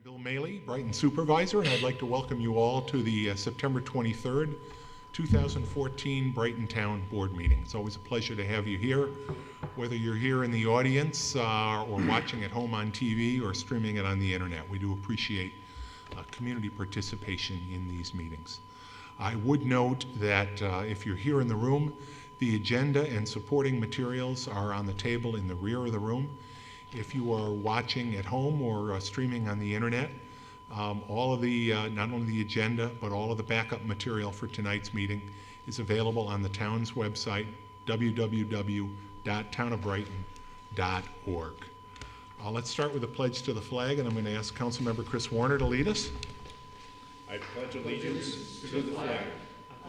Bill Maley, Brighton Supervisor, and I'd like to welcome you all to the September 23rd, 2014 Brighton Town Board meeting. It's always a pleasure to have you here, whether you're here in the audience or watching at home on TV or streaming it on the internet. We do appreciate community participation in these meetings. I would note that if you're here in the room, the agenda and supporting materials are on the table in the rear of the room. If you are watching at home or streaming on the internet, all of the, not only the agenda, but all of the backup material for tonight's meeting is available on the town's website, www.townofbrighton.org. Let's start with a pledge to the flag, and I'm going to ask Councilmember Chris Warner to lead us. I pledge allegiance to the flag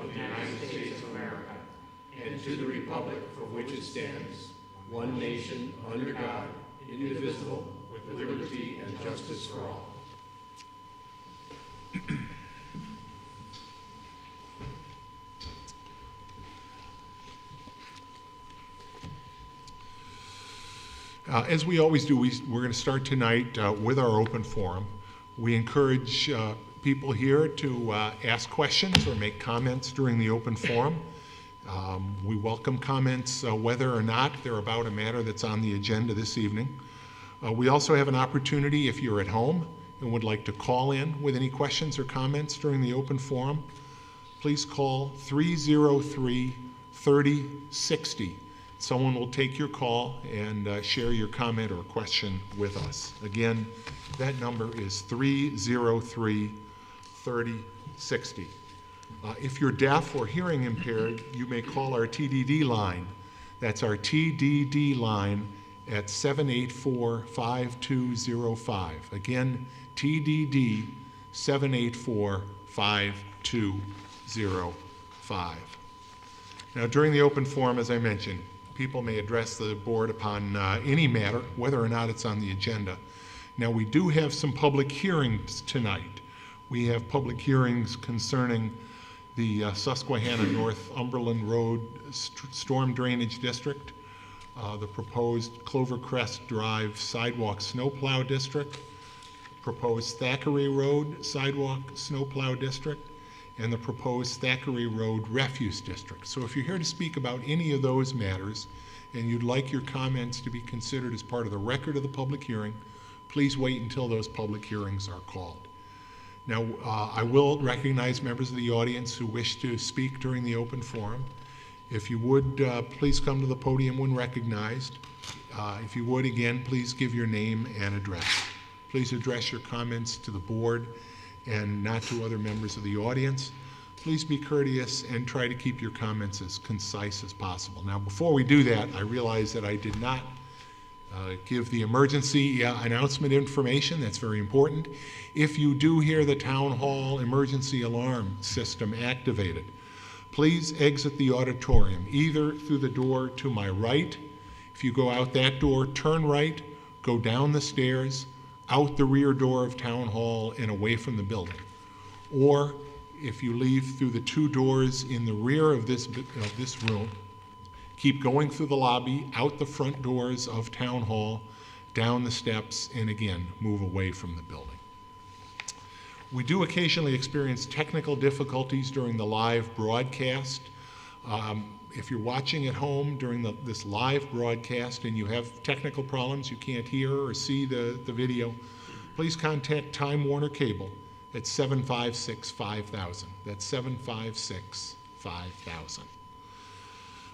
of the United States of America and to the republic for which it stands, one nation, under God, indivisible, with liberty and justice for all. As we always do, we're going to start tonight with our open forum. We encourage people here to ask questions or make comments during the open forum. We welcome comments whether or not they're about a matter that's on the agenda this evening. We also have an opportunity if you're at home and would like to call in with any questions or comments during the open forum. Please call 303-3060. Someone will take your call and share your comment or question with us. Again, that number is 303-3060. If you're deaf or hearing impaired, you may call our TDD line. That's our TDD line at 784-5205. Again, TDD 784-5205. Now, during the open forum, as I mentioned, people may address the board upon any matter, whether or not it's on the agenda. Now, we do have some public hearings tonight. We have public hearings concerning the Susquehanna Northumberland Road Storm Drainage District, the proposed Clovercrest Drive Sidewalk Snowplow District, proposed Thackeray Road Sidewalk Snowplow District, and the proposed Thackeray Road Refuse District. So if you're here to speak about any of those matters and you'd like your comments to be considered as part of the record of the public hearing, please wait until those public hearings are called. Now, I will recognize members of the audience who wish to speak during the open forum. If you would, please come to the podium when recognized. If you would, again, please give your name and address. Please address your comments to the board and not to other members of the audience. Please be courteous and try to keep your comments as concise as possible. Now, before we do that, I realize that I did not give the emergency announcement information. That's very important. If you do hear the town hall emergency alarm system activated, please exit the auditorium, either through the door to my right. If you go out that door, turn right, go down the stairs, out the rear door of town hall and away from the building. Or if you leave through the two doors in the rear of this room, keep going through the lobby, out the front doors of town hall, down the steps, and again, move away from the building. We do occasionally experience technical difficulties during the live broadcast. If you're watching at home during this live broadcast and you have technical problems, you can't hear or see the video, please contact Time Warner Cable at 756-5000. That's 756-5000.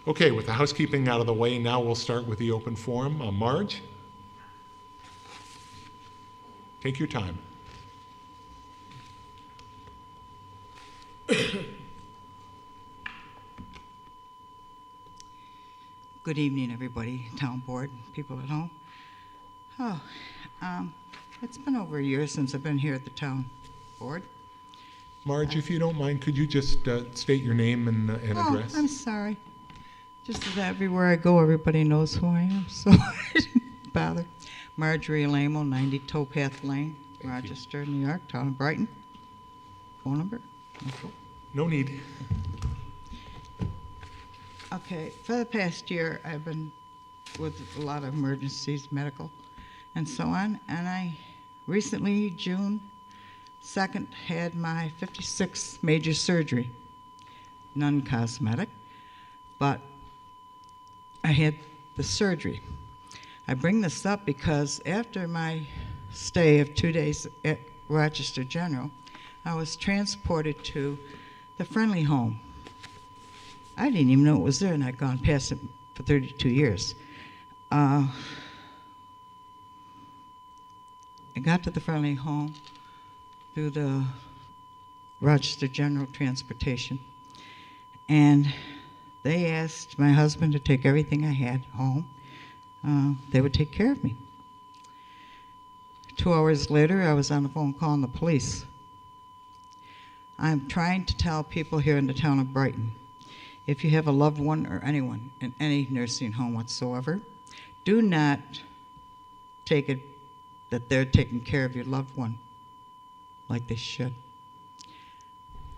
Okay, with the housekeeping out of the way, now we'll start with the open forum. Marge, take your time. Good evening, everybody, town board, people at home. It's been over a year since I've been here at the town board. Marge, if you don't mind, could you just state your name and address? Oh, I'm sorry. Just that everywhere I go, everybody knows who I am, so I didn't bother. Marjorie Lamo, 90 Towpath Lane, Rochester, New York, town of Brighton. Phone number? No need. Okay, for the past year, I've been with a lot of emergencies, medical, and so on, and I recently, June 2nd, had my 56th major surgery. Non-cosmetic, but I had the surgery. I bring this up because after my stay of 2 days at Rochester General, I was transported to the Friendly Home. I didn't even know it was there, and I'd gone past it for 32 years. I got to the Friendly Home through the Rochester General Transportation, and they asked my husband to take everything I had home. They would take care of me. 2 hours later, I was on the phone calling the police. I'm trying to tell people here in the town of Brighton, if you have a loved one or anyone in any nursing home whatsoever, do not take it that they're taking care of your loved one like they should.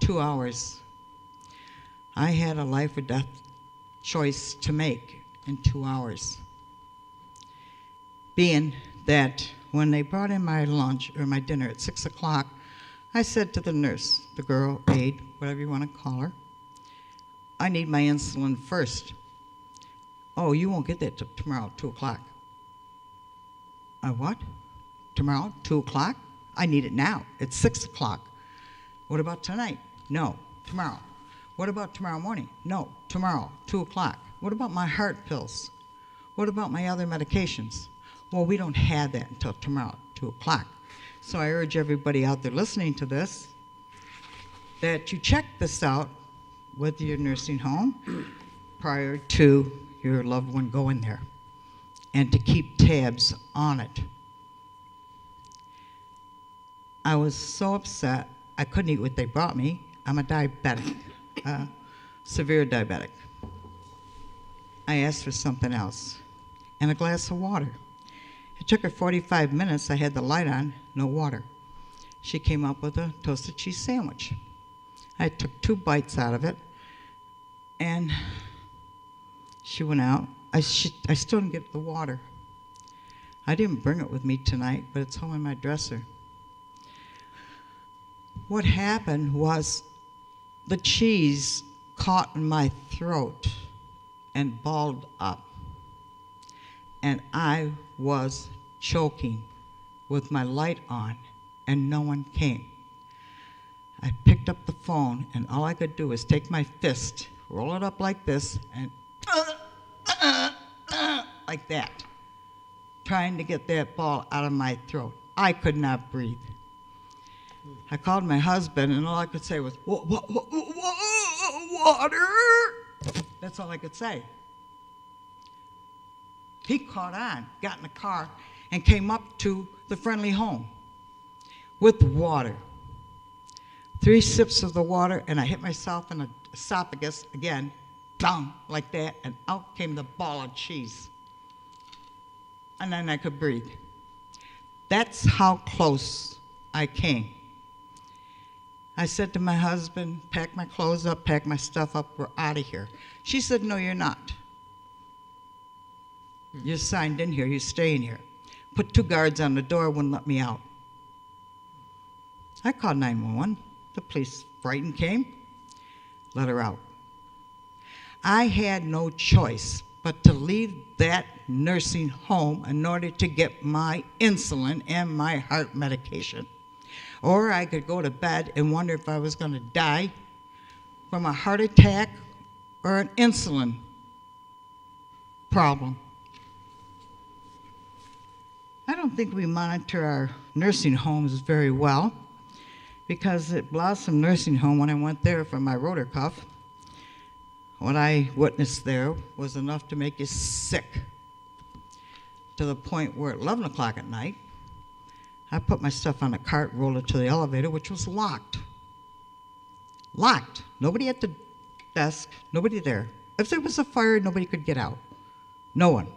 2 hours. I had a life or death choice to make in 2 hours. Being that when they brought in my lunch or my dinner at 6 o'clock, I said to the nurse, the girl, aide, whatever you want to call her, I need my insulin first. Oh, you won't get that till tomorrow, 2 o'clock. What? Tomorrow, 2 o'clock? I need it now. It's 6 o'clock. What about tonight? No, tomorrow. What about tomorrow morning? No, tomorrow, 2 o'clock. What about my heart pills? What about my other medications? Well, we don't have that until tomorrow, 2 o'clock. So I urge everybody out there listening to this that you check this out with your nursing home prior to your loved one going there, and to keep tabs on it. I was so upset, I couldn't eat what they brought me. I'm a diabetic, severe diabetic. I asked for something else, and a glass of water. It took her 45 minutes, I had the light on, no water. She came up with a toasted cheese sandwich. I took 2 bites out of it, and she went out. I still didn't get the water. I didn't bring it with me tonight, but it's home in my dresser. What happened was the cheese caught in my throat and balled up, and I was choking with my light on, and no one came. I picked up the phone, and all I could do was take my fist, roll it up like this, and like that, trying to get that ball out of my throat. I could not breathe. I called my husband, and all I could say was, water. That's all I could say. He caught on, got in the car, and came up to the Friendly Home with water. 3 sips of the water, and I hit myself in the esophagus again, bang, like that, and out came the ball of cheese. And then I could breathe. That's how close I came. I said to my husband, pack my clothes up, pack my stuff up, we're out of here. She said, no, you're not. You're signed in here, you're staying here. Put 2 guards on the door, wouldn't let me out. I called 911. The police, Brighton, came, let her out. I had no choice but to leave that nursing home in order to get my insulin and my heart medication. Or I could go to bed and wonder if I was going to die from a heart attack or an insulin problem. I don't think we monitor our nursing homes very well, because at Blossom Nursing Home, when I went there for my rotor cuff, what I witnessed there was enough to make you sick, to the point where at 11 o'clock at night, I put my stuff on a cart, rolled it to the elevator, which was locked. Locked. Nobody at the desk, nobody there. If there was a fire, nobody could get out. No one.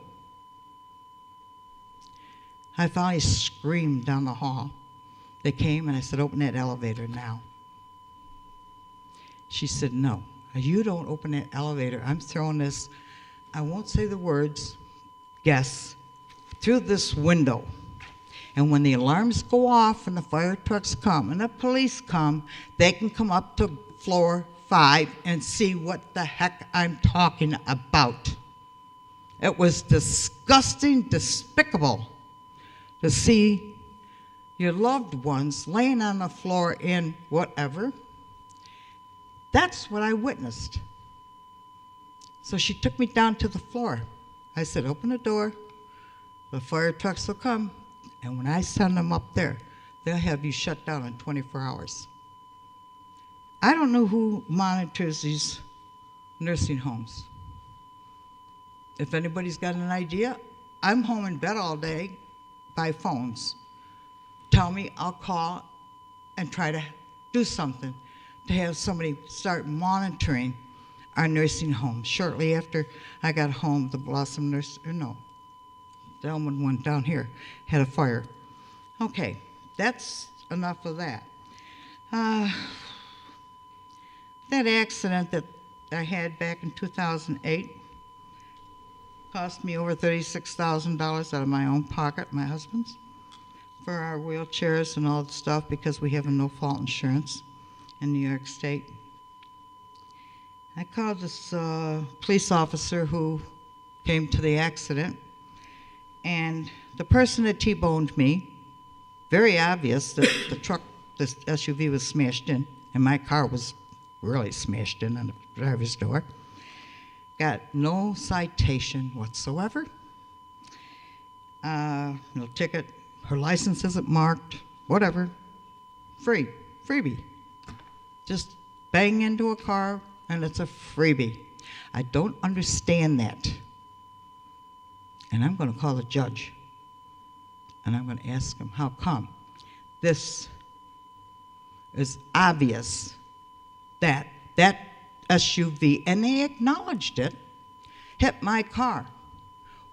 I finally screamed down the hall. They came and I said, open that elevator now. She said, no, you don't open that elevator. I'm throwing this, I won't say the words, guess, through this window. And when the alarms go off and the fire trucks come and the police come, they can come up to floor 5 and see what the heck I'm talking about. It was disgusting, despicable to see your loved ones laying on the floor in whatever. That's what I witnessed. So she took me down to the floor. I said, open the door, the fire trucks will come, and when I send them up there, they'll have you shut down in 24 hours. I don't know who monitors these nursing homes. If anybody's got an idea, I'm home in bed all day by phones. Tell me, I'll call and try to do something to have somebody start monitoring our nursing homes. Shortly after I got home, the Blossom the Elmwood one down here had a fire. Okay, that's enough of that. That accident that I had back in 2008 cost me over $36,000 out of my own pocket, my husband's, for our wheelchairs and all the stuff because we have a no-fault insurance in New York State. I called this police officer who came to the accident, and the person that T-boned me, very obvious that this SUV was smashed in, and my car was really smashed in on the driver's door. Got no citation whatsoever, no ticket, her license isn't marked, whatever, freebie. Just bang into a car and it's a freebie. I don't understand that. And I'm going to call the judge and I'm going to ask him, how come? This is obvious that SUV, and they acknowledged it, hit my car.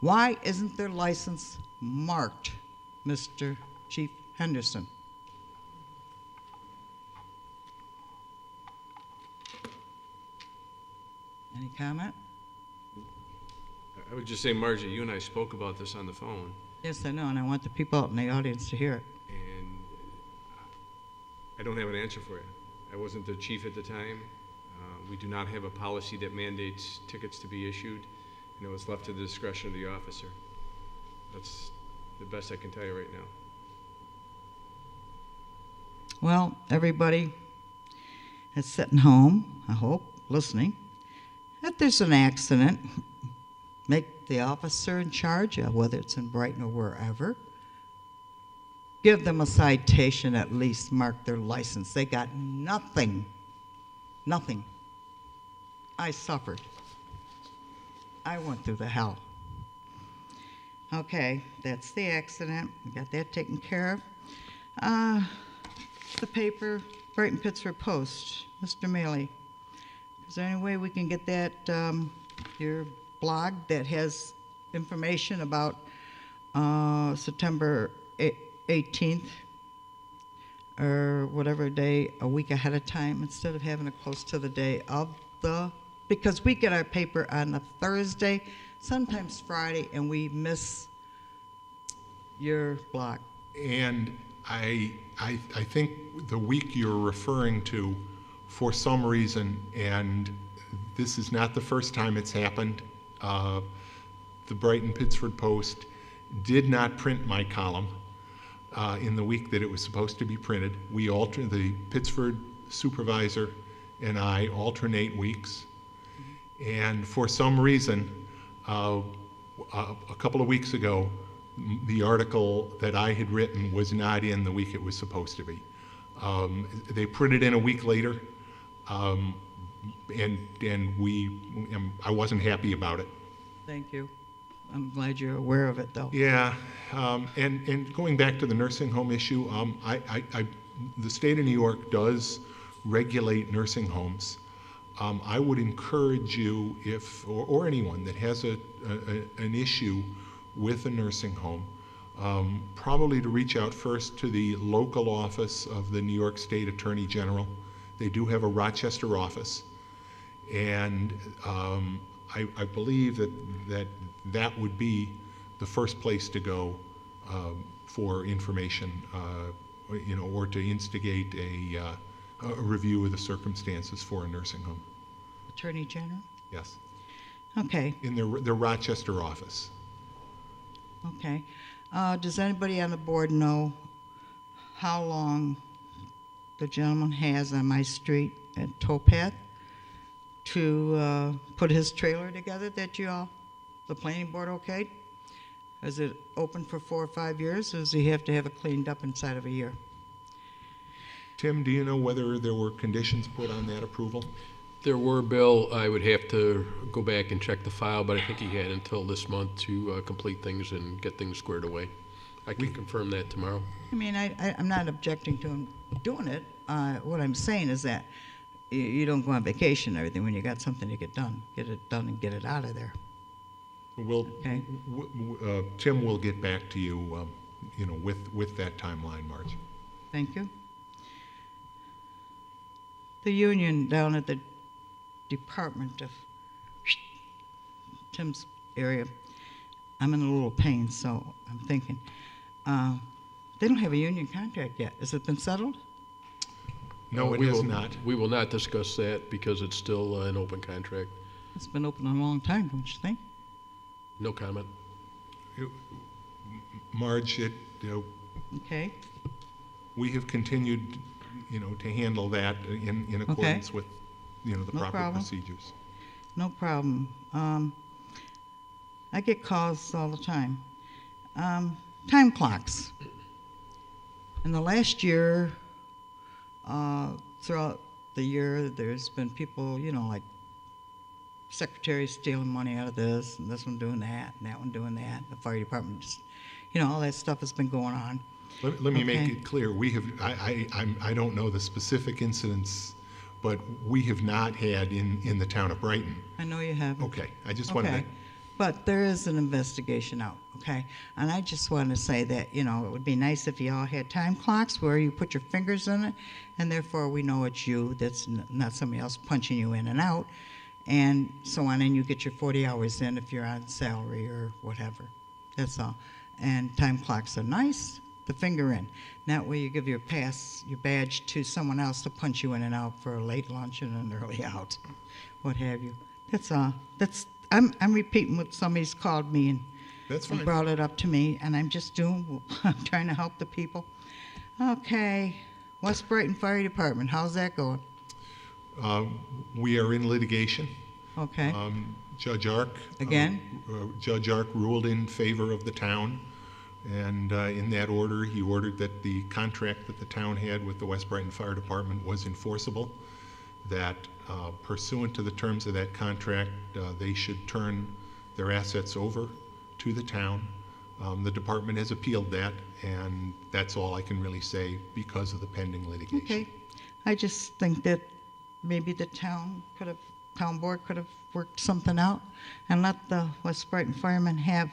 Why isn't their license marked, Mr. Chief Henderson? Any comment? I would just say, Margie, you and I spoke about this on the phone, Yes, I know, and I want the people out in the audience to hear it. and I don't have an answer for you. I wasn't the chief at the time. We do not have a policy that mandates tickets to be issued, and it was left to the discretion of the officer. That's the best I can tell you right now. Well, everybody that's sitting home, I hope, listening, if there's an accident, make the officer in charge, whether it's in Brighton or wherever, give them a citation, at least mark their license. They got nothing. Nothing. I suffered. I went through the hell. Okay, that's the accident. We got that taken care of. The paper, Brighton Pittsburgh Post, Mr. Maley. Is there any way we can get that, your blog that has information about September 18th or whatever day, a week ahead of time, instead of having it close to the day of the, because we get our paper on a Thursday, sometimes Friday, and we miss your blog. And I think the week you're referring to, for some reason, and this is not the first time it's happened, the Brighton Pittsburgh Post did not print my column in the week that it was supposed to be printed. We alternate, the Pittsburgh supervisor and I alternate weeks. And for some reason, a couple of weeks ago, the article that I had written was not in the week it was supposed to be. They printed in a week later, and I wasn't happy about it. Thank you. I'm glad you're aware of it, though. Yeah, and going back to the nursing home issue, the state of New York does regulate nursing homes. I would encourage you, if or anyone that has an issue with a nursing home, probably to reach out first to the local office of the New York State Attorney General. They do have a Rochester office, and I believe that would be the first place to go for information, or to instigate a review of the circumstances for a nursing home. Attorney General? Yes, Okay, in their Rochester office. okay. Does anybody on the board know how long the gentleman has on my street at Towpath to put his trailer together that the planning board okayed? Is it open for 4 or 5 years, or does he have to have it cleaned up inside of a year? Tim, do you know whether there were conditions put on that approval? There were, Bill. I would have to go back and check the file, but I think he had until this month to complete things and get things squared away. I can confirm that tomorrow. I mean, I'm not objecting to him doing it. What I'm saying is that you don't go on vacation and everything when you got something to get done. Get it done and get it out of there. Okay. Tim will get back to you, with that timeline, Marge. Thank you. The union down at the Department of Tim's area, I'm in a little pain, so I'm thinking, they don't have a union contract yet. Has it been settled? No, it is not. We will not discuss that because it's still an open contract. It's been open a long time, don't you think? No comment. Marge, Okay. we have continued, to handle that in accordance with, the proper problem. procedures. No problem. I get calls all the time. Time clocks. In the last year, throughout the year, there's been people, like secretaries stealing money out of this, and this one doing that, and that one doing that. The fire department just, all that stuff has been going on. Let me make Okay. it clear. We have. I don't know the specific incidents, but we have not had in the town of Brighton. I know you have. Okay, I just wanted Okay. to. But there is an investigation out, okay? And I just want to say that, it would be nice if you all had time clocks where you put your fingers in it, and therefore we know it's you, that's not somebody else punching you in and out, and so on, and you get your 40 hours in if you're on salary or whatever. That's all. And time clocks are nice, the finger in. That way you give your pass, your badge to someone else to punch you in and out for a late lunch and an early out, what have you. That's all. I'm repeating what somebody's called me and That's fine. brought it up to me, and I'm trying to help the people. Okay, West Brighton Fire Department, how's that going? We are in litigation. Okay, Judge Ark. Again? Judge Ark ruled in favor of the town, and in that order, he ordered that the contract that the town had with the West Brighton Fire Department was enforceable, that pursuant to the terms of that contract, they should turn their assets over to the town. The department has appealed that, and that's all I can really say because of the pending litigation. okay. I just think that maybe the town board could have worked something out and let the West Brighton firemen have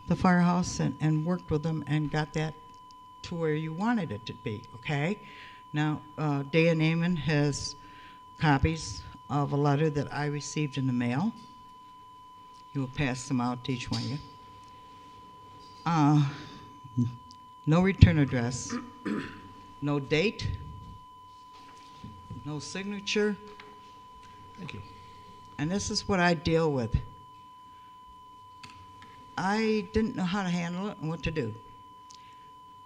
the firehouse and worked with them and got that to where you wanted it to be, okay? Now, Dan Amon has copies of a letter that I received in the mail. He will pass them out to each one of you. No return address, no date, no signature, Thank you. and this is what I deal with. I didn't know how to handle it and what to do.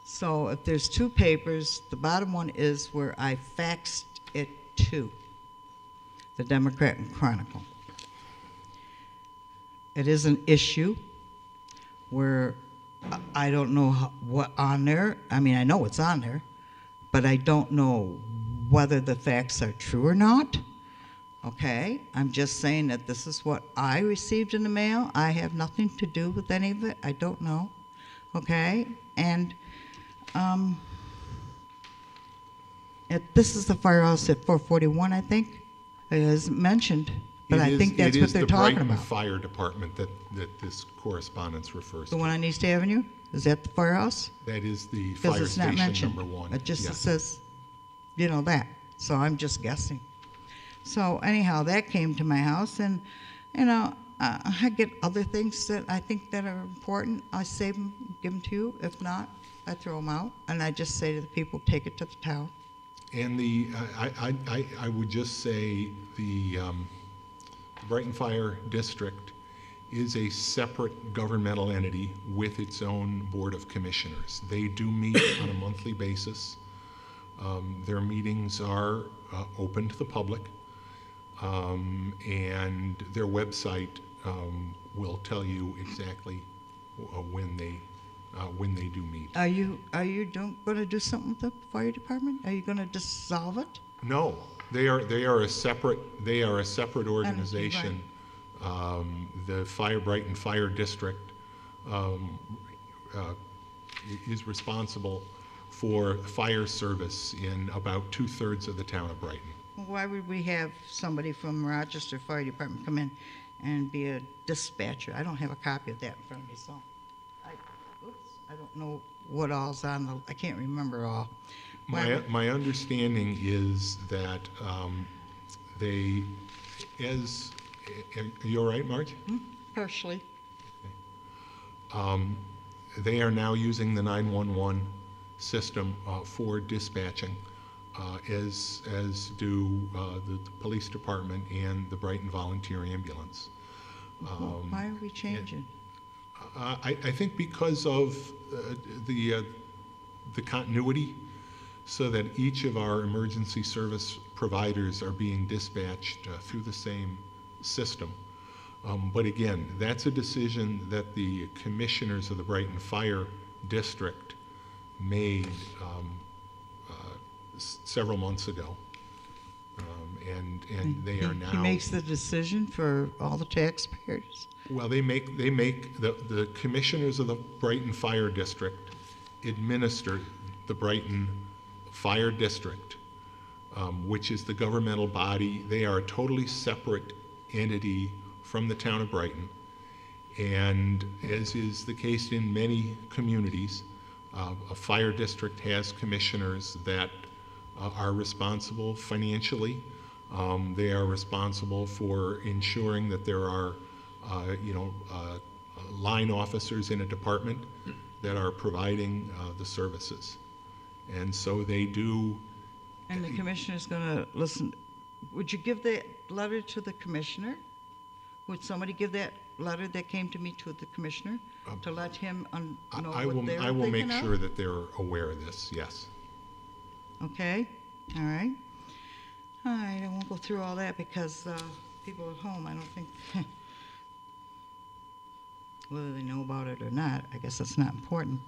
So if there's 2 papers, the bottom one is where I faxed it to, the Democrat and Chronicle. It is an issue where I don't know what on there. I mean, I know it's on there, but I don't know whether the facts are true or not. Okay, I'm just saying that this is what I received in the mail. I have nothing to do with any of it. I don't know. Okay, and this is the firehouse at 441, I think, as mentioned. But I think that's what they're talking about. It is the Brighton Fire Department that this correspondence refers The to. one on East Avenue? Is that the firehouse? That is the Because fire it's not station mentioned. number 1. It just Yes. says, that. So I'm just guessing. So anyhow, that came to my house, and I get other things that I think that are important. I save them, give them to you. If not, I throw them out, and I just say to the people, take it to the town. And I would just say the Brighton Fire District is a separate governmental entity with its own Board of Commissioners. They do meet on a monthly basis. Their meetings are open to the public, and their website will tell you exactly when they do meet. Are you going to do something with the fire department? Are you going to dissolve it? No, they are a separate organization. The Brighton Fire District is responsible for fire service in about 2/3 of the town of Brighton. Well, why would we have somebody from Rochester Fire Department come in and be a dispatcher? I don't have a copy of that in front of me, so I don't know what all's on the. I can't remember all. My understanding is that they, are you all right, Marge? Partially. They are now using the 911 system for dispatching, as do the police department and the Brighton Volunteer Ambulance. Why are we changing? I think because of the continuity, so that each of our emergency service providers are being dispatched through the same system. But again, that's a decision that the commissioners of the Brighton Fire District made several months ago. And they are now. He makes the decision for all the taxpayers? Well, the commissioners of the Brighton Fire District administer the Brighton Fire District, which is the governmental body. They are a totally separate entity from the town of Brighton. And as is the case in many communities, a fire district has commissioners that are responsible financially. They are responsible for ensuring that there are, line officers in a department that are providing the services. And so they do. And the commissioner's going to listen. Would you give that letter to the commissioner? Would somebody give that letter that came to me to the commissioner to let him know what they're thinking of? I will make sure that they're aware of this, yes. Okay, all right. All right, I won't go through all that because people at home, I don't think, whether they know about it or not, I guess that's not important.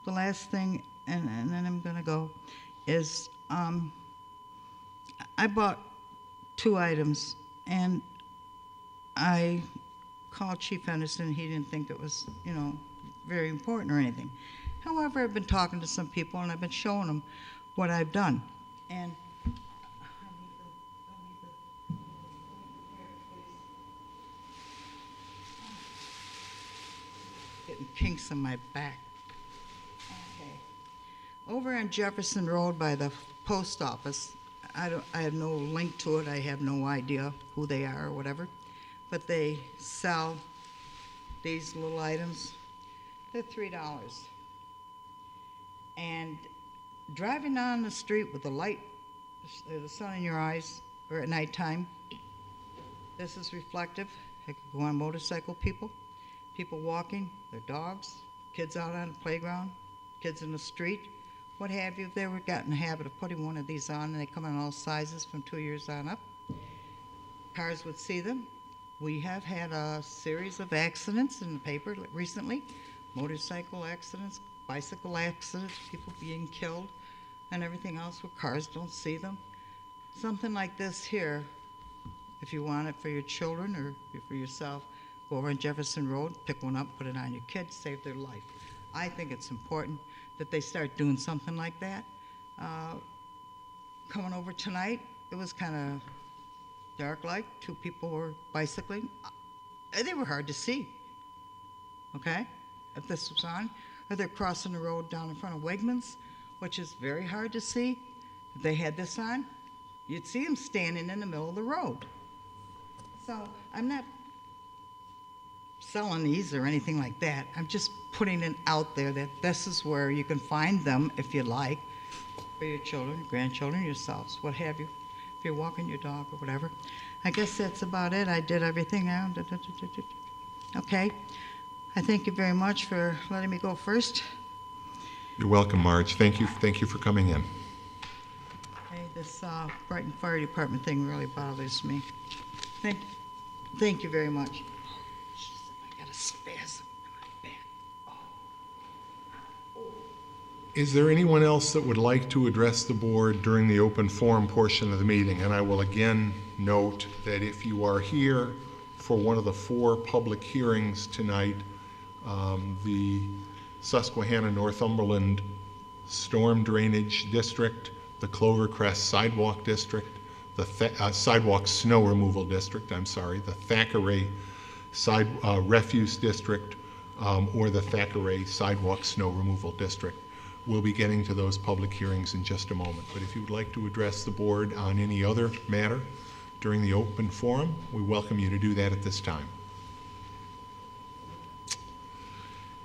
The last thing, and then I'm going to go, is I bought 2 items, and I called Chief Henderson. He didn't think it was, very important or anything. However, I've been talking to some people, and I've been showing them what I've done. And getting kinks in my back. Okay. Over on Jefferson Road by the post office, I have no link to it. I have no idea who they are or whatever, but they sell these little items. They're $3. And driving down the street with the light, the sun in your eyes, or at nighttime, this is reflective. It could go on motorcycle people walking, their dogs, kids out on the playground, kids in the street, what have you. If they ever got in the habit of putting one of these on, and they come in all sizes from 2 years on up, cars would see them. We have had a series of accidents in the paper recently, motorcycle accidents, bicycle accidents, people being killed, and everything else where cars don't see them. Something like this here, if you want it for your children or for yourself, go over on Jefferson Road, pick one up, put it on your kids, save their life. I think it's important that they start doing something like that. Coming over tonight, it was kind of dark like. 2 people were bicycling. They were hard to see, okay, if this was on. Or they're crossing the road down in front of Wegmans, which is very hard to see. If they had this on, you'd see them standing in the middle of the road. So I'm not selling these or anything like that. I'm just putting it out there that this is where you can find them if you like, for your children, grandchildren, yourselves, what have you, if you're walking your dog or whatever. I guess that's about it. I did everything now. Okay. I thank you very much for letting me go first. You're welcome, Marge. Thank you for coming in. Hey, this Brighton Fire Department thing really bothers me. Thank you very much. I got a spasm in my back. Is there anyone else that would like to address the board during the open forum portion of the meeting? And I will again note that if you are here for one of the 4 public hearings tonight, the Susquehanna Northumberland Storm Drainage District, the Clovercrest Sidewalk District, the Sidewalk Snow Removal District, the Thackeray Refuse District, or the Thackeray Sidewalk Snow Removal District. We'll be getting to those public hearings in just a moment. But if you would like to address the board on any other matter during the open forum, we welcome you to do that at this time.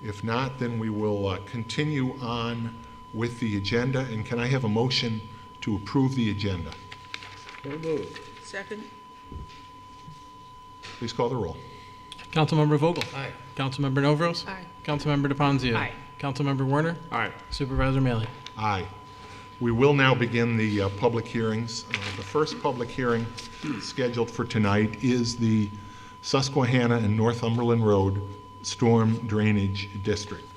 If not, then we will continue on with the agenda. And can I have a motion to approve the agenda? So moved. Second? Please call the roll. Councilmember Vogel? Aye. Councilmember Novros? Aye. Councilmember DePonzio? Aye. Councilmember Werner? Aye. Supervisor Mealy? Aye. We will now begin the public hearings. The first public hearing scheduled for tonight is the Susquehanna and Northumberland Road Storm Drainage District.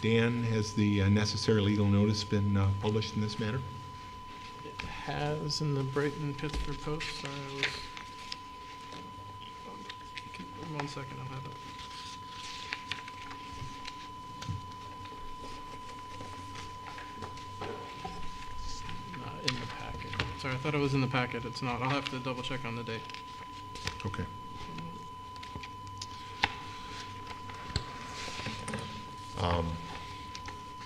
Dan, has the necessary legal notice been published in this matter? It has in the Brighton Pittsburgh Post. Sorry, I was... One second, I'll have it. Not in the packet. Sorry, I thought it was in the packet. It's not. I'll have to double check on the date. Okay.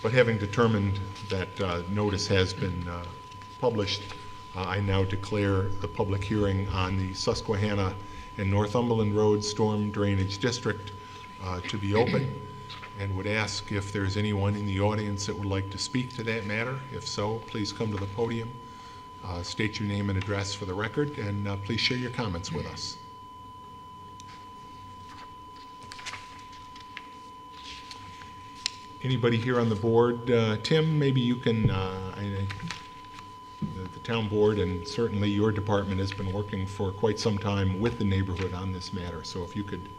But having determined that notice has been published, I now declare the public hearing on the Susquehanna and Northumberland Road Storm Drainage District to be open, and would ask if there's anyone in the audience that would like to speak to that matter. If so, please come to the podium, state your name and address for the record, and please share your comments with us. Anybody here on the board? Tim, maybe you can, the town board and certainly your department has been working for quite some time with the neighborhood on this matter, so if you could.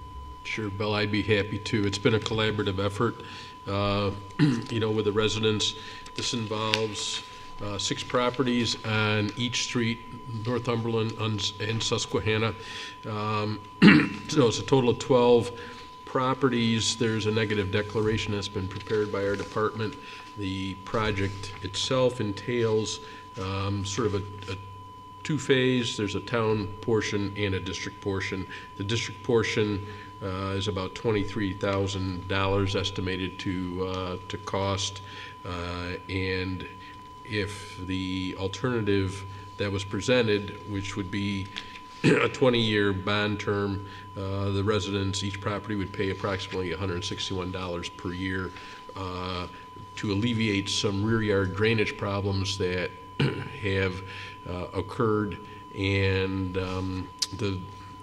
Sure, Bill, I'd be happy to. It's been a collaborative effort, with the residents. This involves 6 properties on each street, Northumberland and Susquehanna. So it's a total of 12 properties. There's a negative declaration that's been prepared by our department. The project itself entails sort of a 2-phase. There's a town portion and a district portion. The district portion is about $23,000 estimated to cost, and if the alternative that was presented, which would be a 20-year bond term, the residents, each property would pay approximately $161 per year to alleviate some rear yard drainage problems that have occurred, and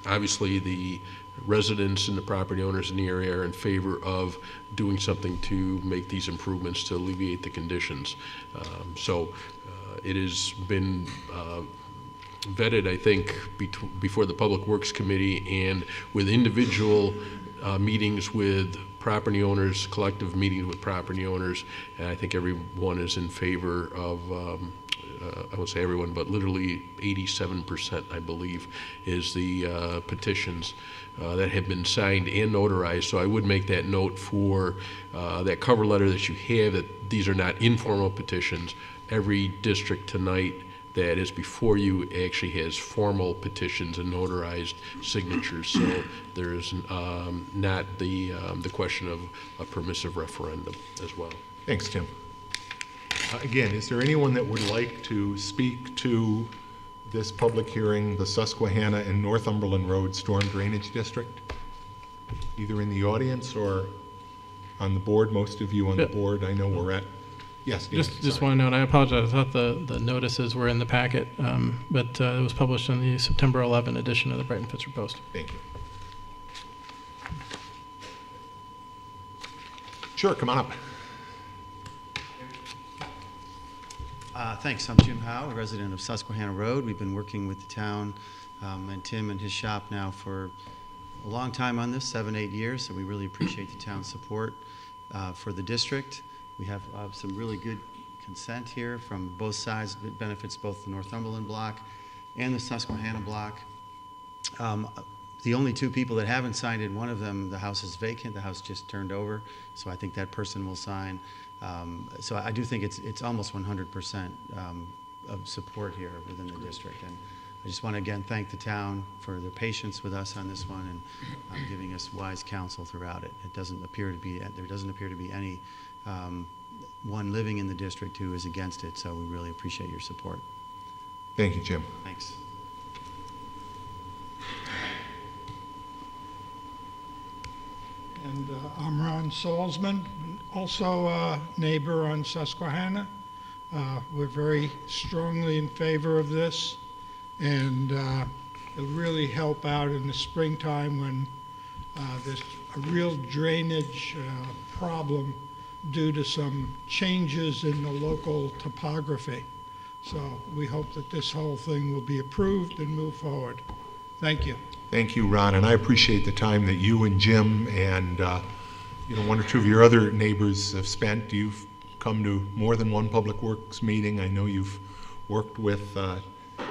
obviously the residents and the property owners in the area are in favor of doing something to make these improvements to alleviate the conditions. So it has been vetted, I think, before the Public Works Committee and with individual meetings with property owners, collective meetings with property owners, and I think everyone is in favor of, I won't say everyone, but literally 87%, I believe, is the petitions that have been signed and notarized. So I would make that note for that cover letter that you have, that these are not informal petitions. Every district tonight that is before you actually has formal petitions and notarized signatures, so there's not the question of a permissive referendum as well. Thanks, Tim. Again, is there anyone that would like to speak to this public hearing, the Susquehanna and Northumberland Road Storm Drainage District? either in the audience or on the board? Most of you on the Yeah. board, I know we're at. Yes, Dan, Just sorry. one note, I apologize, I thought the notices were in the packet, but it was published in the September 11 edition of the Brighton Pittsburgh Post. Thank you. Sure, come on up. Thanks. I'm Jim Howe, a resident of Susquehanna Road. We've been working with the town and Tim and his shop now for a long time on this, 7, 8 years, so we really appreciate the town's support for the district. We have some really good consent here from both sides. It benefits both the Northumberland block and the Susquehanna block. The only 2 people that haven't signed it, one of them, the house is vacant, the house just turned over, so I think that person will sign. So I do think it's almost 100% of support here within the district. And I just want to again thank the town for their patience with us on this one and giving us wise counsel throughout it. There doesn't appear to be any one living in the district who is against it, so we really appreciate your support. Thank you, Jim. Thanks. And I'm Ron Salzman, also a neighbor on Susquehanna. We're very strongly in favor of this, and it'll really help out in the springtime when there's a real drainage problem due to some changes in the local topography. So we hope that this whole thing will be approved and move forward. Thank you. Thank you, Ron, and I appreciate the time that you and Jim and 1 or 2 of your other neighbors have spent. You've come to more than one Public Works meeting. I know you've worked with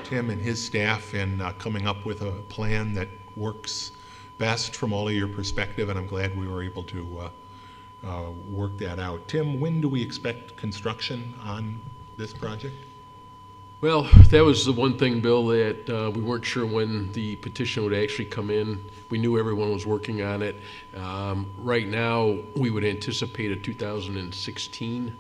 Tim and his staff in coming up with a plan that works best from all of your perspective, and I'm glad we were able to work that out. Tim, when do we expect construction on this project? Well, that was the one thing, Bill, that we weren't sure when the petition would actually come in. We knew everyone was working on it. Right now, we would anticipate a 2016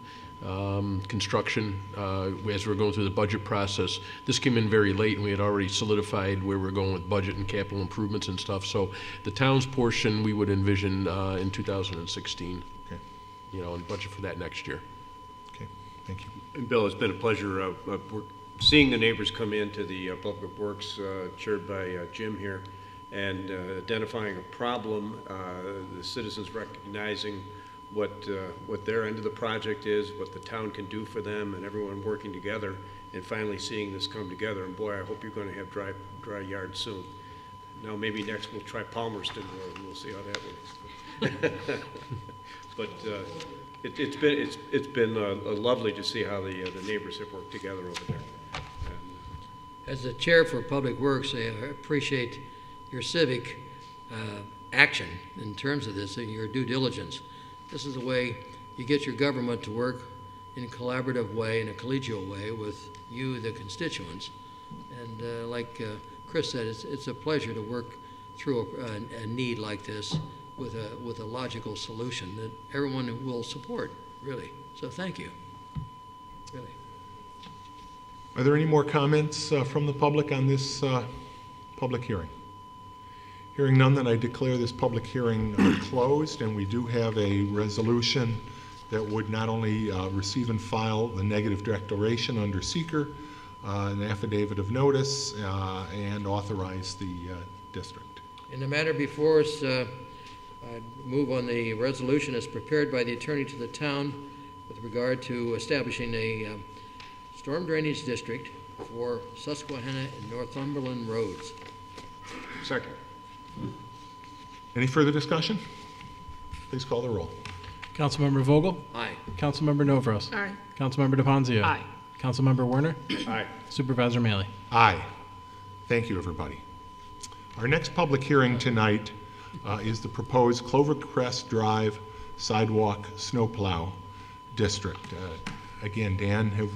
construction as we're going through the budget process. This came in very late, and we had already solidified where we're going with budget and capital improvements and stuff. So the town's portion, we would envision in 2016, Okay. And budget for that next year. Okay, thank you. And Bill, it's been a pleasure seeing the neighbors come into the Public Works chaired by Jim here and identifying a problem, the citizens recognizing what their end of the project is, what the town can do for them, and everyone working together, and finally seeing this come together. And boy, I hope you're going to have dry yards soon. Now maybe next we'll try Palmerston Road, and we'll see how that works. But it's been lovely to see how the neighbors have worked together over there. As the chair for Public Works, I appreciate your civic action in terms of this and your due diligence. This is the way you get your government to work in a collaborative way, in a collegial way with you, the constituents. And like Chris said, it's a pleasure to work through a need like this with a logical solution that everyone will support, really. So thank you, really. Are there any more comments from the public on this public hearing? Hearing none, then I declare this public hearing closed, and we do have a resolution that would not only receive and file the negative declaration under seeker, an affidavit of notice, and authorize the district. In the matter before us, I'd move on the resolution as prepared by the attorney to the town with regard to establishing a storm drainage district for Susquehanna and Northumberland roads. Second. Any further discussion? Please call the roll. Councilmember Vogel? Aye. Councilmember Novros? Aye. Councilmember DePonzio? Aye. Councilmember Werner? Aye. Supervisor Maley? Aye. Thank you, everybody. Our next public hearing tonight is the proposed Clovercrest Drive Sidewalk Snowplow District. Again, Dan, has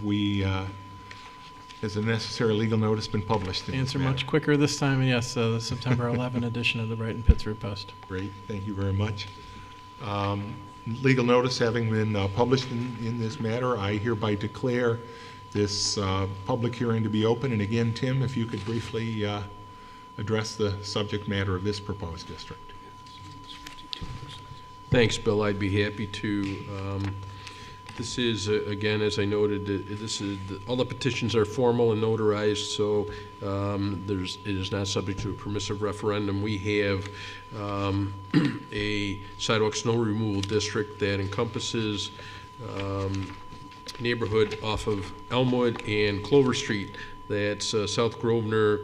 the necessary legal notice been published in this Answer matter? much quicker this time, yes, the September 11 edition of the Brighton Pittsburgh Post. Great, thank you very much. Legal notice having been published in this matter, I hereby declare this public hearing to be open. And again, Tim, if you could briefly address the subject matter of this proposed district. Thanks, Bill. I'd be happy to. This is, again, as I noted, all the petitions are formal and notarized, so it is not subject to a permissive referendum. We have a sidewalk snow removal district that encompasses neighborhood off of Elmwood and Clover Street. That's South Grosvenor,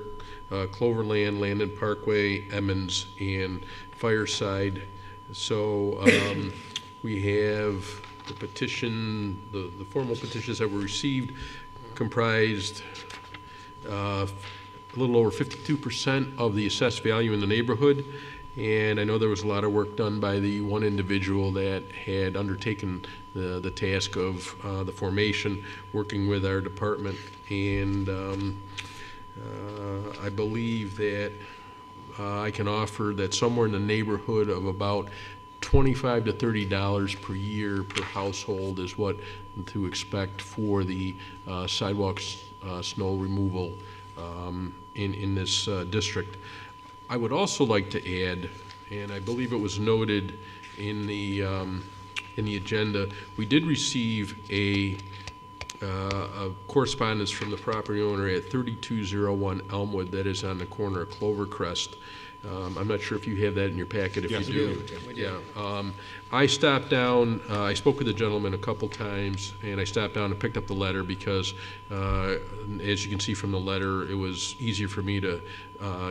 Cloverland, Landon Parkway, Emmons, and Fireside. So we have the petition, the formal petitions that were received comprised a little over 52% of the assessed value in the neighborhood. And I know there was a lot of work done by the one individual that had undertaken the task of the formation, working with our department. And I believe that I can offer that somewhere in the neighborhood of about $25 to $30 per year per household is what to expect for the sidewalk snow removal in this district. I would also like to add, and I believe it was noted in the agenda, we did receive a correspondence from the property owner at 3201 Elmwood that is on the corner of Clovercrest. I'm not sure if you have that in your packet. If Yes, you do, yeah. I stopped down. I spoke with the gentleman a couple times, and I stopped down and picked up the letter because, as you can see from the letter, it was easier for me to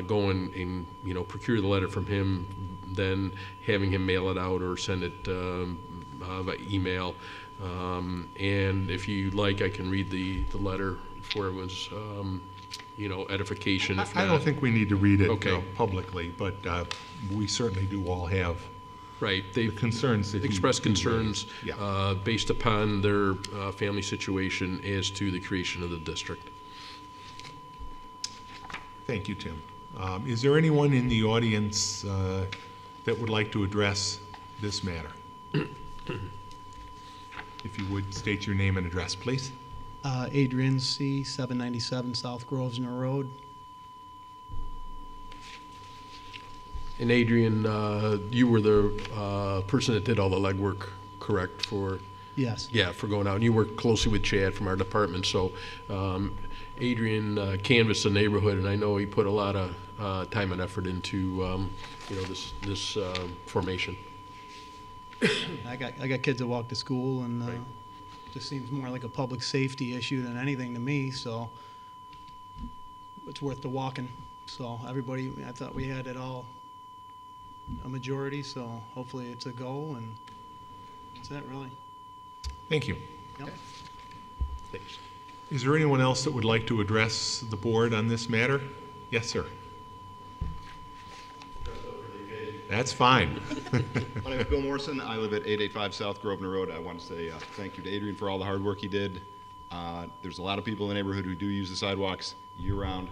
go and procure the letter from him than having him mail it out or send it by email. And if you like, I can read the letter for everyone's edification. If I don't not. think we need to read it Okay. publicly, but we certainly do all have Right, the they've concerns that expressed you raised. concerns Yeah. based upon their family situation as to the creation of the district. Thank you, Tim. Is there anyone in the audience that would like to address this matter? If you would state your name and address, please. Adrian C., 797 South Grosvenor Road. And Adrian, you were the person that did all the legwork, correct, for Yes. for going out. And you worked closely with Chad from our department, so Adrian canvassed the neighborhood, and I know he put a lot of time and effort into this formation. I got kids that walk to school, and it just seems more like a public safety issue than anything to me, so it's worth the walking. So everybody, I thought we had it all a majority, so hopefully it's a go, and that's it, really. Thank you. Yep. Thanks. Is there anyone else that would like to address the board on this matter? Yes, sir. That's fine. My name is Bill Morrison. I live at 885 South Grosvenor Road. I want to say thank you to Adrian for all the hard work he did. There's a lot of people in the neighborhood who do use the sidewalks year-round,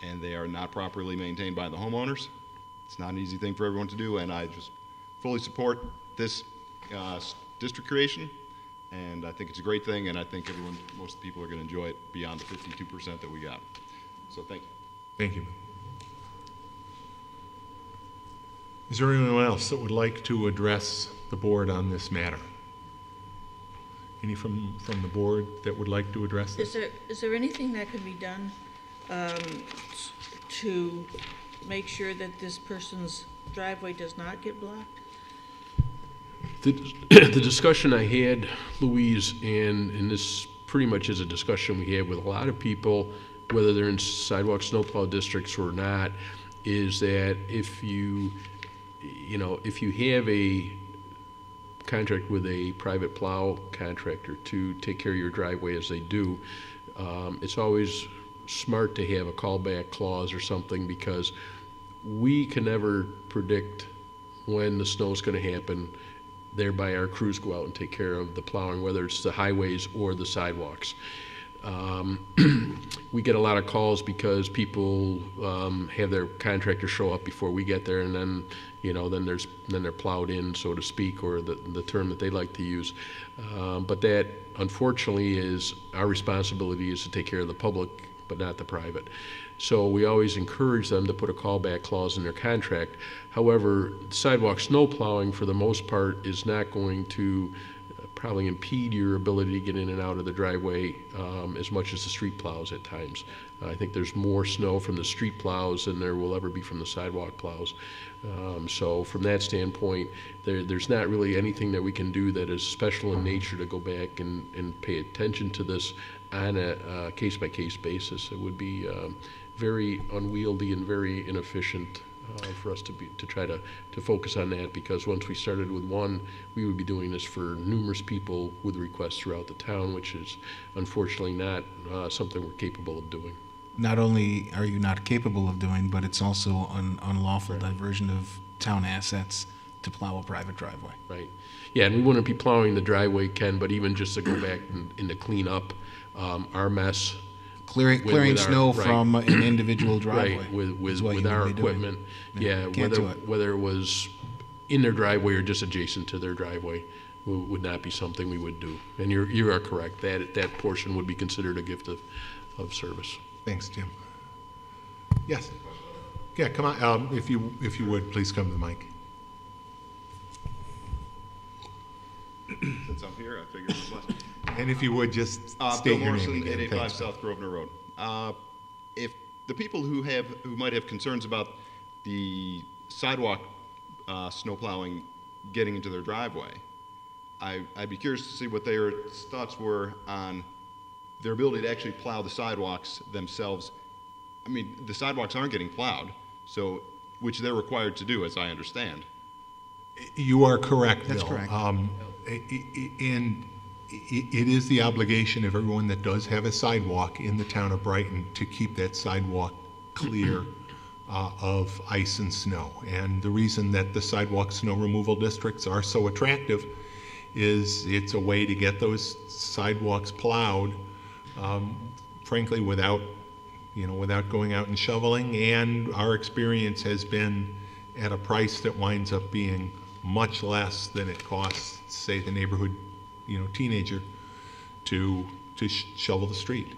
and they are not properly maintained by the homeowners. It's not an easy thing for everyone to do, and I just fully support this district creation, and I think it's a great thing, and I think most people are going to enjoy it beyond the 52% that we got. So thank you. Thank you. Is there anyone else that would like to address the board on this matter? Any from the board that would like to address this? Is there anything that can be done to make sure that this person's driveway does not get blocked? The discussion I had, Louise, and this pretty much is a discussion we have with a lot of people, whether they're in sidewalk snowplow districts or not, is that if you have a contract with a private plow contractor to take care of your driveway as they do, it's always smart to have a callback clause or something, because we can never predict when the snow is going to happen. Thereby our crews go out and take care of the plowing, whether it's the highways or the sidewalks. We get a lot of calls because people have their contractor show up before we get there, and then then they're plowed in, so to speak, or the term that they like to use. But that, unfortunately, is our responsibility is to take care of the public, but not the private. So we always encourage them to put a callback clause in their contract. However, sidewalk snow plowing, for the most part, is not going to probably impede your ability to get in and out of the driveway as much as the street plows at times. I think there's more snow from the street plows than there will ever be from the sidewalk plows. So from that standpoint, there's not really anything that we can do that is special in nature to go back and pay attention to this on a case-by-case basis. It would be very unwieldy and very inefficient for us to try to focus on that, because once we started with one, we would be doing this for numerous people with requests throughout the town, which is unfortunately not something we're capable of doing. Not only are you not capable of doing, but it's also an unlawful diversion of town assets to plow a private driveway. Right. Yeah, and we wouldn't be plowing the driveway, Ken, but even just to go back and to clean up our mess. Clearing with our, snow right, from an individual driveway. Right, with is what you our would be doing. equipment. Yeah, Yeah, can't do it. whether it was in their driveway or just adjacent to their driveway would not be something we would do. And you are correct, that portion would be considered a gift of service. Thanks, Tim. Yes. Yeah, come on. If you would, please come to the mic. Since I'm here, I figured it's less. And if you would, just Bill state your Morrison, name again. 885 Thanks. South Grosvenor Road. If the people who might have concerns about the sidewalk snow plowing getting into their driveway, I'd be curious to see what their thoughts were on their ability to actually plow the sidewalks themselves. I mean, the sidewalks aren't getting plowed, so which they're required to do, as I understand. You are correct, That's Bill. correct. And it is the obligation of everyone that does have a sidewalk in the town of Brighton to keep that sidewalk clear of ice and snow. And the reason that the sidewalk snow removal districts are so attractive is it's a way to get those sidewalks plowed, frankly, without going out and shoveling. And our experience has been at a price that winds up being much less than it costs, say, the neighborhood teenager to shovel the street.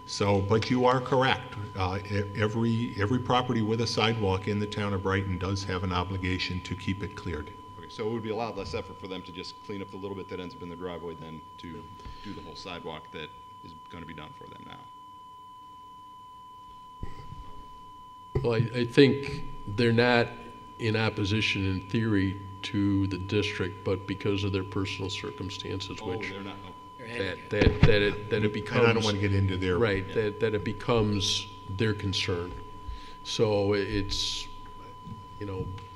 So, but you are correct. Every property with a sidewalk in the town of Brighton does have an obligation to keep it cleared. Okay, so it would be a lot less effort for them to just clean up the little bit that ends up in the driveway than to do the whole sidewalk that is going to be done for them now. Well, I think they're not in opposition in theory to the district, but because of their personal circumstances, which they're not. that it becomes. And I don't want to get into their. Right, that it becomes their concern. So it's,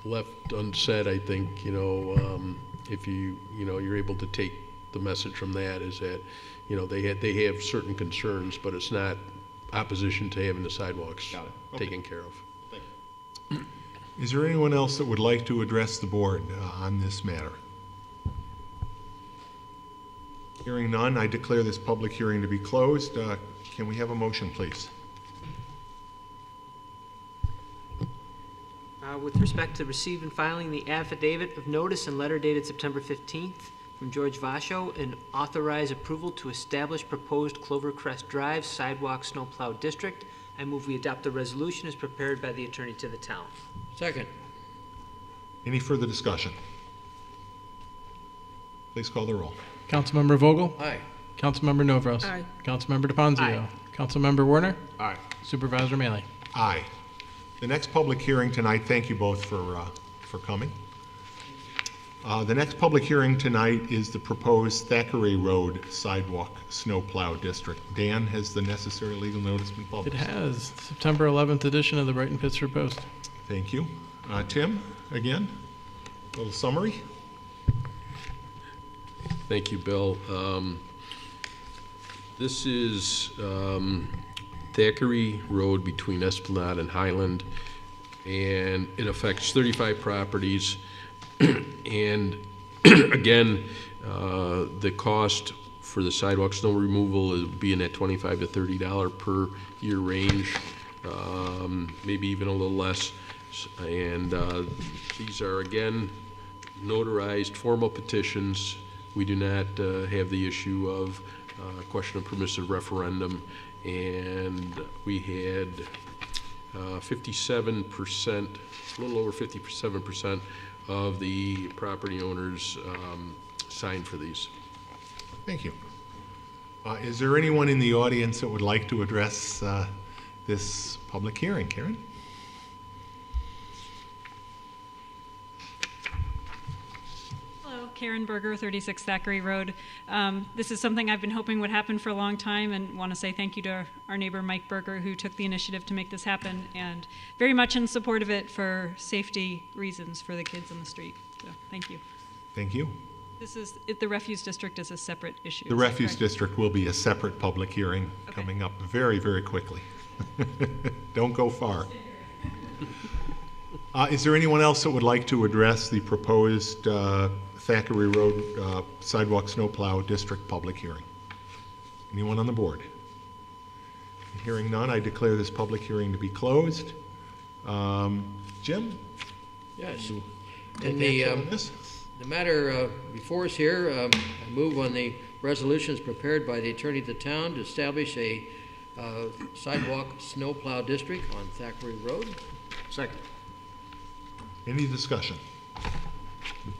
left unsaid, I think, if you're able to take the message from that is that, they have certain concerns, but it's not opposition to having the sidewalks taken care of. Thank you. Is there anyone else that would like to address the board on this matter? Hearing none, I declare this public hearing to be closed. Can we have a motion, please? With respect to receive and filing the affidavit of notice and letter dated September 15th from George Vasho and authorize approval to establish proposed Clovercrest Drive sidewalk snowplow district, I move we adopt the resolution as prepared by the attorney to the town. Second. Any further discussion? Please call the roll. Councilmember Vogel? Aye. Councilmember Novros? Aye. Councilmember DePonzio? Aye. Councilmember Werner? Aye. Supervisor Mealy? Aye. The next public hearing tonight, thank you both for coming. The next public hearing tonight is the proposed Thackeray Road sidewalk snowplow district. Dan, has the necessary legal notice been It published? has. September 11th edition of the Brighton Pittsburgh Post. Thank you. Tim, again, a little summary? Thank you, Bill. This is Thackeray Road between Esplanade and Highland, and it affects 35 properties. And again, the cost For the sidewalk snow removal, it would be in that $25 to $30 per year range, maybe even a little less. And these are, again, notarized formal petitions. We do not have the issue of question of permissive referendum. And we had 57%, a little over 57% of the property owners signed for these. Thank you. Is there anyone in the audience that would like to address this public hearing? Karen? Hello, Karen Berger, 36 Thackeray Road. This is something I've been hoping would happen for a long time, and want to say thank you to our neighbor Mike Berger, who took the initiative to make this happen, and very much in support of it for safety reasons for the kids on the street. So thank you. Thank you. This is, the refuse district is a separate issue. The is that refuse correct? district will be a separate public hearing coming up very, very quickly. Don't go far. Is there anyone else that would like to address the proposed Thackeray Road sidewalk snowplow district public hearing? Anyone on the board? Hearing none, I declare this public hearing to be closed. Jim? Yes. Take In action on this? the matter before us here, I move on the resolutions prepared by the attorney of the town to establish a sidewalk snowplow district on Thackeray Road. Second. Any discussion?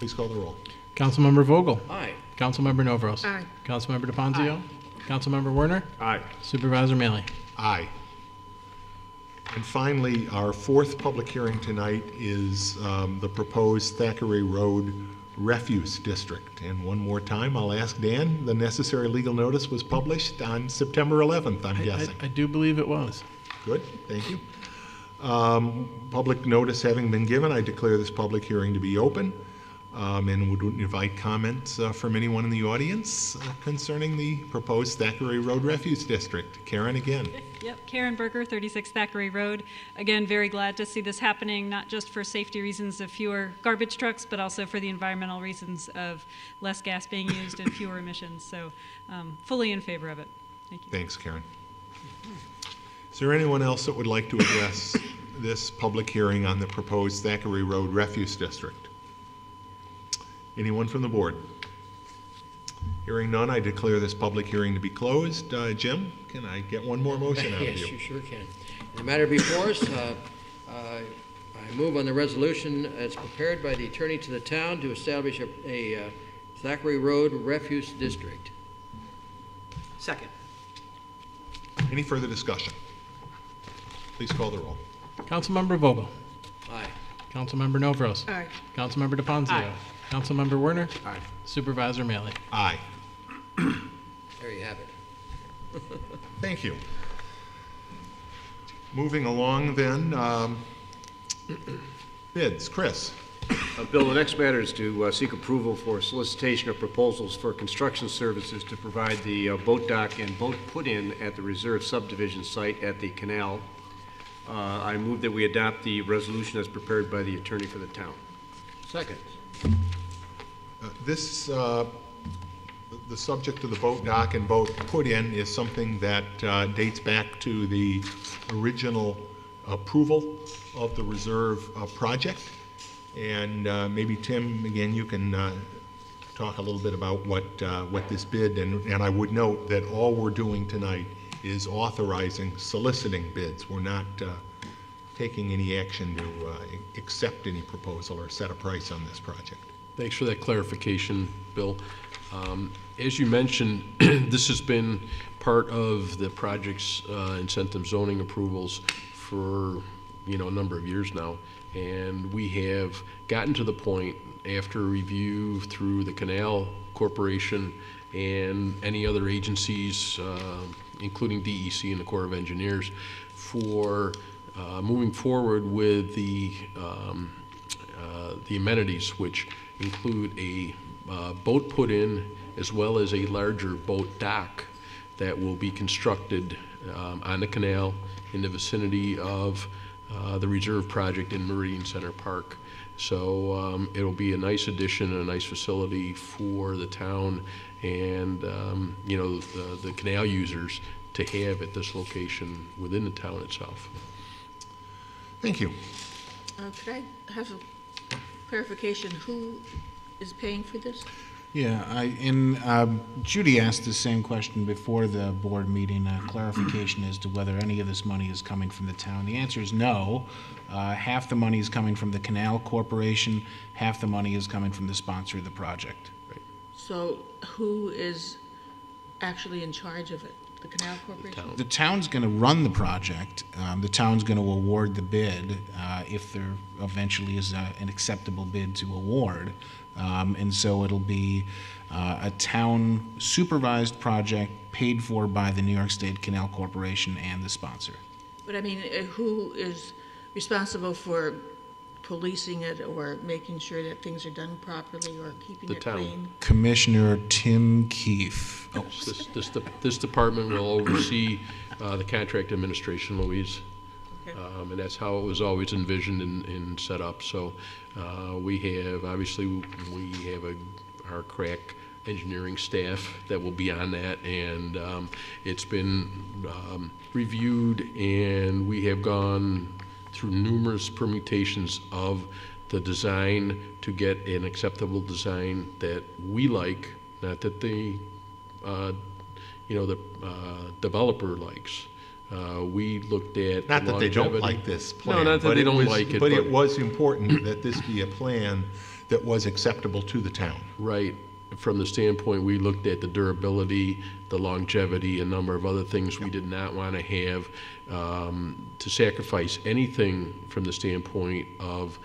Please call the roll. Councilmember Vogel? Aye. Councilmember Novros? Aye. Councilmember DePonzio? Councilmember Werner? Aye. Supervisor Mealy? Aye. And finally, our fourth public hearing tonight is the proposed Thackeray Road refuse district. And one more time, I'll ask Dan, the necessary legal notice was published on September 11th, I'm guessing. I do believe it was. Good, thank you. Public notice having been given, I declare this public hearing to be open, and would invite comments from anyone in the audience concerning the proposed Thackeray Road refuse district. Karen, again. Yep, Karen Berger, 36 Thackeray Road. Again, very glad to see this happening, not just for safety reasons of fewer garbage trucks, but also for the environmental reasons of less gas being used and fewer emissions. So fully in favor of it. Thank you. Thanks, Karen. Is there anyone else that would like to address this public hearing on the proposed Thackeray Road refuse district? Anyone from the board? Hearing none, I declare this public hearing to be closed. Jim, can I get one more motion out of Yes, you? you sure can. The matter before us, I move on the resolution as prepared by the attorney to the town to establish a Thackeray Road refuse district. Second. Any further discussion? Please call the roll. Councilmember Vogel? Aye. Councilmember Novros? Aye. Councilmember DePonzio? Aye. Councilmember Werner? Aye. Supervisor Mealy? Aye. There you have it. Thank you. Moving along then, bids. Chris? Bill, the next matter is to seek approval for solicitation of proposals for construction services to provide the boat dock and boat put-in at the reserve subdivision site at the canal. I move that we adopt the resolution as prepared by the attorney for the town. Second. The subject of the boat dock and boat put-in is something that dates back to the original approval of the reserve project. And maybe, Tim, again, you can talk a little bit about what this bid, and I would note that all we're doing tonight is authorizing soliciting bids. We're not taking any action to accept any proposal or set a price on this project. Thanks for that clarification, Bill. As you mentioned, this has been part of the project's incentive zoning approvals for a number of years now, and we have gotten to the point after review through the Canal Corporation and any other agencies, including DEC and the Corps of Engineers, for moving forward with the amenities, which include a boat put-in as well as a larger boat dock that will be constructed on the canal in the vicinity of the reserve project in Meridian Center Park. So it'll be a nice addition and a nice facility for the town and, the canal users to have at this location within the town itself. Thank you. Could I have a clarification? Who is paying for this? Yeah, Judy asked the same question before the board meeting, clarification as to whether any of this money is coming from the town. The answer is no. Half the money is coming from the Canal Corporation, half the money is coming from the sponsor of the project. So who is actually in charge of it? The Canal Corporation? The town's going to run the project. The town's going to award the bid if there eventually is an acceptable bid to award. And so it'll be a town supervised project paid for by the New York State Canal Corporation and the sponsor. But I mean, who is responsible for policing it or making sure that things are done properly or keeping it clean? Commissioner Tim Keefe. Oh. This department will oversee the contract administration, Louise. Okay. And that's how it was always envisioned and set up. So we have our crack engineering staff that will be on that, and it's been reviewed, and we have gone through numerous permutations of the design to get an acceptable design that we like, not that the developer likes. We looked at not that they don't like this plan. No, not that they don't like it. But it was important that this be a plan that was acceptable to the town. Right. From the standpoint, we looked at the durability, the longevity, a number of other things we did not want to have to sacrifice anything from the standpoint of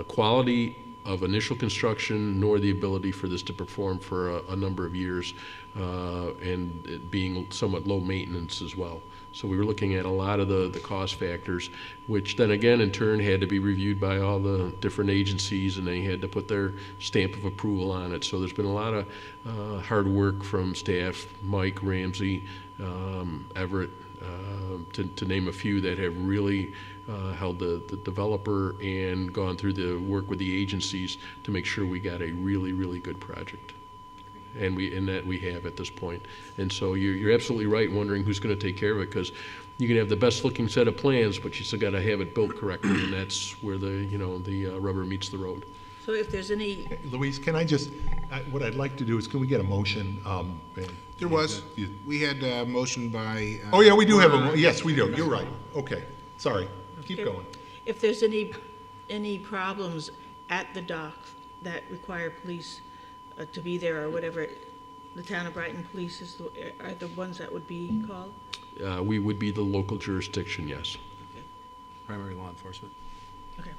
quality of initial construction, nor the ability for this to perform for a number of years, and it being somewhat low maintenance as well. So we were looking at a lot of the cost factors, which then again in turn had to be reviewed by all the different agencies, and they had to put their stamp of approval on it. So there's been a lot of hard work from staff, Mike, Ramsey, Everett, to name a few, that have really held the developer and gone through the work with the agencies to make sure we got a really, really good project. And that we have at this point. And so you're absolutely right wondering who's going to take care of it, because you can have the best looking set of plans, but you still got to have it built correctly, and that's where the rubber meets the road. So if there's any... Louise, can I just, what I'd like to do is, can we get a motion? There was. We had a motion by... oh, yeah, we do have a, yes, we do. You're right. Okay, sorry. Keep going. If there's any problems at the dock that require police to be there or whatever, the town of Brighton police are the ones that would be called? We would be the local jurisdiction, yes. Okay. Primary law enforcement. Okay.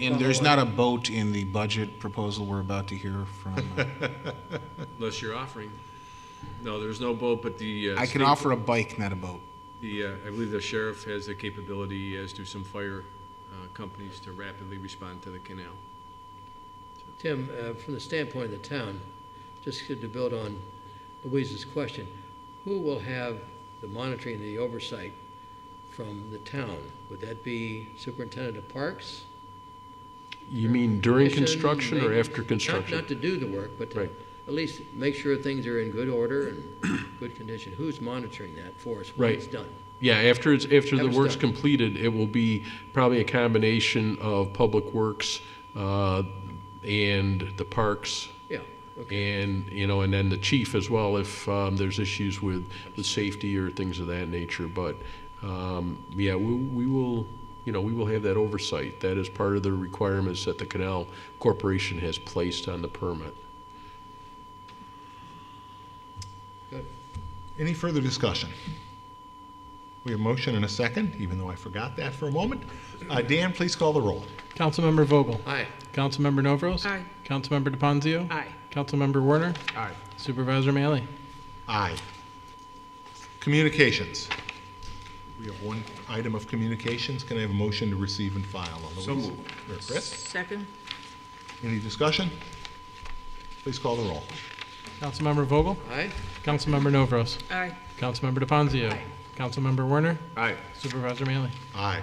And there's not a boat in the budget proposal we're about to hear from. Unless you're offering. No, there's no boat, but the... I can offer a bike, not a boat. I believe the sheriff has the capability, as do some fire companies, to rapidly respond to the canal. Tim, from the standpoint of the town, just to build on Louise's question, who will have the monitoring, the oversight from the town? Would that be superintendent of parks? You mean during Commission, construction or maybe? after construction? Not to do the work, but to at least make sure things are in good order and good condition. Who's monitoring that for us when it's done? Yeah, after the work's completed, it will be probably a combination of Public Works and the parks. Yeah. Okay. And and then the chief as well, if there's issues with safety or things of that nature. But yeah, we will have that oversight. That is part of the requirements that the Canal Corporation has placed on the permit. Good. Any further discussion? We have a motion and a second, even though I forgot that for a moment. Dan, please call the roll. Councilmember Vogel? Aye. Councilmember Novros? Aye. Councilmember DePonzio? Aye. Councilmember Werner? Aye. Supervisor Maley? Aye. Communications. We have one item of communications. Can I have a motion to receive and file? So moved. Chris? Second? Any discussion? Please call the roll. Councilmember Vogel? Aye. Councilmember Novros? Aye. Councilmember DePonzio? Aye. Councilmember Werner? Aye. Supervisor Maley? Aye.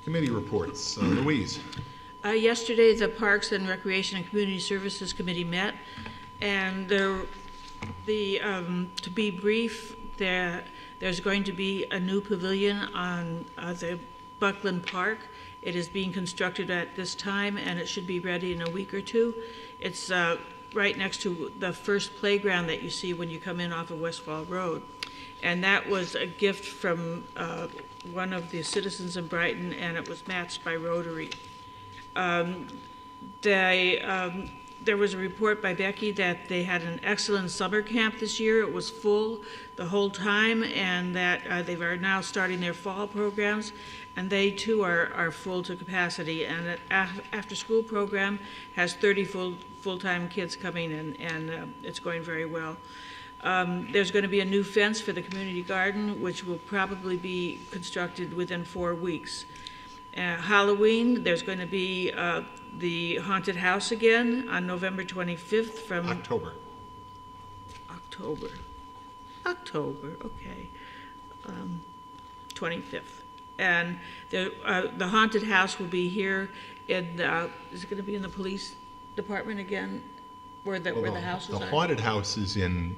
Committee reports. Louise? Yesterday, the Parks and Recreation and Community Services Committee met, And to be brief, there's going to be a new pavilion on the Buckland Park. It is being constructed at this time, and it should be ready in a week or two. It's right next to the first playground that you see when you come in off of Westfall Road. And that was a gift from one of the citizens in Brighton, and it was matched by Rotary. There was a report by Becky that they had an excellent summer camp this year. It was full the whole time, and that they are now starting their fall programs, and they too are full to capacity. And the after-school program has 30 full-time kids coming in, and it's going very well. There's going to be a new fence for the community garden, which will probably be constructed within 4 weeks. Halloween, there's going to be the haunted house again on November 25th from... October, okay. 25th. And the haunted house will be here in, is it going to be in the police department again, where the houses are? The haunted house is in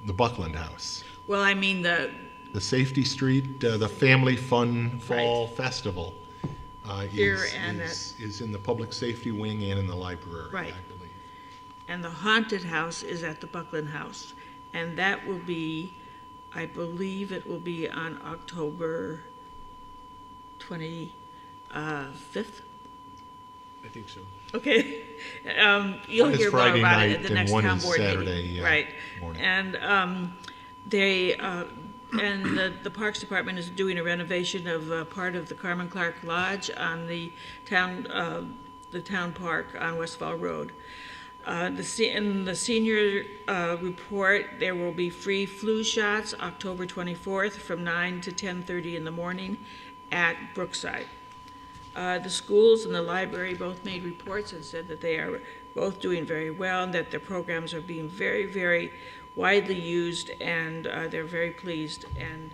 the Buckland House. Well, I mean the Safety Street, the Family Fun Fall Festival is in the public safety wing and in the library, right. I believe. And the haunted house is at the Buckland House. And that will be, I believe it will be on October 25th. I think so. Okay. You'll hear more about it at the next town board meeting. Saturday, right. Morning. And the Parks Department is doing a renovation of part of the Carmen Clark Lodge on the town park on Westfall Road. In the senior report, there will be free flu shots October 24th from 9 to 10:30 in the morning at Brookside. The schools and the library both made reports and said that they are both doing very well and that their programs are being very, very widely used, and they're very pleased. And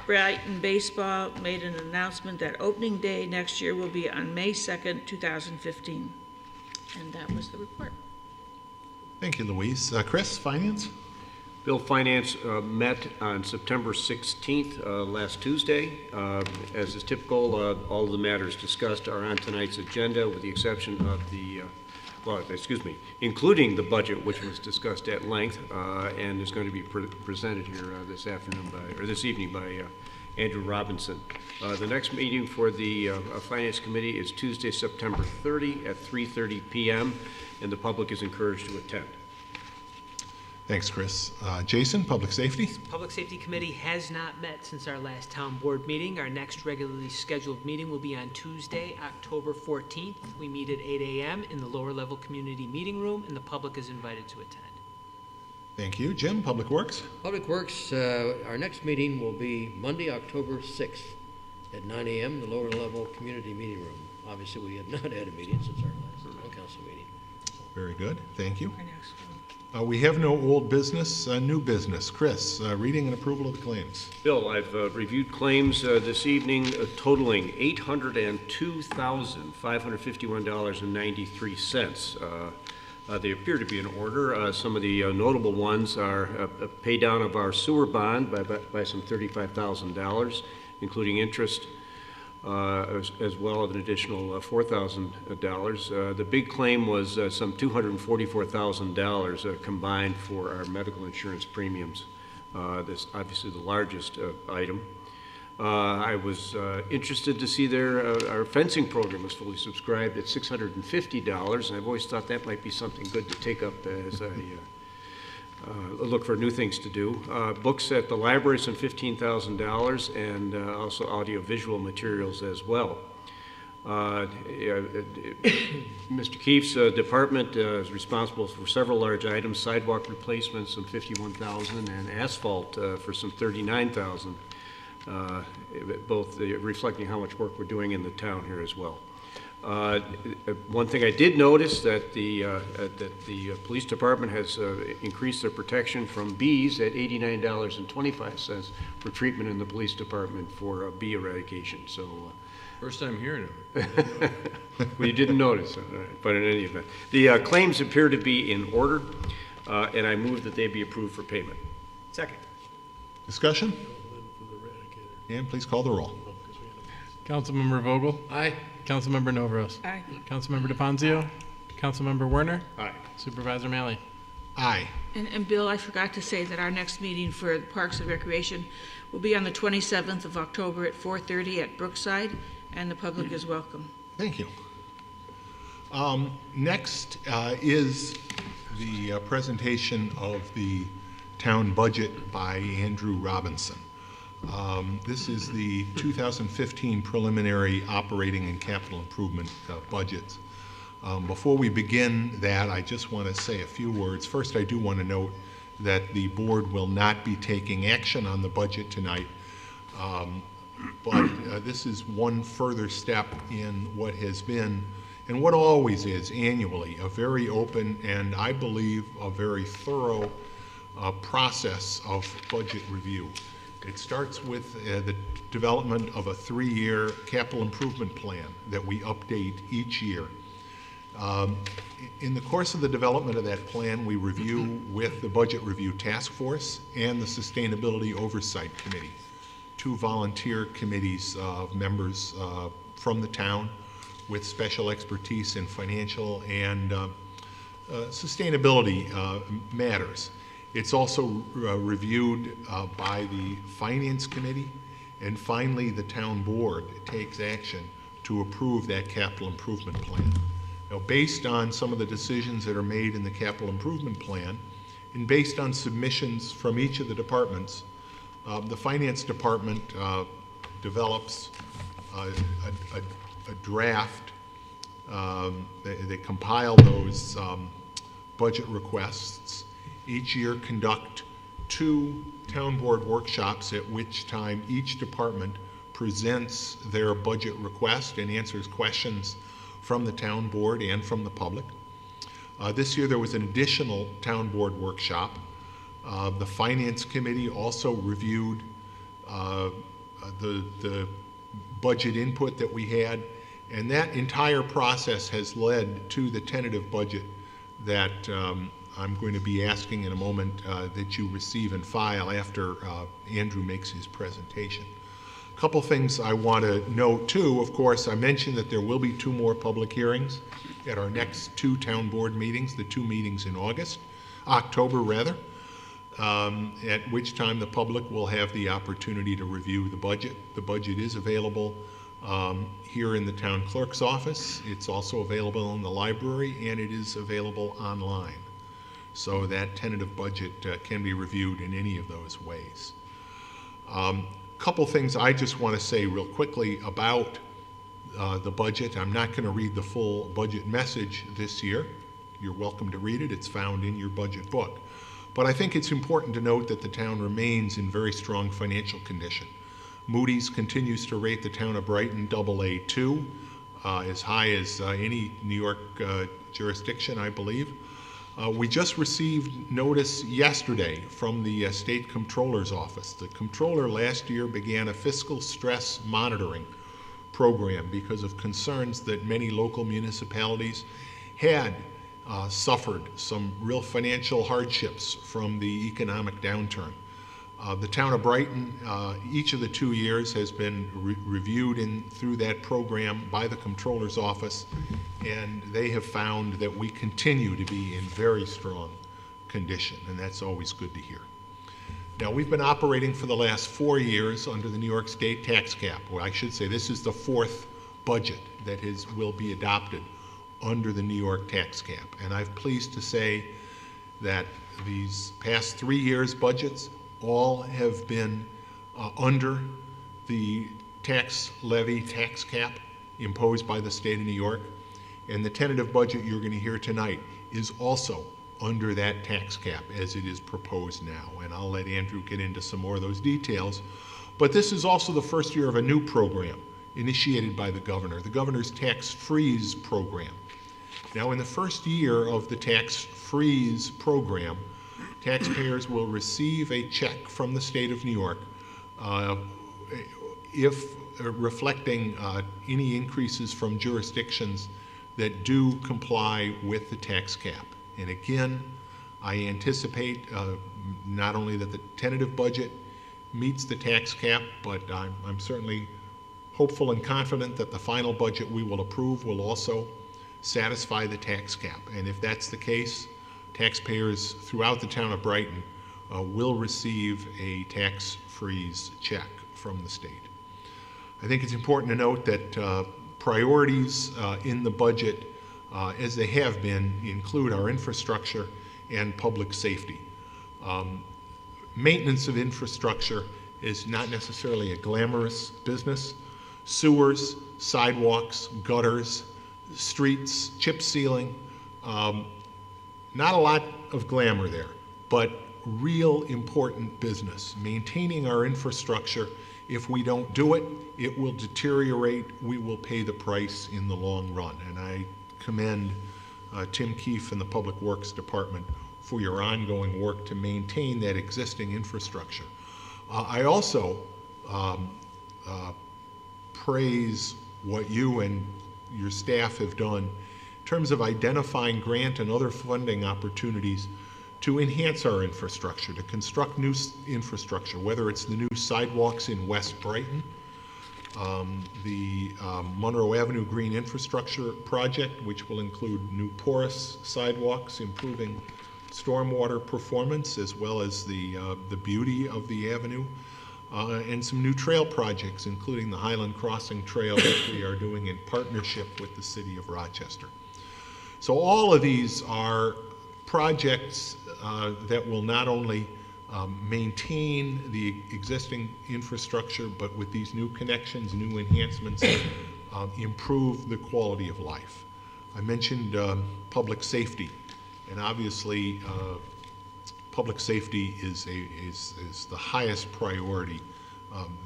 Brighton Baseball made an announcement that opening day next year will be on May 2nd, 2015. And that was the report. Thank you, Louise. Chris, Finance? Bill, Finance met on September 16th, last Tuesday. As is typical, all of the matters discussed are on tonight's agenda, with the exception of including the budget, which was discussed at length and is going to be presented here this evening by Andrew Robinson. The next meeting for the Finance Committee is Tuesday, September 30 at 3:30 p.m., and the public is encouraged to attend. Thanks, Chris. Jason, Public Safety? Public Safety Committee has not met since our last town board meeting. Our next regularly scheduled meeting will be on Tuesday, October 14th. We meet at 8 a.m. in the lower level community meeting room, and the public is invited to attend. Thank you. Jim, Public Works? Public Works, our next meeting will be Monday, October 6th at 9 a.m. in the lower level community meeting room. Obviously, we have not had a meeting since our last council meeting. Very good. Thank you. We have no old business, new business. Chris, reading and approval of the claims. Bill, I've reviewed claims this evening totaling $802,551.93. They appear to be in order. Some of the notable ones are a pay down of our sewer bond by some $35,000, including interest, as well as an additional $4,000. The big claim was some $244,000 combined for our medical insurance premiums. That's obviously the largest item. I was interested to see our fencing program was fully subscribed at $650, and I've always thought that might be something good to take up as I look for new things to do. Books at the library, some $15,000, and also audio-visual materials as well. Mr. Keefe's department is responsible for several large items: sidewalk replacements, some $51,000, and asphalt for some $39,000. Both reflecting how much work we're doing in the town here as well. One thing I did notice that the police department has increased their protection from bees at $89.25 for treatment in the police department for bee eradication. So, First time hearing of it. well, you didn't notice, but in any event, the claims appear to be in order. and I move that they be approved for payment. Second. Discussion? And please call the roll. Councilmember Vogel? Aye. Councilmember Novros? Aye. Councilmember DeFanzio? Councilmember Werner? Aye. Supervisor Malley? Aye. And Bill, I forgot to say that our next meeting for Parks and Recreation will be on the 27th of October at 4:30 at Brookside, and the public is welcome. Thank you. Next is the presentation of the town budget by Andrew Robinson. This is the 2015 preliminary operating and capital improvement budgets. Before we begin that, I just want to say a few words. First, I do want to note that the board will not be taking action on the budget tonight, but this is one further step in what has been, and what always is annually, a very open and I believe a very thorough process of budget review. It starts with the development of a 3-year capital improvement plan that we update each year. In the course of the development of that plan, we review with the Budget Review Task Force and the Sustainability Oversight Committee, 2 volunteer committees of members from the town with special expertise in financial and sustainability matters. It's also reviewed by the Finance Committee, and finally the town board takes action to approve that capital improvement plan. Now, based on some of the decisions that are made in the capital improvement plan, and based on submissions from each of the departments, the Finance Department develops a draft. They compile those budget requests. Each year conduct 2 town board workshops at which time each department presents their budget request and answers questions from the town board and from the public. This year there was an additional town board workshop. The Finance Committee also reviewed the budget input that we had, and that entire process has led to the tentative budget that I'm going to be asking in a moment that you receive and file after Andrew makes his presentation. A couple things I want to note too. Of course, I mentioned that there will be 2 more public hearings at our next 2 town board meetings, the 2 meetings in October rather, at which time the public will have the opportunity to review the budget. The budget is available here in the town clerk's office. It's also available in the library, and it is available online. So that tentative budget can be reviewed in any of those ways. Couple things I just want to say real quickly about the budget. I'm not going to read the full budget message this year. You're welcome to read it. It's found in your budget book. But I think it's important to note that the town remains in very strong financial condition. Moody's continues to rate the town of Brighton AA2, as high as any New York jurisdiction, I believe. We just received notice yesterday from the State Comptroller's Office. The Comptroller last year began a fiscal stress monitoring program because of concerns that many local municipalities had suffered some real financial hardships from the economic downturn. The town of Brighton, each of the 2 years has been reviewed through that program by the Comptroller's Office, and they have found that we continue to be in very strong condition, and that's always good to hear. Now, we've been operating for the last 4 years under the New York State tax cap. Well, I should say this is the 4th budget that will be adopted under the New York tax cap, and I'm pleased to say that these past 3 years' budgets all have been under the tax levy, tax cap imposed by the state of New York. And the tentative budget you're going to hear tonight is also under that tax cap as it is proposed now. And I'll let Andrew get into some more of those details. But this is also the first year of a new program initiated by the governor's tax freeze program. Now, in the first year of the tax freeze program, taxpayers will receive a check from the state of New York if reflecting any increases from jurisdictions that do comply with the tax cap. And again, I anticipate not only that the tentative budget meets the tax cap, but I'm certainly hopeful and confident that the final budget we will approve will also satisfy the tax cap. And if that's the case, taxpayers throughout the town of Brighton will receive a tax freeze check from the state. I think it's important to note that priorities in the budget, as they have been, include our infrastructure and public safety. Maintenance of infrastructure is not necessarily a glamorous business. Sewers, sidewalks, gutters, streets, chip sealing, not a lot of glamour there, but real important business. Maintaining our infrastructure, if we don't do it, it will deteriorate. We will pay the price in the long run. And I commend Tim Keefe and the Public Works Department for your ongoing work to maintain that existing infrastructure. I also praise what you and your staff have done in terms of identifying grant and other funding opportunities to enhance our infrastructure, to construct new infrastructure, whether it's the new sidewalks in West Brighton, the Monroe Avenue Green Infrastructure Project, which will include new porous sidewalks, improving stormwater performance, as well as the beauty of the avenue, and some new trail projects, including the Highland Crossing Trail that we are doing in partnership with the City of Rochester. So all of these are projects that will not only maintain the existing infrastructure, but with these new connections, new enhancements, improve the quality of life. I mentioned public safety, and obviously public safety is the highest priority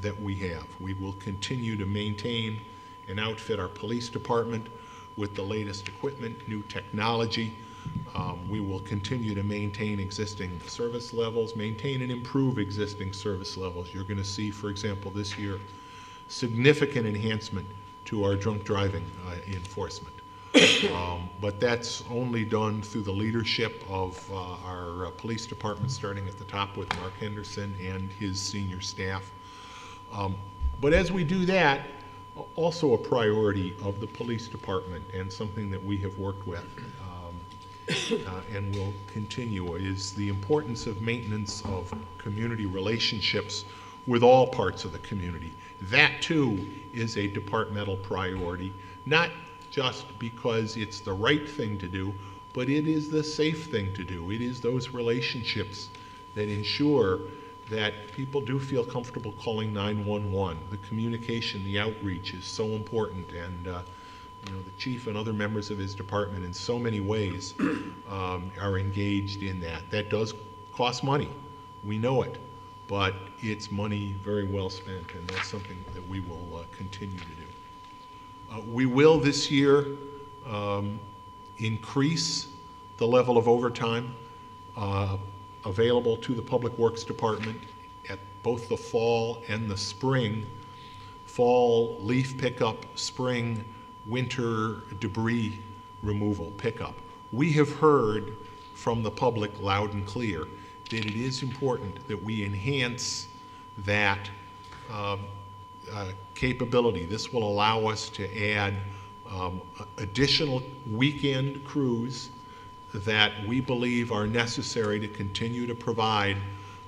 that we have. We will continue to maintain and outfit our police department with the latest equipment, new technology. We will continue to maintain existing service levels, maintain and improve existing service levels. You're going to see, for example, this year, significant enhancement to our drunk driving enforcement. But that's only done through the leadership of our police department, starting at the top with Mark Henderson and his senior staff. But as we do that, also a priority of the police department and something that we have worked with and will continue is the importance of maintenance of community relationships with all parts of the community. That too is a departmental priority, not just because it's the right thing to do, but it is the safe thing to do. It is those relationships that ensure that people do feel comfortable calling 911. The communication, the outreach is so important, and you know, the chief and other members of his department in so many ways are engaged in that. That does cost money, we know it, but it's money very well spent, and that's something that we will continue to do. We will this year increase the level of overtime available to the Public Works Department at both the fall and the spring. Fall leaf pickup, spring winter debris removal pickup. We have heard from the public loud and clear that it is important that we enhance that capability. This will allow us to add additional weekend crews that we believe are necessary to continue to provide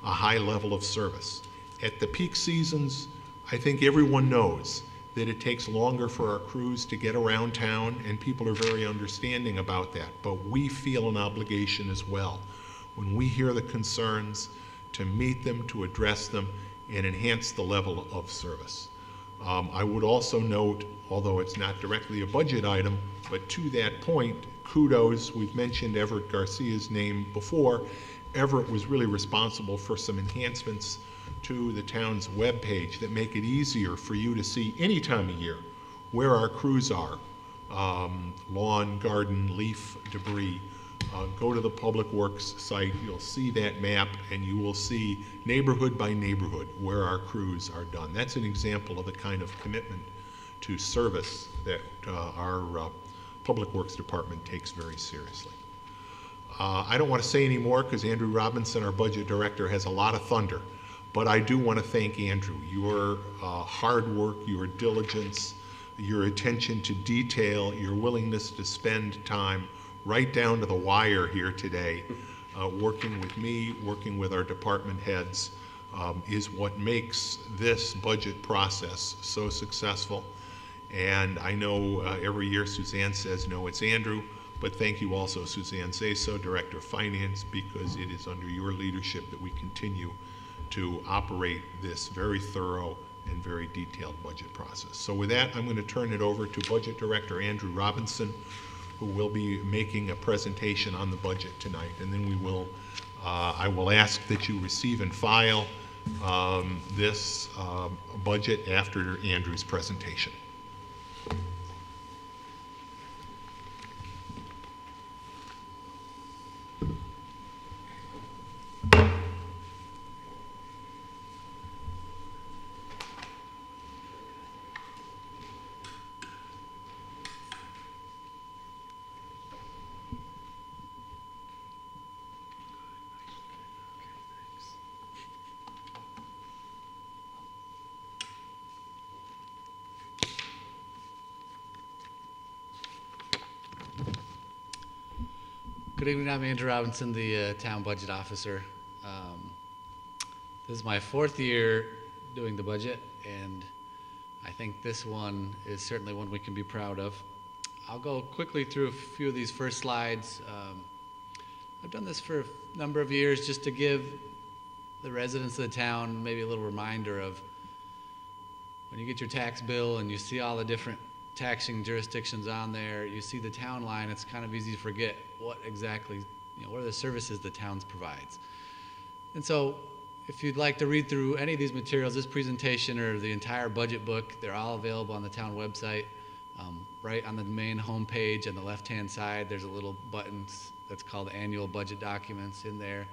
a high level of service. At the peak seasons, I think everyone knows that it takes longer for our crews to get around town, and people are very understanding about that. But we feel an obligation as well, when we hear the concerns, to meet them, to address them, and enhance the level of service. I would also note, although it's not directly a budget item, but to that point, kudos, we've mentioned Everett Garcia's name before. Everett was really responsible for some enhancements to the town's webpage that make it easier for you to see any time of year where our crews are. Lawn, garden, leaf, debris. Go to the Public Works site, you'll see that map, and you will see neighborhood by neighborhood where our crews are done. That's an example of the kind of commitment to service that our Public Works Department takes very seriously. I don't want to say any more because Andrew Robinson, our budget director, has a lot of thunder. But I do want to thank Andrew. Your hard work, your diligence, your attention to detail, your willingness to spend time right down to the wire here today, working with me, working with our department heads, is what makes this budget process so successful. And I know every year Suzanne says, no, it's Andrew, but thank you also, Suzanne Zaso, Director of Finance, because it is under your leadership that we continue to operate this very thorough and very detailed budget process. So with that, I'm going to turn it over to Budget Director Andrew Robinson, who will be making a presentation on the budget tonight. And then we will, I will ask that you receive and file this budget after Andrew's presentation. Good evening, I'm Andrew Robinson, the Town Budget Officer. This is my 4th year doing the budget, and I think this one is certainly one we can be proud of. I'll go quickly through a few of these first slides. I've done this for a number of years just to give the residents of the town maybe a little reminder of when you get your tax bill and you see all the different taxing jurisdictions on there, you see the town line, it's kind of easy to forget what exactly, what are the services the town provides. And so if you'd like to read through any of these materials, this presentation or the entire budget book, they're all available on the town website. Right on the main homepage on the left-hand side, there's a little button that's called Annual Budget Documents. In there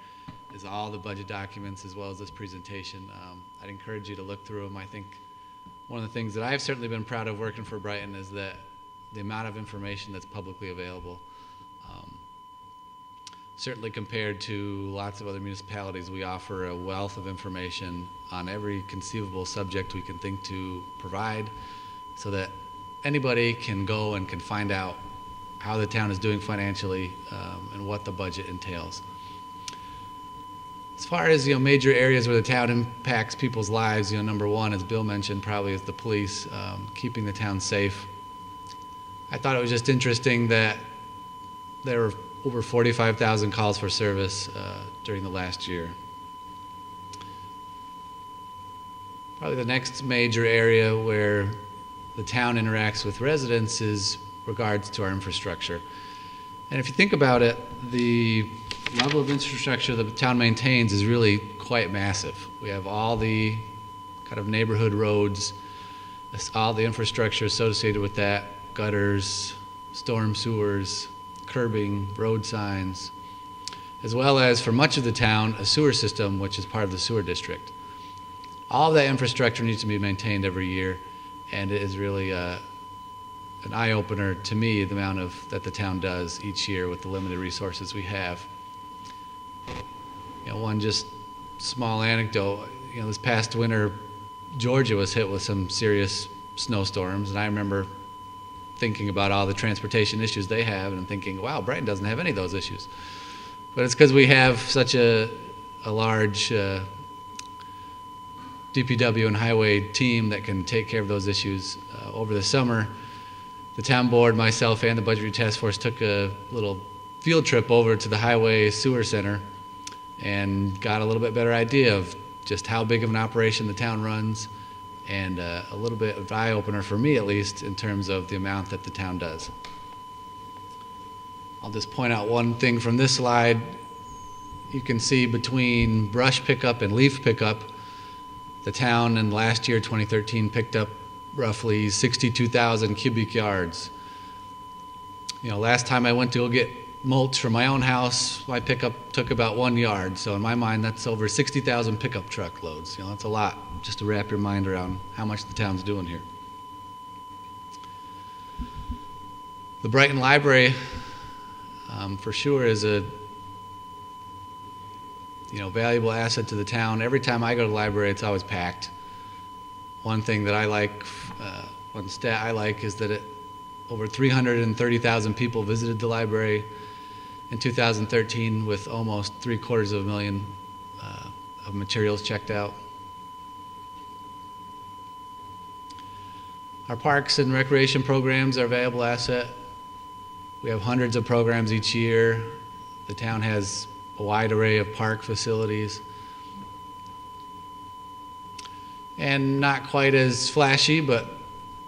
is all the budget documents as well as this presentation. I'd encourage you to look through them. I think one of the things that I've certainly been proud of working for Brighton is that the amount of information that's publicly available. Certainly compared to lots of other municipalities, we offer a wealth of information on every conceivable subject we can think to provide so that anybody can go and can find out how the town is doing financially and what the budget entails. As far as major areas where the town impacts people's lives, number one, as Bill mentioned, probably is the police, keeping the town safe. I thought it was just interesting that there were over 45,000 calls for service during the last year. Probably the next major area where the town interacts with residents is regards to our infrastructure. And if you think about it, the level of infrastructure that the town maintains is really quite massive. We have all the kind of neighborhood roads, all the infrastructure associated with that, gutters, storm sewers, curbing, road signs, as well as for much of the town, a sewer system, which is part of the sewer district. All of that infrastructure needs to be maintained every year, and it is really an eye-opener to me, the amount that the town does each year with the limited resources we have. One just small anecdote, this past winter, Georgia was hit with some serious snowstorms, and I remember thinking about all the transportation issues they have and thinking, wow, Brighton doesn't have any of those issues. But it's because we have such a large DPW and highway team that can take care of those issues. Over the summer, the town board, myself, and the budgetary task force took a little field trip over to the highway sewer center and got a little bit better idea of just how big of an operation the town runs, and a little bit of eye-opener for me, at least, in terms of the amount that the town does. I'll just point out one thing from this slide. You can see between brush pickup and leaf pickup, the town in last year, 2013, picked up roughly 62,000 cubic yards. Last time I went to go get mulch from my own house, my pickup took about 1 yard. So in my mind, that's over 60,000 pickup truck loads. That's a lot, just to wrap your mind around how much the town's doing here. The Brighton Library, for sure, is a valuable asset to the town. Every time I go to the library, it's always packed. One thing that I like, one stat I like is that over 330,000 people visited the library in 2013 with almost 750,000 of materials checked out. Our parks and recreation programs are a valuable asset. We have hundreds of programs each year. The town has a wide array of park facilities. And not quite as flashy, but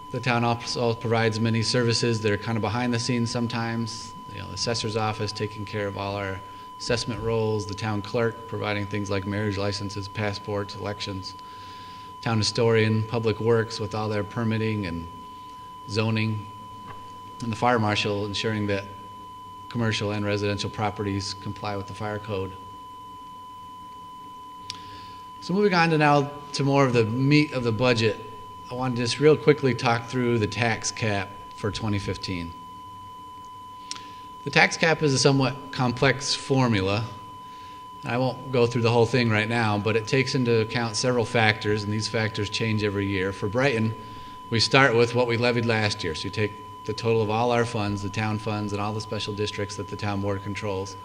the town also provides many services that are kind of behind the scenes sometimes. The assessor's office taking care of all our assessment roles, the town clerk providing things like marriage licenses, passports, elections, town historian, public works with all their permitting and zoning, and the fire marshal ensuring that commercial and residential properties comply with the fire code. So moving on now to more of the meat of the budget, I want to just real quickly talk through the tax cap for 2015. The tax cap is a somewhat complex formula. I won't go through the whole thing right now, but it takes into account several factors, and these factors change every year. For Brighton, we start with what we levied last year. So you take the total of all our funds, the town funds, and all the special districts that the town board controls.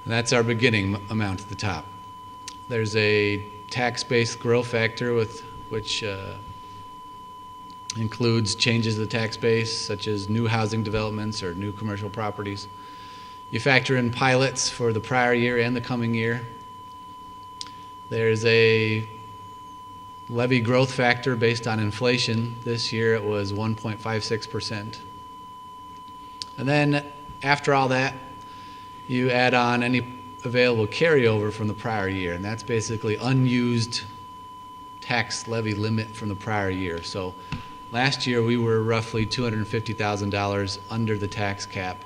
And that's our beginning amount at the top. There's a tax-based growth factor which includes changes to the tax base, such as new housing developments or new commercial properties. You factor in pilots for the prior year and the coming year. There's a levy growth factor based on inflation. This year it was 1.56%. And then after all that, you add on any available carryover from the prior year, and that's basically unused tax levy limit from the prior year. So last year we were roughly $250,000 under the tax cap.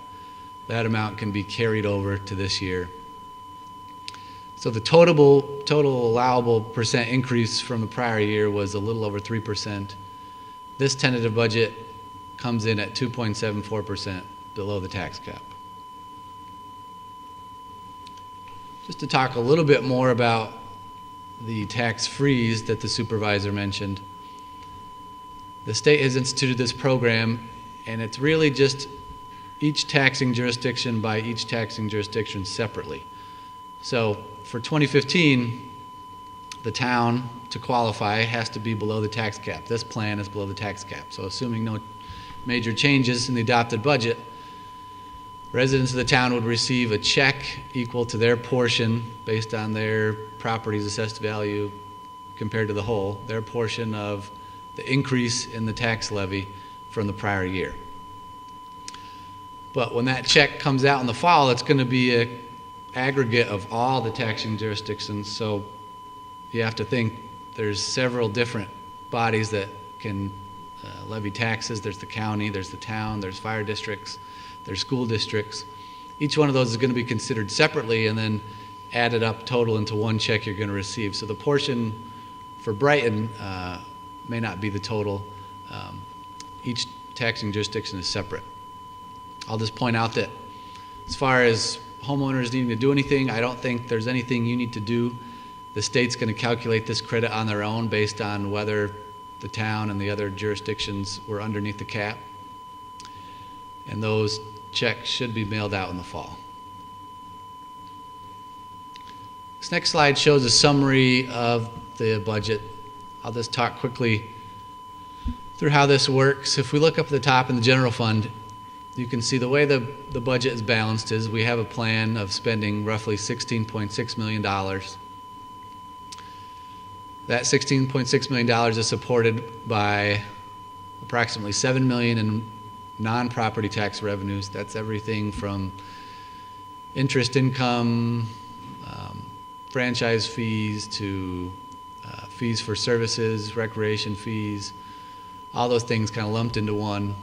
That amount can be carried over to this year. So the total allowable percent increase from the prior year was a little over 3%. This tentative budget comes in at 2.74% below the tax cap. Just to talk a little bit more about the tax freeze that the supervisor mentioned. The state has instituted this program, and it's really just each taxing jurisdiction by each taxing jurisdiction separately. So for 2015, the town, to qualify, has to be below the tax cap. This plan is below the tax cap. So assuming no major changes in the adopted budget, residents of the town would receive a check equal to their portion based on their property's assessed value compared to the whole, their portion of the increase in the tax levy from the prior year. But when that check comes out in the fall, it's going to be an aggregate of all the taxing jurisdictions. So you have to think there's several different bodies that can levy taxes. There's the county, there's the town, there's fire districts, there's school districts. Each one of those is going to be considered separately and then added up total into one check you're going to receive. So the portion for Brighton may not be the total. Each taxing jurisdiction is separate. I'll just point out that as far as homeowners needing to do anything, I don't think there's anything you need to do. The state's going to calculate this credit on their own based on whether the town and the other jurisdictions were underneath the cap. And those checks should be mailed out in the fall. This next slide shows a summary of the budget. I'll just talk quickly through how this works. If we look up at the top in the general fund, you can see the way the budget is balanced is we have a plan of spending roughly $16.6 million. That $16.6 million is supported by approximately $7 million in non-property tax revenues. That's everything from interest income, franchise fees, to fees for services, recreation fees, all those things kind of lumped into one.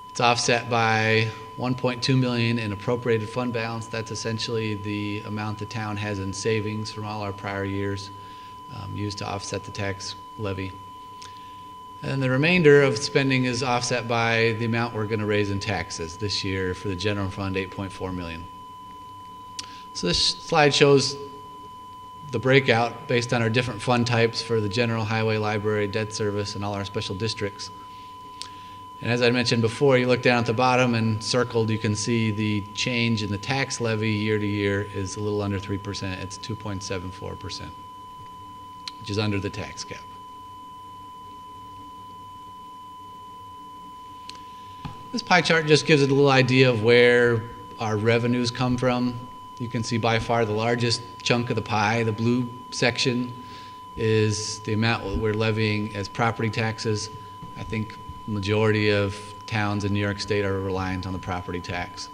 It's offset by $1.2 million in appropriated fund balance. That's essentially the amount the town has in savings from all our prior years used to offset the tax levy. And the remainder of spending is offset by the amount we're going to raise in taxes this year for the general fund, $8.4 million. So this slide shows the breakout based on our different fund types for the general, highway, library, debt service, and all our special districts. And as I mentioned before, you look down at the bottom and circled, you can see the change in the tax levy year to year is a little under 3%. It's 2.74%, which is under the tax cap. This pie chart just gives it a little idea of where our revenues come from. You can see by far the largest chunk of the pie, the blue section, is the amount we're levying as property taxes. I think the majority of towns in New York State are reliant on the property tax.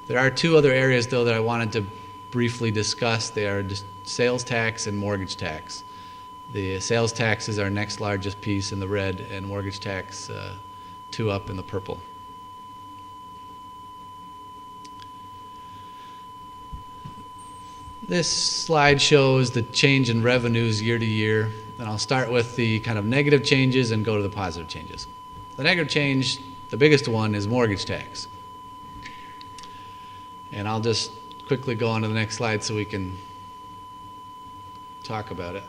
There are two other areas, though, that I wanted to briefly discuss. They are sales tax and mortgage tax. The sales tax is our next largest piece in the red, and mortgage tax two up in the purple. This slide shows the change in revenues year to year, and I'll start with the kind of negative changes and go to the positive changes. The negative change, the biggest one, is mortgage tax. And I'll just quickly go on to the next slide so we can talk about it.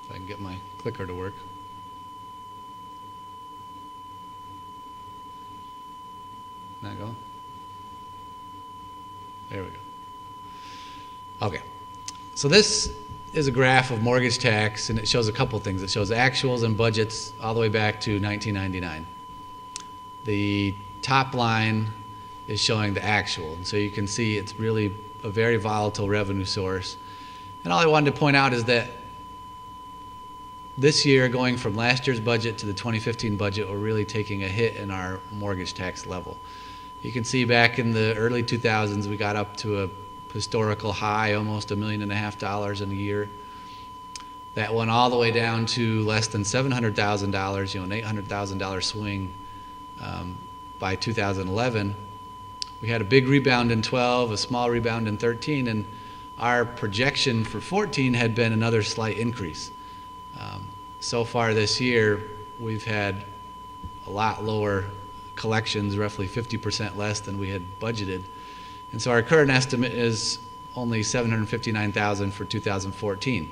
If I can get my clicker to work. Not go? There we go. Okay. So this is a graph of mortgage tax, and it shows a couple things. It shows actuals and budgets all the way back to 1999. The top line is showing the actual, and so you can see it's really a very volatile revenue source. And all I wanted to point out is that this year, going from last year's budget to the 2015 budget, we're really taking a hit in our mortgage tax level. You can see back in the early 2000s, we got up to a historical high, almost $1.5 million in a year. That went all the way down to less than $700,000, an $800,000 swing by 2011. We had a big rebound in 12, a small rebound in 13, and our projection for 14 had been another slight increase. So far this year, we've had a lot lower collections, roughly 50% less than we had budgeted. And so our current estimate is only $759,000 for 2014.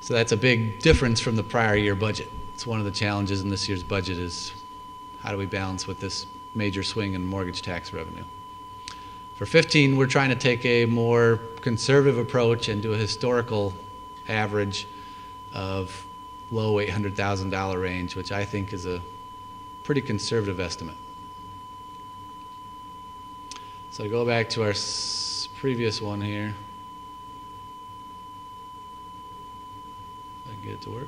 So that's a big difference from the prior year budget. It's one of the challenges in this year's budget is how do we balance with this major swing in mortgage tax revenue. For 15, we're trying to take a more conservative approach and do a historical average of low $800,000 range, which I think is a pretty conservative estimate. So go back to our previous one here. If I can get it to work.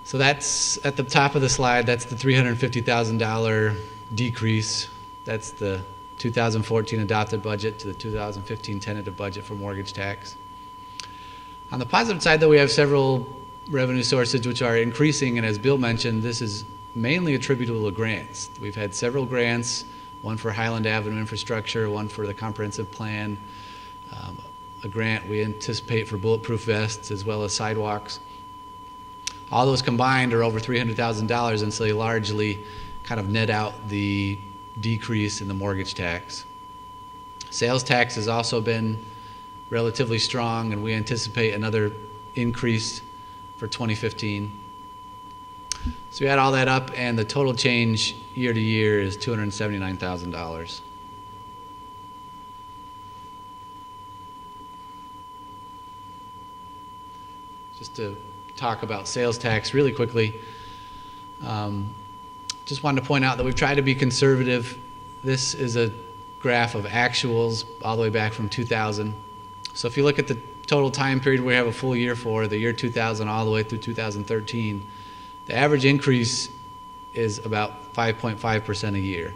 So that's at the top of the slide, that's the $350,000 decrease. That's the 2014 adopted budget to the 2015 tentative budget for mortgage tax. On the positive side, though, we have several revenue sources which are increasing, and as Bill mentioned, this is mainly attributable to grants. We've had several grants, one for Highland Avenue infrastructure, one for the comprehensive plan, a grant we anticipate for bulletproof vests as well as sidewalks. All those combined are over $300,000, and so they largely kind of net out the decrease in the mortgage tax. Sales tax has also been relatively strong, and we anticipate another increase for 2015. So we add all that up, and the total change year to year is $279,000. Just to talk about sales tax really quickly. Just wanted to point out that we've tried to be conservative. This is a graph of actuals all the way back from 2000. So if you look at the total time period we have a full year for, the year 2000 all the way through 2013, the average increase is about 5.5% a year.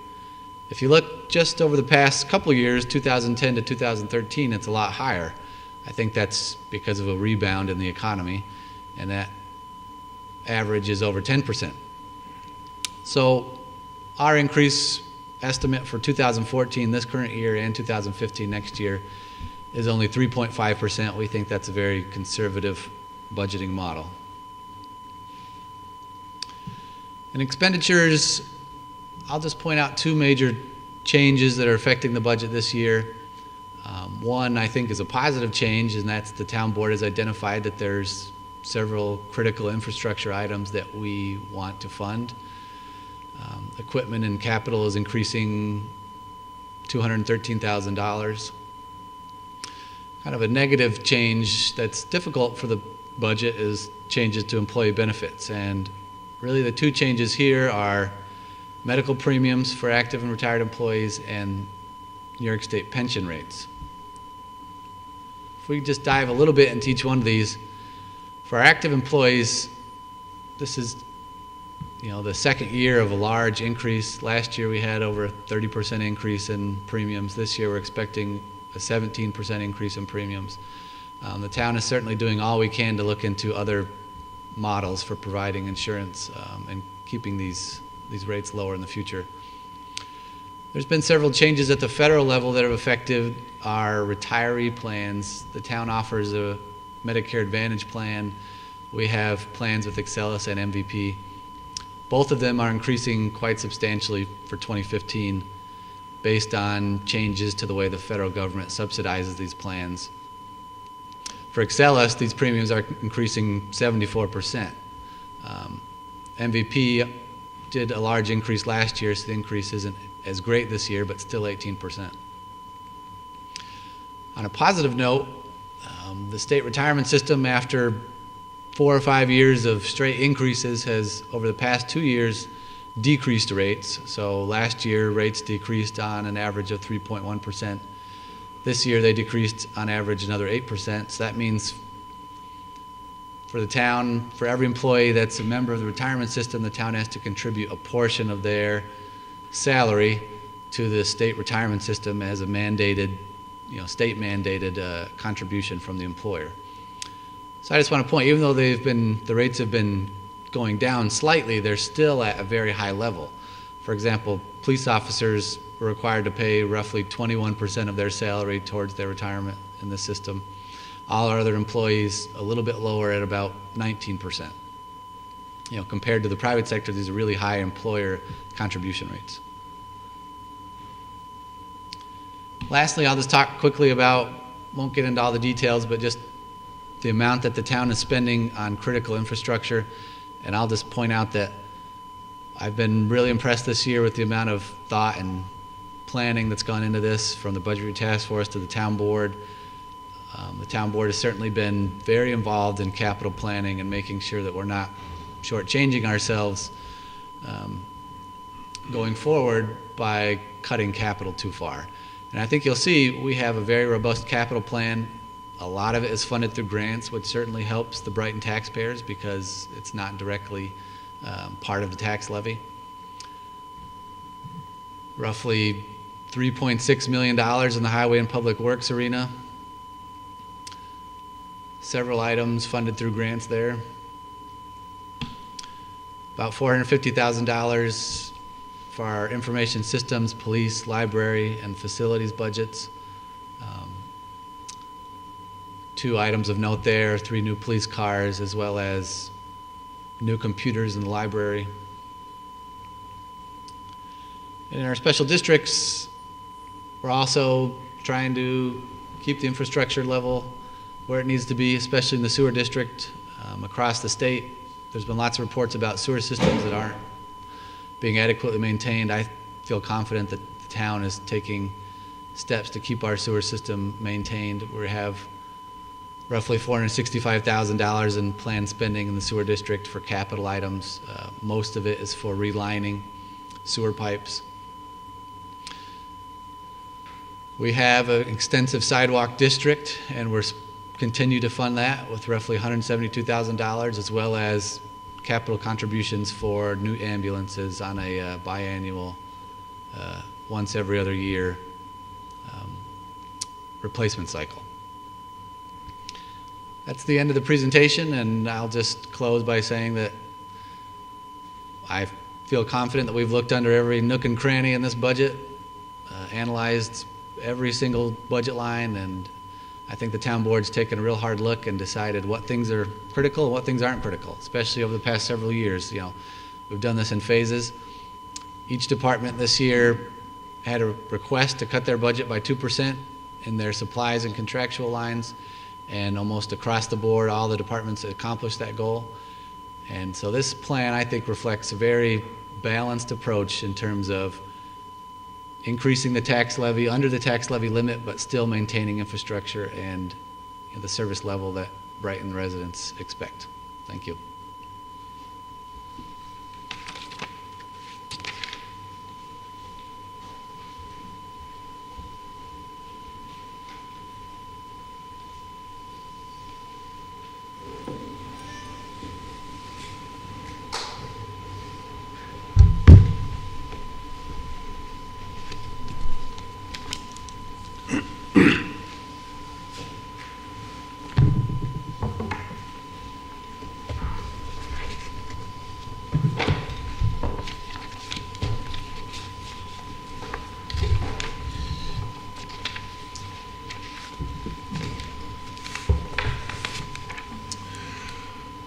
If you look just over the past couple of years, 2010 to 2013, it's a lot higher. I think that's because of a rebound in the economy, and that average is over 10%. So our increase estimate for 2014, this current year, and 2015, next year, is only 3.5%. We think that's a very conservative budgeting model. In expenditures, I'll just point out two major changes that are affecting the budget this year. One, I think, is a positive change, and that's the town board has identified that there's several critical infrastructure items that we want to fund. Equipment and capital is increasing $213,000. Kind of a negative change that's difficult for the budget is changes to employee benefits. And really the two changes here are medical premiums for active and retired employees and New York State pension rates. If we just dive a little bit into each one of these, for our active employees, this is the second year of a large increase. Last year we had over a 30% increase in premiums. This year we're expecting a 17% increase in premiums. The town is certainly doing all we can to look into other models for providing insurance and keeping these rates lower in the future. There's been several changes at the federal level that have affected our retiree plans. The town offers a Medicare Advantage plan. We have plans with Excellus and MVP. Both of them are increasing quite substantially for 2015 based on changes to the way the federal government subsidizes these plans. For Excellus, these premiums are increasing 74%. MVP did a large increase last year, so the increase isn't as great this year, but still 18%. On a positive note, the state retirement system, after 4 or 5 years of straight increases, has over the past 2 years decreased rates. So last year rates decreased on an average of 3.1%. This year they decreased on average another 8%. So that means for the town, for every employee that's a member of the retirement system, the town has to contribute a portion of their salary to the state retirement system as a mandated, state-mandated contribution from the employer. So I just want to point, even though the rates have been going down slightly, they're still at a very high level. For example, police officers were required to pay roughly 21% of their salary towards their retirement in the system. All our other employees a little bit lower at about 19%. Compared to the private sector, these are really high employer contribution rates. Lastly, I'll just talk quickly about, won't get into all the details, but just the amount that the town is spending on critical infrastructure. And I'll just point out that I've been really impressed this year with the amount of thought and planning that's gone into this, from the budgetary task force to the town board. The town board has certainly been very involved in capital planning and making sure that we're not shortchanging ourselves going forward by cutting capital too far. And I think you'll see we have a very robust capital plan. A lot of it is funded through grants, which certainly helps the Brighton taxpayers because it's not directly part of the tax levy. Roughly $3.6 million in the highway and public works arena. Several items funded through grants there. About $450,000 for our information systems, police, library, and facilities budgets. 2 items of note there, 3 new police cars, as well as new computers in the library. In our special districts, we're also trying to keep the infrastructure level where it needs to be, especially in the sewer district. Across the state, there's been lots of reports about sewer systems that aren't being adequately maintained. I feel confident that the town is taking steps to keep our sewer system maintained. We have roughly $465,000 in planned spending in the sewer district for capital items. Most of it is for relining sewer pipes. We have an extensive sidewalk district, and we're continue to fund that with roughly $172,000, as well as capital contributions for new ambulances on a biannual, once every other year replacement cycle. That's the end of the presentation, and I'll just close by saying that I feel confident that we've looked under every nook and cranny in this budget, analyzed every single budget line, and I think the town board's taken a real hard look and decided what things are critical and what things aren't critical, especially over the past several years. You know, we've done this in phases. Each department this year had a request to cut their budget by 2% in their supplies and contractual lines, and almost across the board, all the departments accomplished that goal. And so this plan, I think, reflects a very balanced approach in terms of increasing the tax levy under the tax levy limit, but still maintaining infrastructure and the service level that Brighton residents expect. Thank you.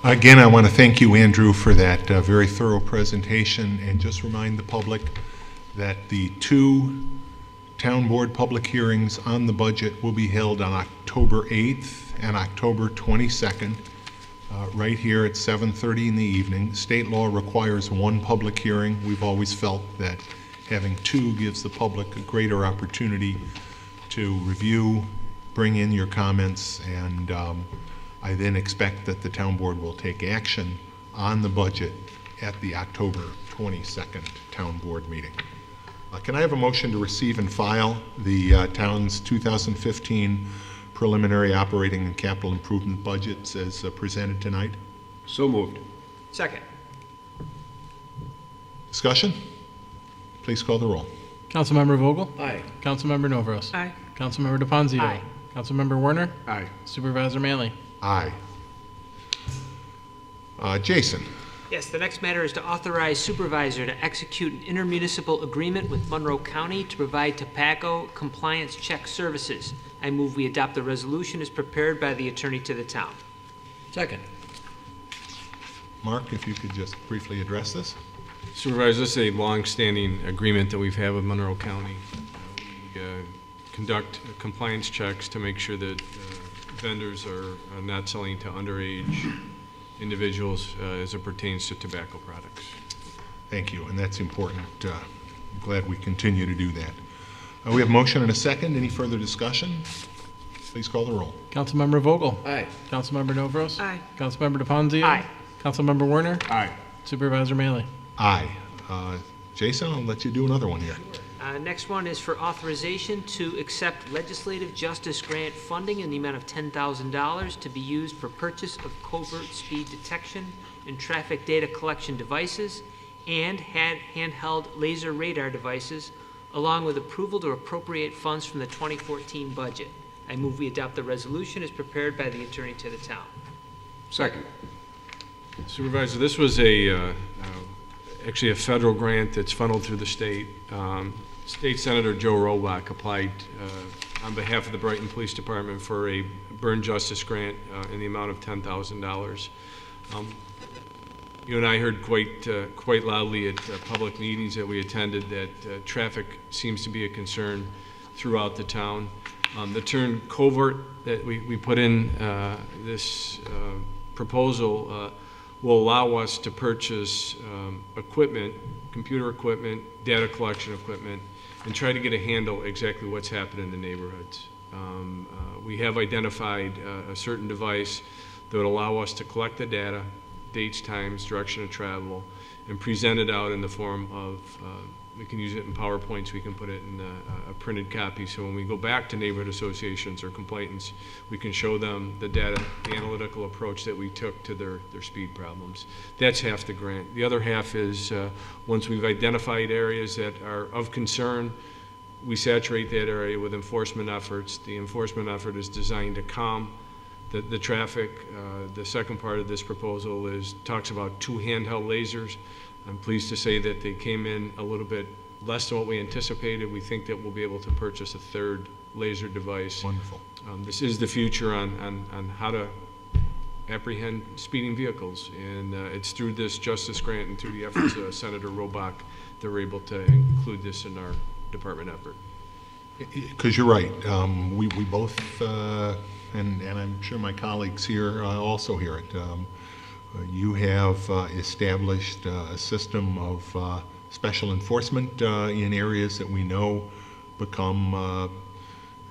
Again, I want to thank you, Andrew, for that very thorough presentation, and just remind the public that the 2 town board public hearings on the budget will be held on October 8th and October 22nd, right here at 7:30 in the evening. State law requires 1 public hearing. We've always felt that having 2 gives the public a greater opportunity to review, bring in your comments, and I then expect that the town board will take action on the budget at the October 22nd town board meeting. Can I have a motion to receive and file the town's 2015 preliminary operating and capital improvement budgets as presented tonight? So moved. Second. Discussion? Please call the roll. Councilmember Vogel? Aye. Councilmember Novros? Aye. Councilmember DeFonzio? Aye. Councilmember Werner? Aye. Supervisor Manley? Aye. Jason? Yes, the next matter is to authorize supervisor to execute an intermunicipal agreement with Monroe County to provide tobacco compliance check services. I move we adopt the resolution as prepared by the attorney to the town. Second. Mark, if you could just briefly address this. Supervisor, this is a long-standing agreement that we've had with Monroe County. We conduct compliance checks to make sure that vendors are not selling to underage individuals as it pertains to tobacco products. Thank you, and that's important. I'm glad we continue to do that. We have a motion and a second. Any further discussion? Please call the roll. Councilmember Vogel? Aye. Councilmember Novros? Aye. Councilmember DeFonzio? Aye. Councilmember Werner? Aye. Supervisor Manley? Aye. Jason, I'll let you do another one here. Next one is for authorization to accept legislative justice grant funding in the amount of $10,000 to be used for purchase of covert speed detection and traffic data collection devices and handheld laser radar devices, along with approval to appropriate funds from the 2014 budget. I move we adopt the resolution as prepared by the attorney to the town. Second. Supervisor, this was actually a federal grant that's funneled through the state. State Senator Joe Robach applied on behalf of the Brighton Police Department for a burn justice grant in the amount of $10,000. You and I heard quite loudly at public meetings that we attended that traffic seems to be a concern throughout the town. The term covert that we put in this proposal will allow us to purchase equipment, computer equipment, data collection equipment, and try to get a handle exactly what's happening in the neighborhoods. We have identified a certain device that would allow us to collect the data, dates, times, direction of travel, and present it out in the form of, we can use it in PowerPoints, we can put it in a printed copy, so when we go back to neighborhood associations or complainants, we can show them the data, the analytical approach that we took to their speed problems. That's half the grant. The other half is, once we've identified areas that are of concern, we saturate that area with enforcement efforts. The enforcement effort is designed to calm the traffic. The second part of this proposal talks about 2 handheld lasers I'm pleased to say that they came in a little bit less than what we anticipated. We think that we'll be able to purchase a third laser device. Wonderful. This is the future on how to apprehend speeding vehicles, and it's through this justice grant and through the efforts of Senator Robach that we're able to include this in our department effort. Because you're right, we both, and I'm sure my colleagues here also hear it, you have established a system of special enforcement in areas that we know become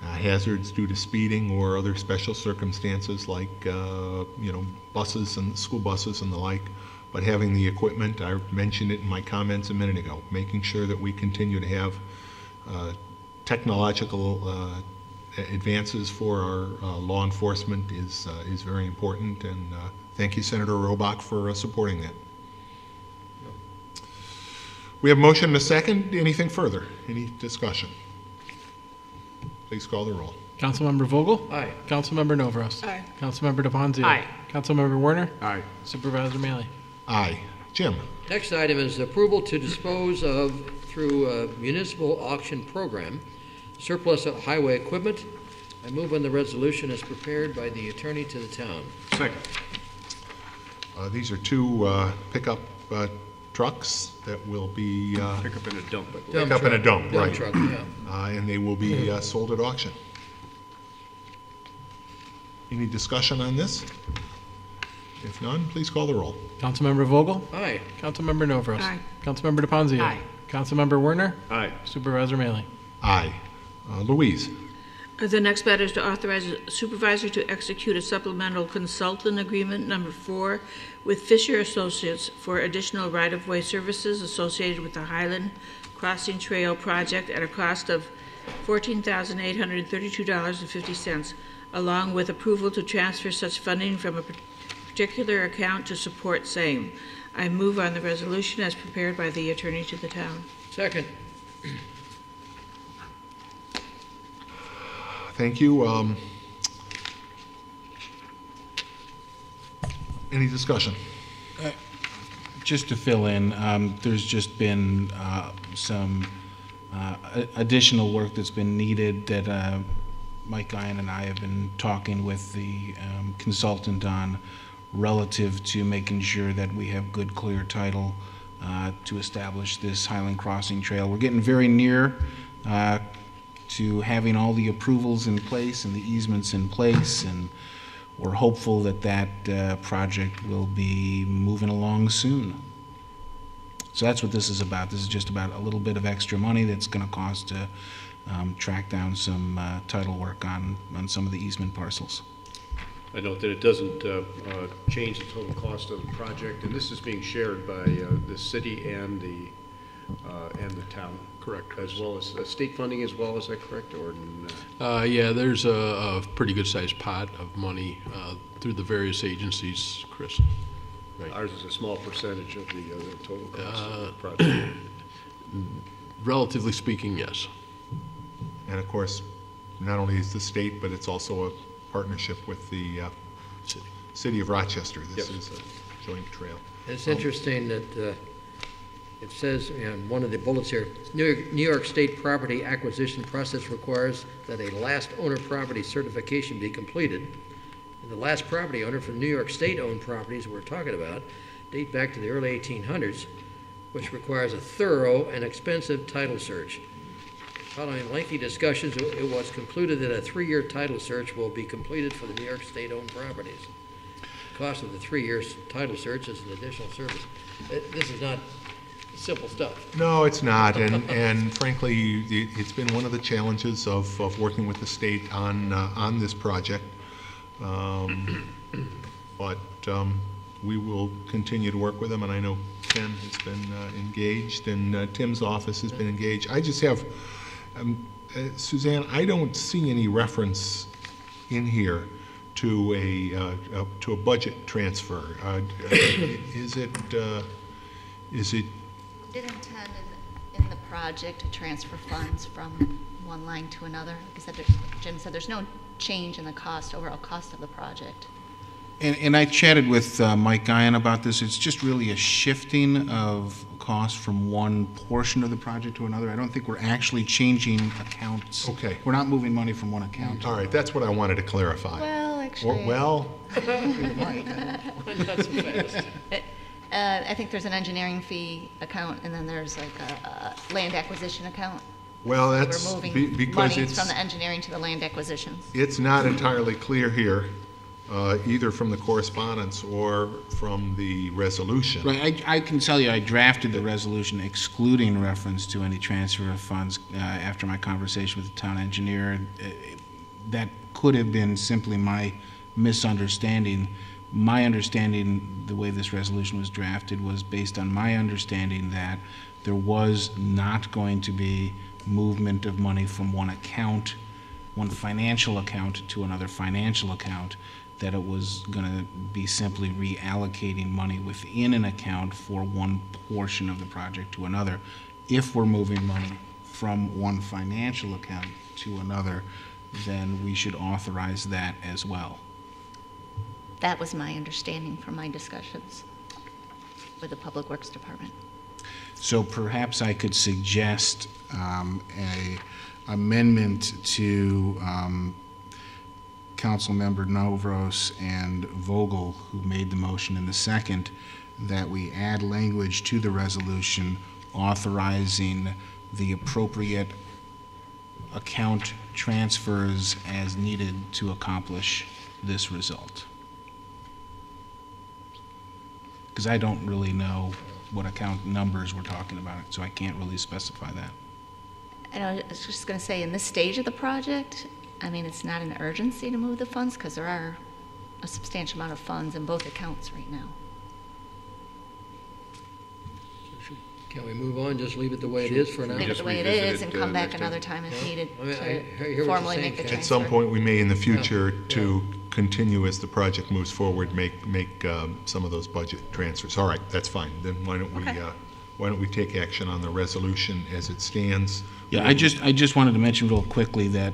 hazards due to speeding or other special circumstances like, buses and school buses and the like. But having the equipment, I mentioned it in my comments a minute ago, making sure that we continue to have technological advances for our law enforcement is very important, and thank you, Senator Robach, for supporting that. We have a motion and a second. Anything further? Any discussion? Please call the roll. Councilmember Vogel? Aye. Councilmember Novros? Aye. Councilmember DePonzio? Aye. Councilmember Warner? Aye. Supervisor Mealy? Aye. Jim? Next item is approval to dispose of, through a municipal auction program, surplus of highway equipment. I move on the resolution as prepared by the attorney to the town. Second. These are two pickup trucks that will be Pick up in a dump. pick up in a dump, Dump right? truck, yeah. And they will be sold at auction. Any discussion on this? If none, please call the roll. Councilmember Vogel? Aye. Councilmember Novros? Aye. Councilmember DePonzio? Aye. Councilmember Warner? Aye. Supervisor Mealy? Aye. Louise? The next matter is to authorize the supervisor to execute a supplemental consultant agreement number 4 with Fisher Associates for additional right-of-way services associated with the Highland Crossing Trail project at a cost of $14,832.50, along with approval to transfer such funding from a particular account to support same. I move on the resolution as prepared by the attorney to the town. Second. Thank you. Any discussion? Just to fill in, there's just been some additional work that's been needed that Mike Guyan and I have been talking with the consultant on relative to making sure that we have good, clear title to establish this Highland Crossing Trail. We're getting very near to having all the approvals in place and the easements in place, and we're hopeful that that project will be moving along soon. So that's what this is about. This is just about a little bit of extra money that's going to cost to track down some title work on some of the easement parcels. I note that it doesn't change the total cost of the project, and this is being shared by the city and the town. Correct. As well as state funding as well, is that correct? Or yeah, there's a pretty good sized pot of money through the various agencies, Chris. Right. Ours is a small percentage of the total cost of the project. Relatively speaking, yes. And of course, not only is the state, but it's also a partnership with the city of Rochester. This is a joint trail. It's interesting that it says in one of the bullets here, New York State property acquisition process requires that a last owner property certification be completed. And the last property owner for New York State owned properties we're talking about date back to the early 1800s, which requires a thorough and expensive title search. Following lengthy discussions, it was concluded that a 3-year title search will be completed for the New York State owned properties. The cost of the 3-year title search is an additional service. This is not simple stuff. No, it's not, and frankly, it's been one of the challenges of working with the state on this project. But we will continue to work with them, and I know Ken has been engaged, and Tim's office has been engaged. I just have, Suzanne, I don't see any reference in here to a budget transfer. Is it? Did intend in the project to transfer funds from one line to another? Like I said, Jim said there's no change in the overall cost of the project. And I chatted with Mike Guyon about this. It's just really a shifting of cost from one portion of the project to another. I don't think we're actually changing accounts. Okay. We're not moving money from one account to All right, that's what I wanted to clarify. Well, actually. Well, Not so fast. I think there's an engineering fee account, and then there's like a land acquisition account. well, that's We're moving because money from the engineering to the land acquisitions. it's not entirely clear here, either from the correspondence or from the resolution. Right, I can tell you, I drafted the resolution excluding reference to any transfer of funds after my conversation with the town engineer. That could have been simply my misunderstanding. My understanding, the way this resolution was drafted, was based on my understanding that there was not going to be movement of money from one account, one financial account to another financial account, that it was going to be simply reallocating money within an account for one portion of the project to another. If we're moving money from one financial account to another, then we should authorize that as well. That was my understanding from my discussions with the Public Works Department. So perhaps I could suggest a amendment to Councilmember Novros and Vogel, who made the motion in the second, that we add language to the resolution authorizing the appropriate account transfers as needed to accomplish this result. Because I don't really know what account numbers we're talking about, so I can't really specify that. And I was just going to say, in this stage of the project, I mean, it's not an urgency to move the funds because there are a substantial amount of funds in both accounts right now. Can we move on, just leave it the way it is for now? Leave it the way it is and come back another time if needed I mean, I hear to what you're formally saying, make the Ken. transfer. At some point, we may in the future, to continue as the project moves forward, make some of those budget transfers. All right, that's fine. Then why don't we take action on the resolution as it stands? Yeah, I just wanted to mention real quickly that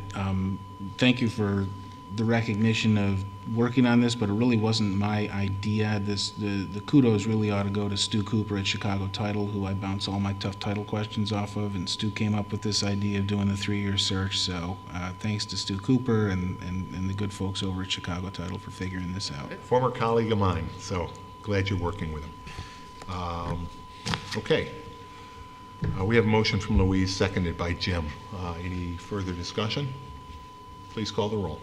thank you for the recognition of working on this, but it really wasn't my idea. The kudos really ought to go to Stu Cooper at Chicago Title, who I bounce all my tough title questions off of, and Stu came up with this idea of doing the 3-year search. So thanks to Stu Cooper and the good folks over at Chicago Title for figuring this out. Former colleague of mine, so glad you're working with him. Okay. We have a motion from Louise, seconded by Jim. Any further discussion? Please call the roll.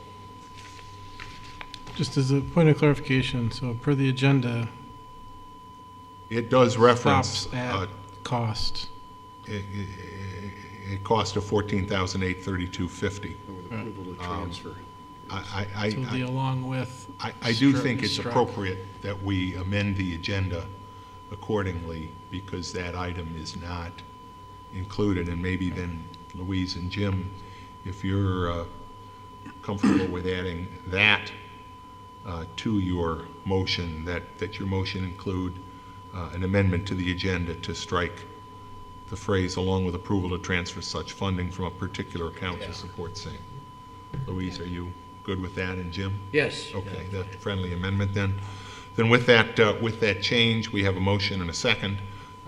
Just as a point of clarification, so per the agenda, It does reference stops at cost. a cost of $14,832.50. With approval to transfer. So the along with. I do think it's struck. appropriate that we amend the agenda accordingly, because that item is not included, and maybe then Louise and Jim, if you're comfortable with adding that to your motion, that your motion include an amendment to the agenda to strike the phrase "along with approval to transfer such funding from a particular account to support same." Louise, are you good with that, and Jim? Yes. Okay, the friendly amendment then. Then with that change, we have a motion and a second.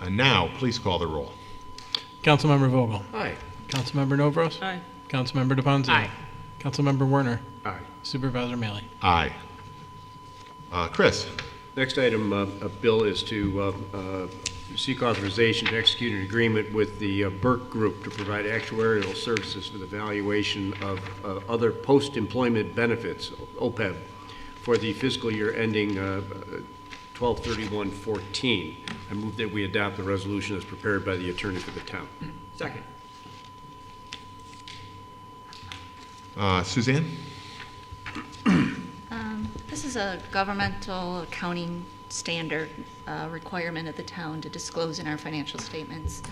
Now, please call the roll. Councilmember Vogel. Aye. Councilmember Novros. Aye. Councilmember DePonzi. Aye. Councilmember Werner. Aye. Supervisor Mealy. Aye. Chris? Next item, Bill, is to seek authorization to execute an agreement with the Burke Group to provide actuarial services for the valuation of other post-employment benefits, OPEB, for the fiscal year ending 12/31/14. I move that we adopt the resolution as prepared by the attorney for the town. Second. Suzanne? This is a governmental accounting standard requirement of the town to disclose in our financial statements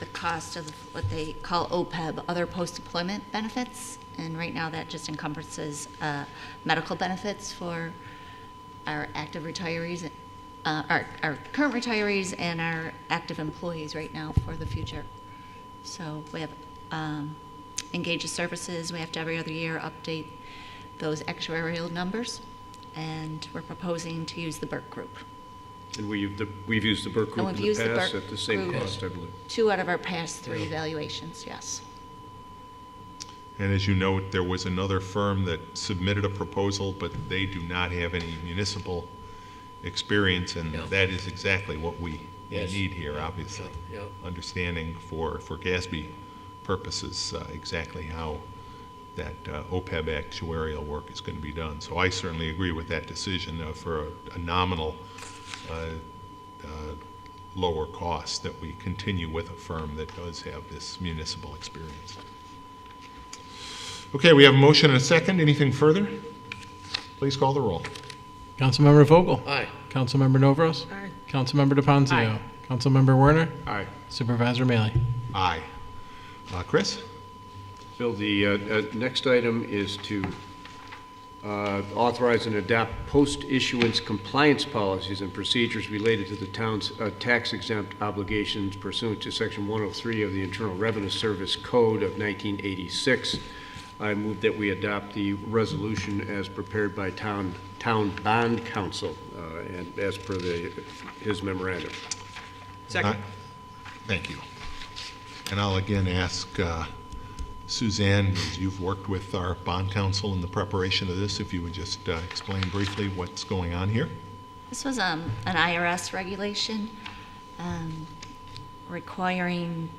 the cost of what they call OPEB, other post-employment benefits, and right now that just encompasses medical benefits for our active retirees, our current retirees and our active employees right now for the future. So we have Engage Services, we have to every other year update those actuarial numbers, and we're proposing to use the Burke Group. And we've used the Burke Group And in we've the used the past Burke at the same Group. cost, I believe. 2 out of our past 3 evaluations, yes. And as you note, there was another firm that submitted a proposal, but they do not have any municipal experience, and that is exactly what we need here, obviously. Understanding for GASB purposes exactly how that OPEB actuarial work is going to be done. So I certainly agree with that decision for a nominal lower cost, that we continue with a firm that does have this municipal experience. Okay, we have a motion and a second. Anything further? Please call the roll. Councilmember Vogel? Aye. Councilmember Novros? Aye. Councilmember DePonzio? Councilmember Werner? Aye. Supervisor Mealy? Aye. Chris? Bill, the next item is to authorize and adopt post-issuance compliance policies and procedures related to the town's tax-exempt obligations pursuant to Section 103 of the Internal Revenue Service Code of 1986. I move that we adopt the resolution as prepared by Town Bond Council and as per his memorandum. Second. Thank you. And I'll again ask Suzanne, as you've worked with our bond counsel in the preparation of this, if you would just explain briefly what's going on here. This was an IRS regulation requiring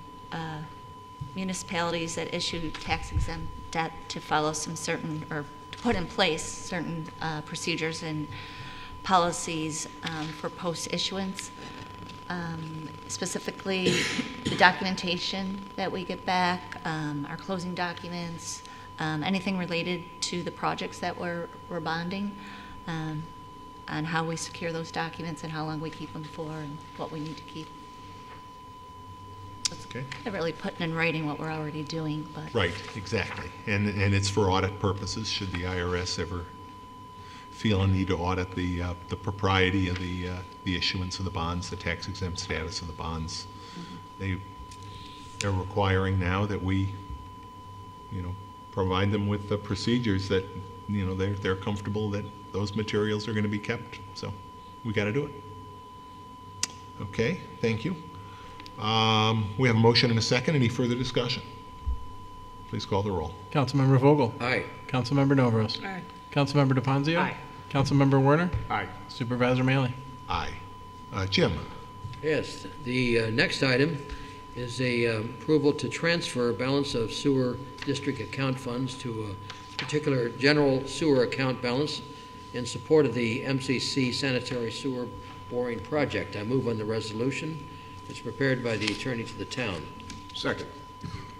municipalities that issue tax-exempt debt to follow some certain, or to put in place certain procedures and policies for post-issuance. Specifically, the documentation that we get back, our closing documents, anything related to the projects that we're bonding, on how we secure those documents and how long we keep them for and what we need to keep. Okay. They're really putting in writing what we're already doing, but. Right, exactly. And it's for audit purposes, should the IRS ever feel a need to audit the propriety of the issuance of the bonds, the tax-exempt status of the bonds. They're requiring now that we, provide them with the procedures that, they're comfortable that those materials are going to be kept. So we got to do it. Okay, thank you. We have a motion and a second. Any further discussion? Please call the roll. Councilmember Vogel? Aye. Councilmember Novros? Aye. Councilmember DePonzio? Aye. Councilmember Werner? Aye. Supervisor Mealy? Aye. Jim? Yes, the next item is a approval to transfer balance of sewer district account funds to a particular general sewer account balance in support of the MCC sanitary sewer boring project. I move on the resolution. It's prepared by the attorney to the town. Second.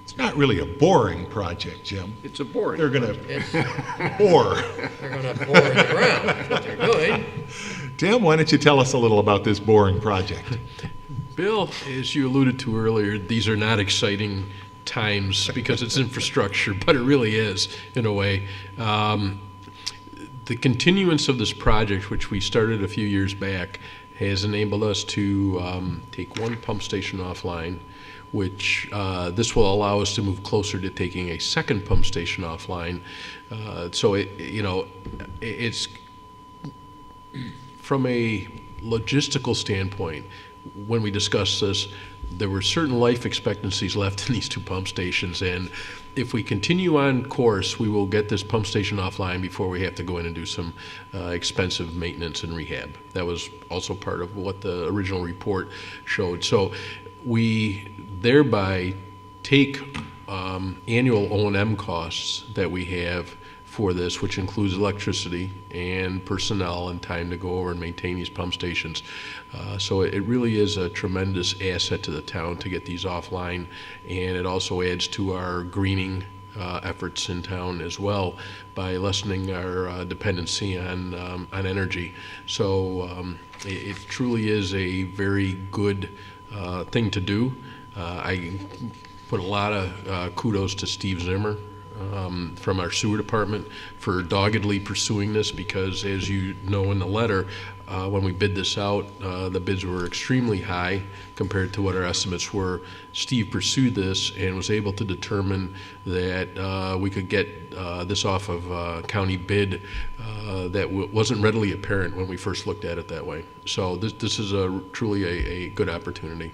It's not really a boring project, Jim. It's a boring. They're going to bore. They're going to bore in the ground. That's what they're doing. Tim, why don't you tell us a little about this boring project? Bill, as you alluded to earlier, these are not exciting times because it's infrastructure, but it really is in a way. The continuance of this project, which we started a few years back, has enabled us to take one pump station offline, which this will allow us to move closer to taking a second pump station offline. So it's from a logistical standpoint. When we discussed this, there were certain life expectancies left in these two pump stations, and if we continue on course, we will get this pump station offline before we have to go in and do some expensive maintenance and rehab. That was also part of what the original report showed. So we thereby take annual O&M costs that we have for this, which includes electricity and personnel and time to go over and maintain these pump stations. So it really is a tremendous asset to the town to get these offline, and it also adds to our greening efforts in town as well by lessening our dependency on energy. So it truly is a very good thing to do. I put a lot of kudos to Steve Zimmer from our sewer department for doggedly pursuing this, because as you know in the letter, when we bid this out, the bids were extremely high compared to what our estimates were. Steve pursued this and was able to determine that we could get this off of county bid that wasn't readily apparent when we first looked at it that way. So this is truly a good opportunity.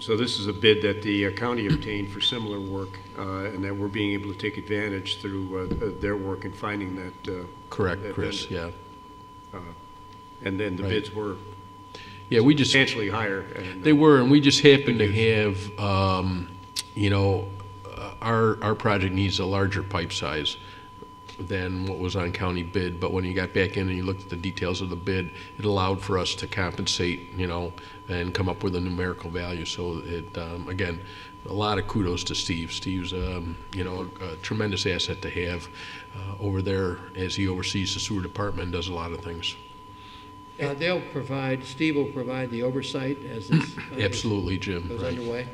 So this is a bid that the county obtained for similar work, and that we're being able to take advantage through their work in finding that. Correct, Chris, yeah. And then the bids were substantially higher. They were, and we just happened to have, you know, our project needs a larger pipe size than what was on county bid, but when you got back in and you looked at the details of the bid, it allowed for us to compensate, you know, and come up with a numerical value. So it, again, a lot of kudos to Steve. Steve's, you know, a tremendous asset to have over there as he oversees the sewer department and does a lot of things. Steve will provide the oversight as this Absolutely, Jim. goes Right. underway.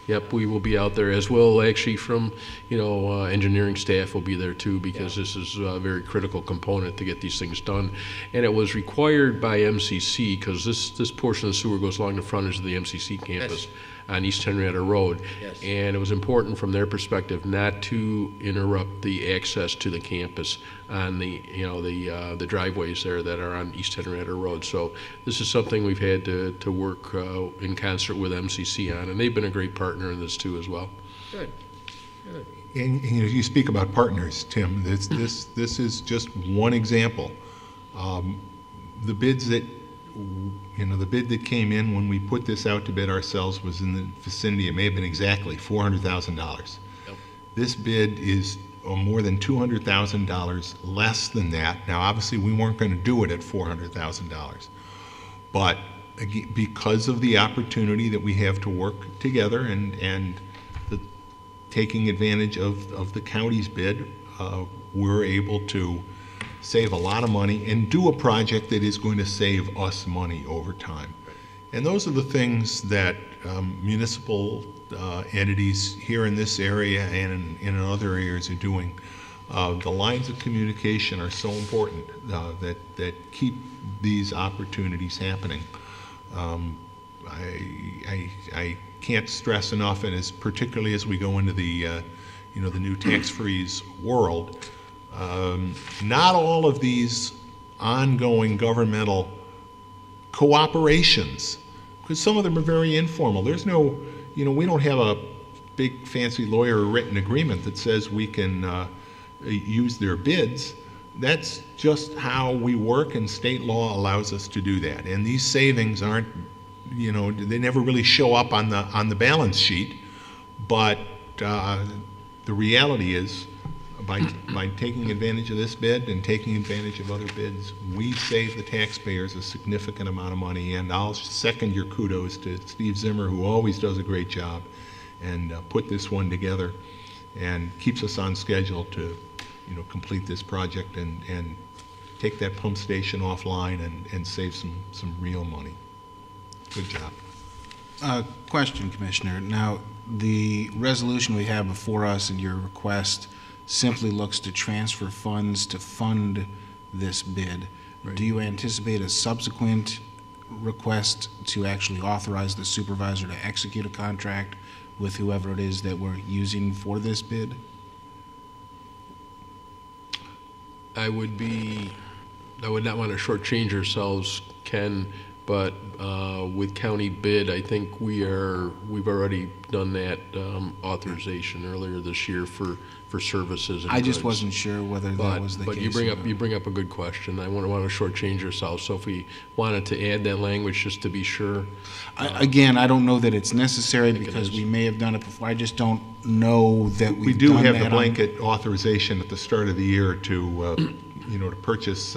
Yep, we will be out there as well, actually, from, you know, engineering staff will be there too, because this is a very critical component to get these things done. And it was required by MCC, because this portion of the sewer goes along the frontage of the MCC campus on East Henrietta Road. And it was important from their perspective not to interrupt the access to the campus on the, you know, the driveways there that are on East Henrietta Road. So this is something we've had to work in concert with MCC on, and they've been a great partner in this too as well. Good. Good. And you know, you speak about partners, Tim. This is just one example. The bids that, you know, the bid that came in when we put this out to bid ourselves was in the vicinity, it may have been exactly $400,000. This bid is more than $200,000 less than that. Now, obviously, we weren't going to do it at $400,000, but again, because of the opportunity that we have to work together and the taking advantage of the county's bid, we're able to save a lot of money and do a project that is going to save us money over time. And those are the things that municipal entities here in this area and in other areas are doing. The lines of communication are so important that keep these opportunities happening. I can't stress enough, and as particularly as we go into the you know, the new tax freeze world, not all of these ongoing governmental cooperations, because some of them are very informal. There's no, you know, we don't have a big fancy lawyer written agreement that says we can use their bids. That's just how we work, and state law allows us to do that. And these savings aren't, you know, they never really show up on the balance sheet, but the reality is, by taking advantage of this bid and taking advantage of other bids, we save the taxpayers a significant amount of money. And I'll second your kudos to Steve Zimmer, who always does a great job and put this one together and keeps us on schedule to, you know, complete this project and take that pump station offline and save some real money. Good job. Question, Commissioner. Now, the resolution we have before us and your request simply looks to transfer funds to fund this bid. Right. Do you anticipate a subsequent request to actually authorize the supervisor to execute a contract with whoever it is that we're using for this bid? I would not want to shortchange ourselves, Ken, but with county bid, I think we've already done that authorization earlier this year for services. And I just goods. wasn't sure whether that was the case. But you bring up a good question. I want to shortchange ourselves. So if we wanted to add that language just to be sure. Again, I don't know that it's necessary because we may have done it before. I just don't know that we do have the blanket authorization at the start of the year to you know, to purchase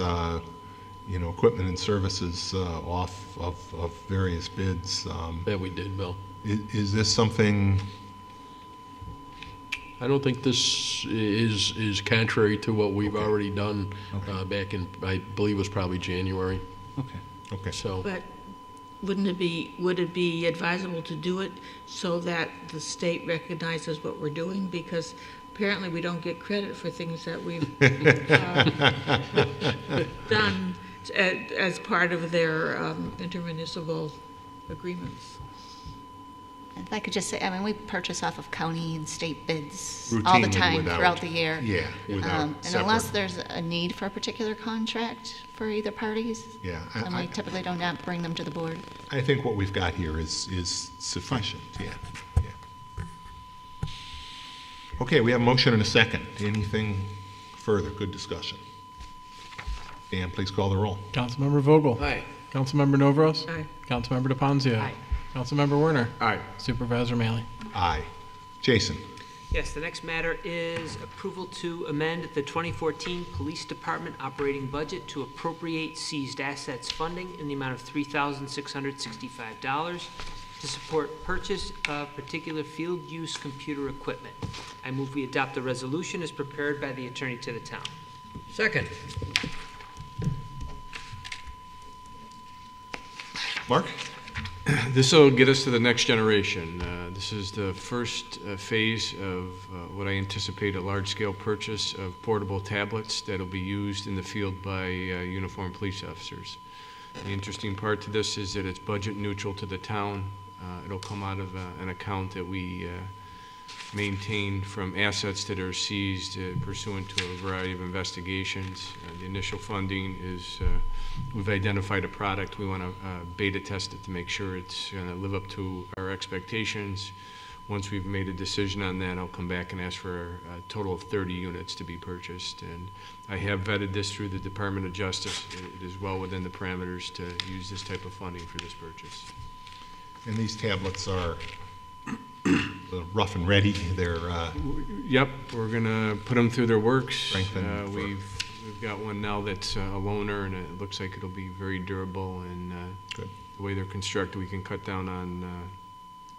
you know, equipment and services off of various bids. That we did, Bill. Is this something? I don't think this is contrary to what we've already done back in, I believe it was probably January. Okay. So. But would it be advisable to do it so that the state recognizes what we're doing? Because apparently we don't get credit for things that we've done as part of their intermunicipal agreements. If I could just say, I mean, we purchase off of county and state bids all the Routinely time without- throughout the year. Yeah, without And unless separate- there's a need for a particular contract for either parties, Yeah, then we typically do not bring them to the board. I think what we've got here is sufficient, yeah. Okay, we have a motion and a second. Anything further? Good discussion. Dan, please call the roll. Councilmember Vogel? Aye. Councilmember Novros? Aye. Councilmember DePonzio? Aye. Councilmember Werner? Aye. Supervisor Maley? Aye. Jason? Yes, the next matter is approval to amend the 2014 Police Department operating budget to appropriate seized assets funding in the amount of $3,665 to support purchase of particular field use computer equipment. I move we adopt the resolution as prepared by the attorney to the town. Second. Mark? This will get us to the next generation. This is the first phase of what I anticipate a large-scale purchase of portable tablets that will be used in the field by uniformed police officers. The interesting part to this is that it's budget neutral to the town. It'll come out of an account that we maintain from assets that are seized pursuant to a variety of investigations. The initial funding is we've identified a product. We want to beta test it to make sure it's going to live up to our expectations. Once we've made a decision on that, I'll come back and ask for a total of 30 units to be purchased. And I have vetted this through the Department of Justice. It is well within the parameters to use this type of funding for this purchase. And these tablets are rough and ready. They're Yep, we're gonna put them through their works. Strengthened for- We've got one now that's a loaner, and it looks like it'll be very durable. And Good. the way they're constructed, we can cut down on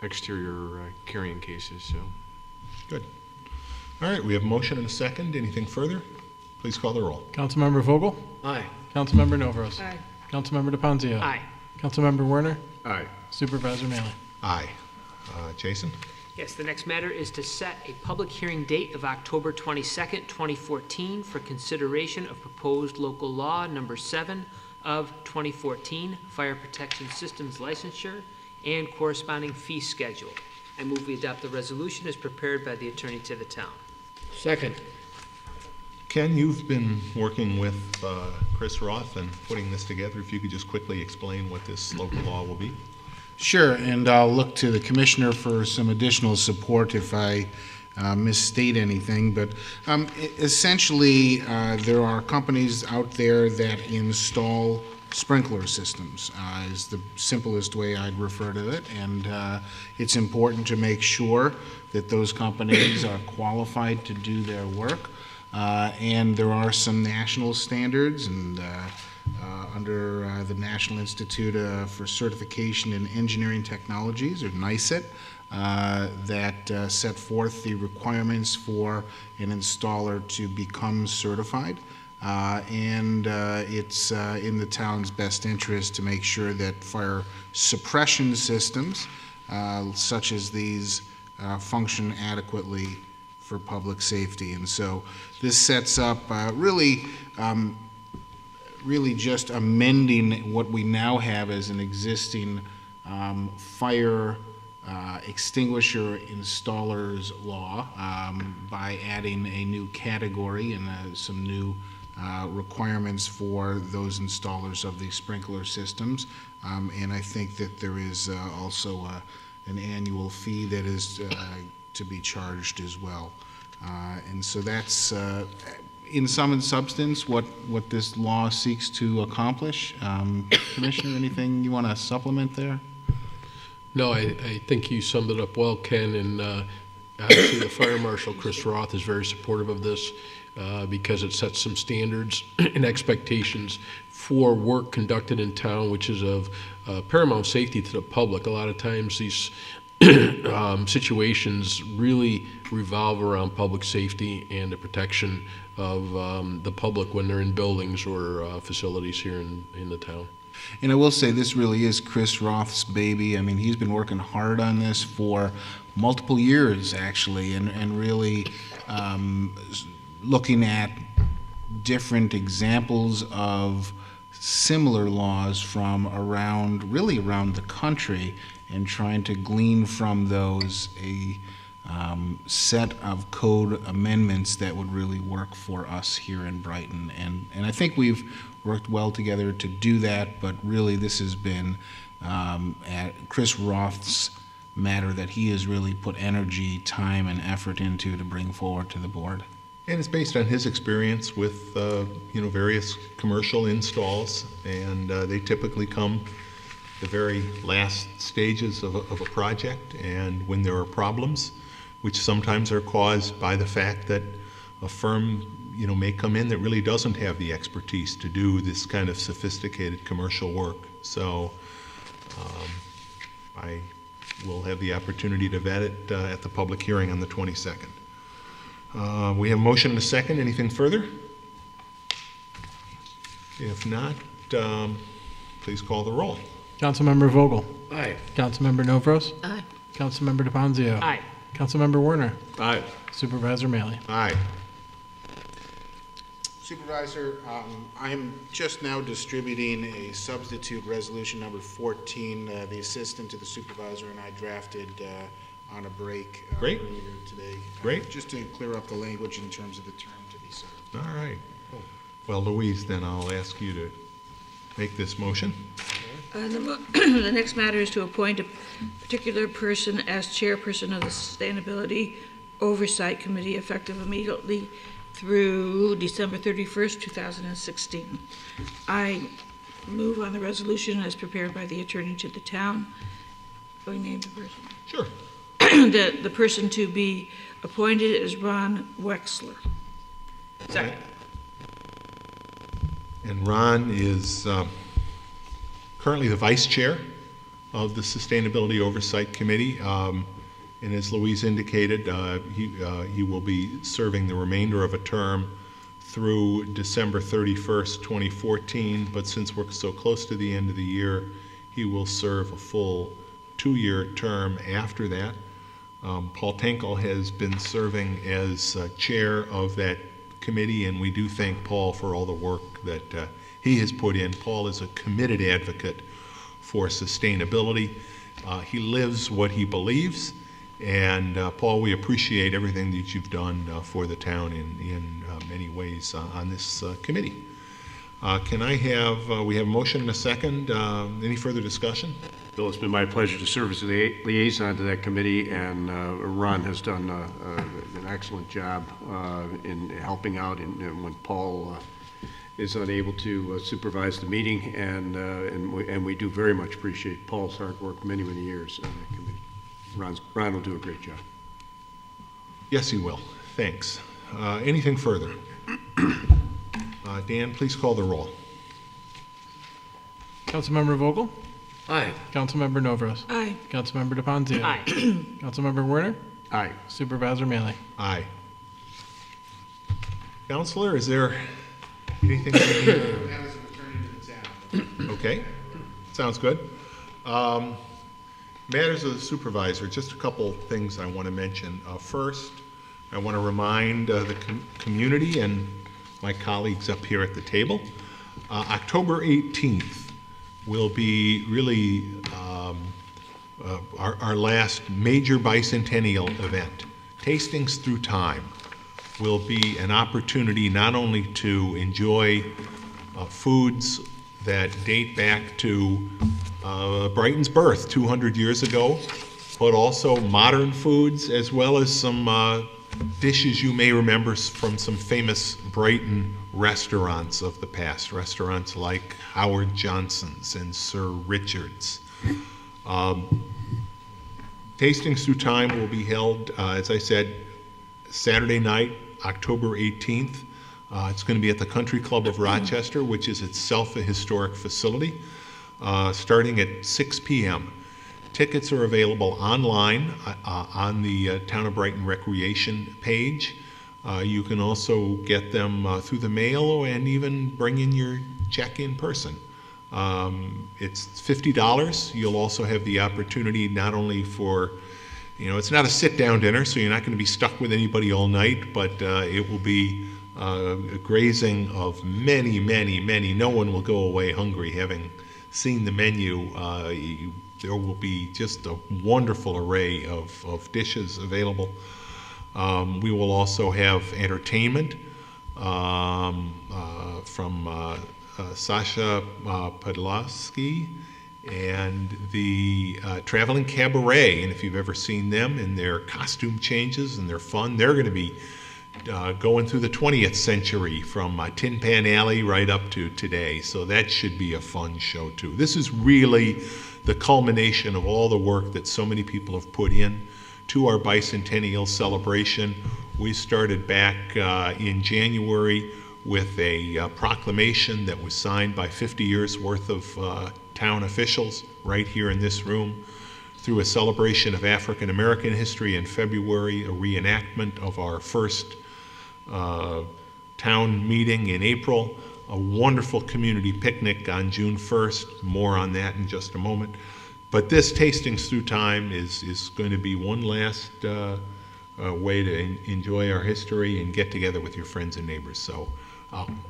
exterior carrying cases. So, good. All right, we have a motion and a second. Anything further? Please call the roll. Councilmember Vogel? Aye. Councilmember Novros? Aye. Councilmember DePonzio? Aye. Councilmember Werner? aye. Supervisor Maley? Aye. Jason? Yes, the next matter is to set a public hearing date of October 22nd, 2014 for consideration of proposed local law number 7 of 2014, fire protection systems licensure and corresponding fee schedule. I move we adopt the resolution as prepared by the attorney to the town. Second. Ken, you've been working with Chris Roth and putting this together. If you could just quickly explain what this local law will be. Sure, and I'll look to the commissioner for some additional support if I misstate anything. But essentially, there are companies out there that install sprinkler systems, is the simplest way I'd refer to it. And it's important to make sure that those companies are qualified to do their work. And there are some national standards and under the National Institute for Certification in Engineering Technologies, or NICET, that set forth the requirements for an installer to become certified. And it's in the town's best interest to make sure that fire suppression systems, such as these, function adequately for public safety. And so this sets up really just amending what we now have as an existing fire extinguisher installers law by adding a new category and some new requirements for those installers of the sprinkler systems. And I think that there is also an annual fee that is to be charged as well. And so that's in sum and substance what this law seeks to accomplish. Commissioner, anything you want to supplement there? No, I think you summed it up well, Ken, and obviously the Fire Marshal, Chris Roth, is very supportive of this because it sets some standards and expectations for work conducted in town, which is of paramount safety to the public. A lot of times these situations really revolve around public safety and the protection of the public when they're in buildings or facilities here in the town. And I will say this really is Chris Roth's baby. I mean, he's been working hard on this for multiple years, actually, and really looking at different examples of similar laws from really around the country, and trying to glean from those a set of code amendments that would really work for us here in Brighton. And I think we've worked well together to do that, but really this has been at Chris Roth's matter that he has really put energy, time, and effort into to bring forward to the board. And it's based on his experience with, various commercial installs, and they typically come the very last stages of a project, and when there are problems, which sometimes are caused by the fact that a firm, may come in that really doesn't have the expertise to do this kind of sophisticated commercial work. So I will have the opportunity to vet it at the public hearing on the 22nd. We have a motion and a second. Anything further? If not, please call the roll. Councilmember Vogel? Aye. Councilmember Novros? Aye. Councilmember DePonzio? Aye. Councilmember Werner? Aye. Supervisor Maley? Aye. Supervisor, I am just now distributing a substitute resolution number 14. The assistant to the supervisor and I drafted on a break Great. earlier today. Great. Just to clear up the language in terms of the term to be served. All right. Well, Louise, then I'll ask you to make this motion. The next matter is to appoint a particular person as chairperson of the Sustainability Oversight Committee effective immediately through December 31st, 2016. I move on the resolution as prepared by the attorney to the town. Do we name the person? Sure. The person to be appointed is Ron Wexler. Second. And Ron is currently the vice chair of the Sustainability Oversight Committee. And as Louise indicated, he will be serving the remainder of a term through December 31st, 2014. But since we're so close to the end of the year, he will serve a full 2-year term after that. Paul Tinkle has been serving as chair of that committee, and we do thank Paul for all the work that he has put in. Paul is a committed advocate for sustainability. He lives what he believes, and Paul, we appreciate everything that you've done for the town in many ways on this committee. Can I have, we have a motion and a second. Any further discussion? Bill, it's been my pleasure to serve as the liaison to that committee, and Ron has done an excellent job in helping out when Paul is unable to supervise the meeting, and we do very much appreciate Paul's hard work many years on that committee. Ron will do a great job. Yes, he will. Thanks. Anything further? Dan, please call the roll. Councilmember Vogel? Aye. Councilmember Novros? Aye. Councilmember DePonzio? Aye. Councilmember Werner? Aye. Supervisor Maley? Aye. Counselor, is there anything that you need? That was an attorney to the town. Okay, sounds good. Matters of the supervisor, just a couple things I want to mention. First, I want to remind the community and my colleagues up here at the table, October 18th will be really our last major bicentennial event. Tastings Through Time will be an opportunity not only to enjoy foods that date back to Brighton's birth 200 years ago, but also modern foods as well as some dishes you may remember from some famous Brighton restaurants of the past, restaurants like Howard Johnson's and Sir Richard's. Tastings Through Time will be held, as I said, Saturday night, October 18th. It's going to be at the Country Club of Rochester, which is itself a historic facility, starting at 6 p.m. Tickets are available online on the Town of Brighton Recreation page. You can also get them through the mail and even bring in your check in person. It's $50. You'll also have the opportunity not only for, it's not a sit-down dinner, so you're not going to be stuck with anybody all night, but it will be a grazing of many, many, many. No one will go away hungry having seen the menu. There will be just a wonderful array of dishes available. We will also have entertainment from Sasha Podolsky and the Traveling Cabaret. And if you've ever seen them in their costume changes and their fun, they're going to be going through the 20th century from Tin Pan Alley right up to today. So that should be a fun show too. This is really the culmination of all the work that so many people have put in to our bicentennial celebration. We started back in January with a proclamation that was signed by 50 years worth of town officials right here in this room, through a celebration of African American history in February, a reenactment of our first town meeting in April, a wonderful community picnic on June 1st, more on that in just a moment. But this Tastings Through Time is going to be one last way to enjoy our history and get together with your friends and neighbors. So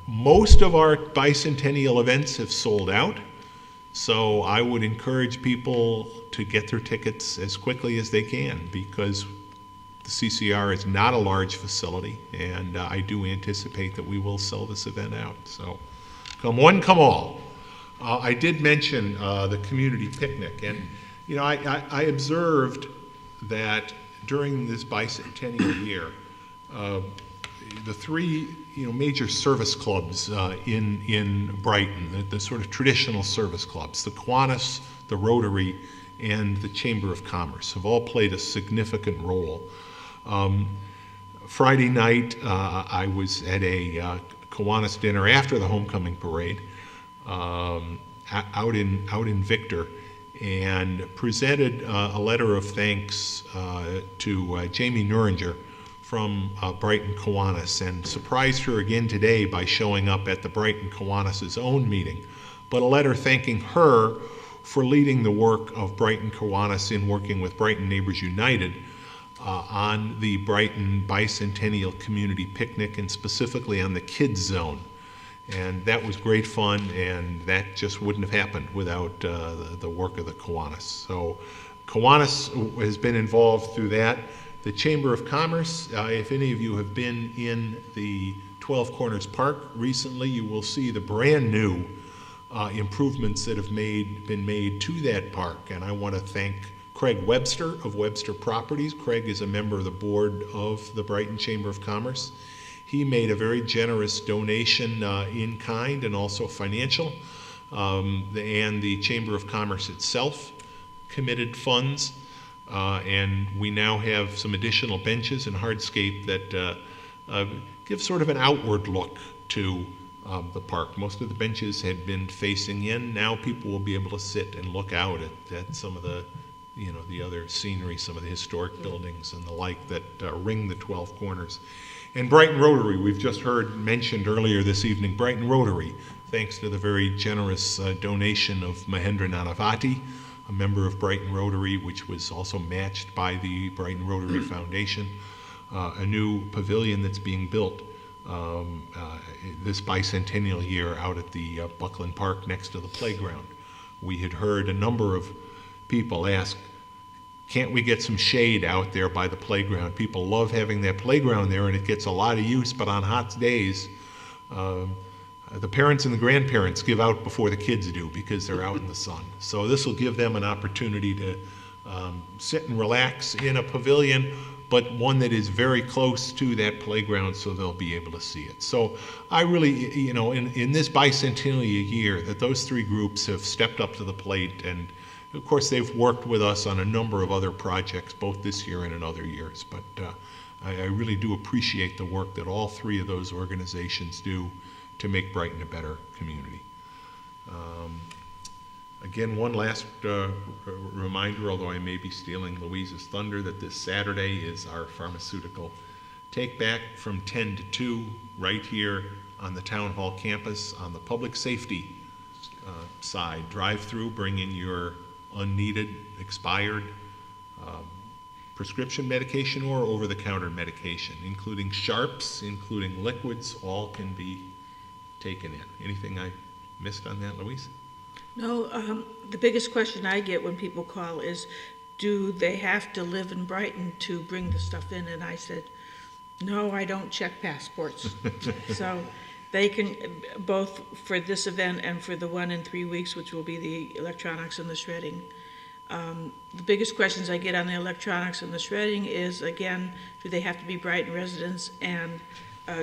most of our bicentennial events have sold out, so I would encourage people to get their tickets as quickly as they can, because the CCR is not a large facility, and I do anticipate that we will sell this event out. So come one, come all. I did mention the community picnic, and I observed that during this bicentennial year, the three major service clubs in Brighton, the sort of traditional service clubs, the Kiwanis, the Rotary, and the Chamber of Commerce, have all played a significant role. Friday night, I was at a Kiwanis dinner after the homecoming parade out in Victor, and presented a letter of thanks to Jamie Nuringer from Brighton Kiwanis, and surprised her again today by showing up at the Brighton Kiwanis' own meeting, but a letter thanking her for leading the work of Brighton Kiwanis in working with Brighton Neighbors United on the Brighton Bicentennial Community Picnic, and specifically on the Kids Zone. And that was great fun, and that just wouldn't have happened without the work of the Kiwanis. So Kiwanis has been involved through that. The Chamber of Commerce, if any of you have been in the 12 Corners Park recently, you will see the brand new improvements that have been made to that park. And I want to thank Craig Webster of Webster Properties. Craig is a member of the board of the Brighton Chamber of Commerce. He made a very generous donation in kind and also financial. And the Chamber of Commerce itself committed funds. And we now have some additional benches and hardscape that give sort of an outward look to the park. Most of the benches had been facing in. Now people will be able to sit and look out at some of the the other scenery, some of the historic buildings and the like that ring the 12 Corners. And Brighton Rotary, we've just heard mentioned earlier this evening, Brighton Rotary, thanks to the very generous donation of Mahendra Nanavati, a member of Brighton Rotary, which was also matched by the Brighton Rotary Foundation, a new pavilion that's being built this bicentennial year out at the Buckland Park next to the playground. We had heard a number of people ask, can't we get some shade out there by the playground? People love having that playground there, and it gets a lot of use, but on hot days, the parents and the grandparents give out before the kids do because they're out in the sun. So this will give them an opportunity to sit and relax in a pavilion, but one that is very close to that playground, so they'll be able to see it. So I really, in this bicentennial year, that those three groups have stepped up to the plate, and of course they've worked with us on a number of other projects, both this year and in other years. But I really do appreciate the work that all three of those organizations do to make Brighton a better community. Again, one last reminder, although I may be stealing Louise's thunder, that this Saturday is our pharmaceutical Take Back from 10 to 2 right here on the Town Hall campus on the public safety side. Drive through, bring in your unneeded, expired prescription medication or over-the-counter medication, including sharps, including liquids, all can be taken in. Anything I missed on that, Louise? No, the biggest question I get when people call is, do they have to live in Brighton to bring the stuff in? And I said, no, I don't check passports. So they can, both for this event and for the one in 3 weeks, which will be the electronics and the shredding. The biggest questions I get on the electronics and the shredding is, again, do they have to be Brighton residents, and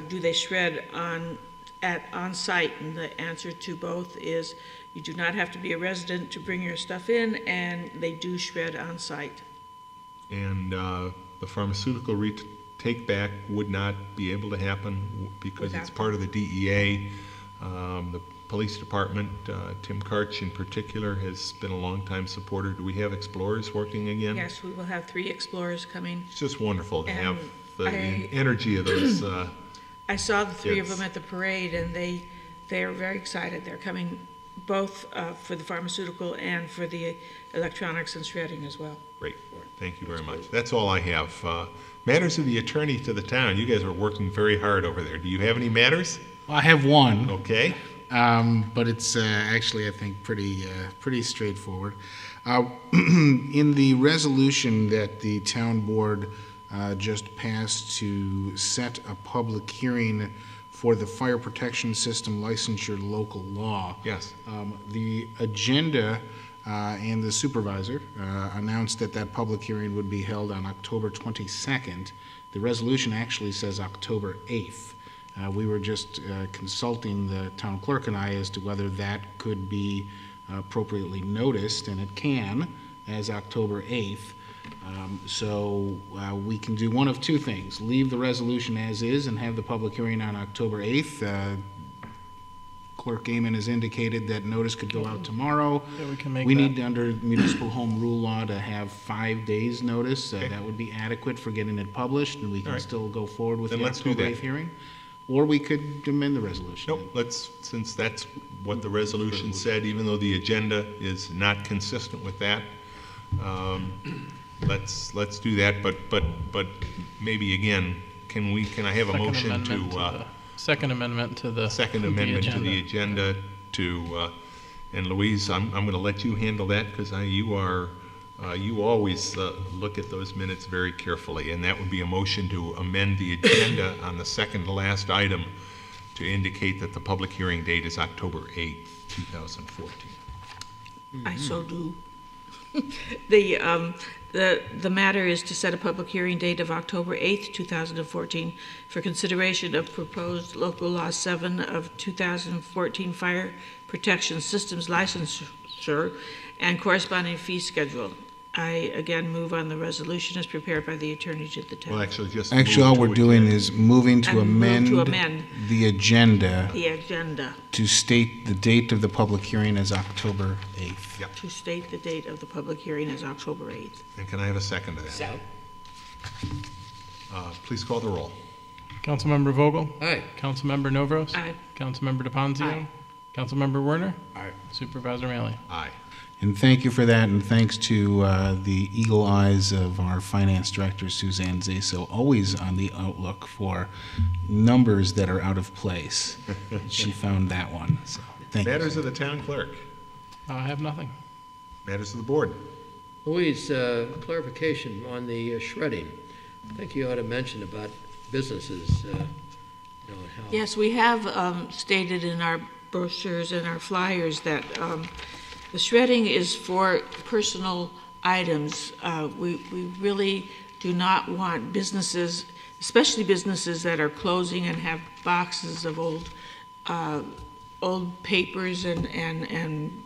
do they shred on site? And the answer to both is you do not have to be a resident to bring your stuff in, and they do shred on site. And the pharmaceutical take back would not be able to happen because it's part of the DEA. The police department, Tim Karch in particular, has been a long-time supporter. Do we have explorers working again? Yes, we will have 3 explorers coming. It's just wonderful to have the energy of those I saw the 3 of kids. them at the parade, and they are very excited. They're coming both for the pharmaceutical and for the electronics and shredding as well. Great. Thank you very much. That's all I have. Matters of the attorney to the town. You guys are working very hard over there. Do you have any matters? I have one. Okay. But it's actually, I think, pretty straightforward. In the resolution that the town board just passed to set a public hearing for the fire protection system licensure local law. Yes. The agenda and the supervisor announced that public hearing would be held on October 22nd. The resolution actually says October 8th. We were just consulting the town clerk and I as to whether that could be appropriately noticed, and it can, as October 8th. So we can do one of 2 things: leave the resolution as is and have the public hearing on October 8th. Clerk Gaiman has indicated that notice could go out tomorrow. Yeah, we can make We that. need, under municipal home rule law, to have 5 days' notice. That would be adequate for getting it published, and we can All right. still go forward with Then the let's do October that. 8th hearing. Or we could amend the resolution. Nope, since that's what the resolution said, even though the agenda is not consistent with that, let's do that, but maybe again, can I have a motion to? Second amendment to the Second amendment to the agenda to, and Louise, I'm going to let you handle that because you always look at those minutes very carefully, and that would be a motion to amend the agenda on the second to last item to indicate that the public hearing date is October 8th, 2014. I so do. The matter is to set a public hearing date of October 8th, 2014 for consideration of proposed local law 7 of 2014 fire protection systems licensure and corresponding fee schedule. I again move on the resolution as prepared by the attorney to the town. Well, actually, just Actually, all we're doing is moving to amend amend the agenda the agenda to state the date of the public hearing as October 8th. Yep. to state the date of the public hearing as October 8th. And can I have a second to that? Second. Please call the roll. Councilmember Vogel? Aye. Councilmember Novros? Aye. Councilmember DePonzio? Aye. Councilmember Werner? Aye. Supervisor Maley? Aye. And thank you for that, and thanks to the eagle eyes of our finance director, Suzanne Zaso, always on the outlook for numbers that are out of place. She found that one, so thank you. Matters of the town clerk. I have nothing. Matters of the board. Louise, clarification on the shredding. I think you ought to mention about businesses, and how. Yes, we have stated in our brochures and our flyers that the shredding is for personal items. We really do not want businesses, especially businesses that are closing and have boxes of old papers and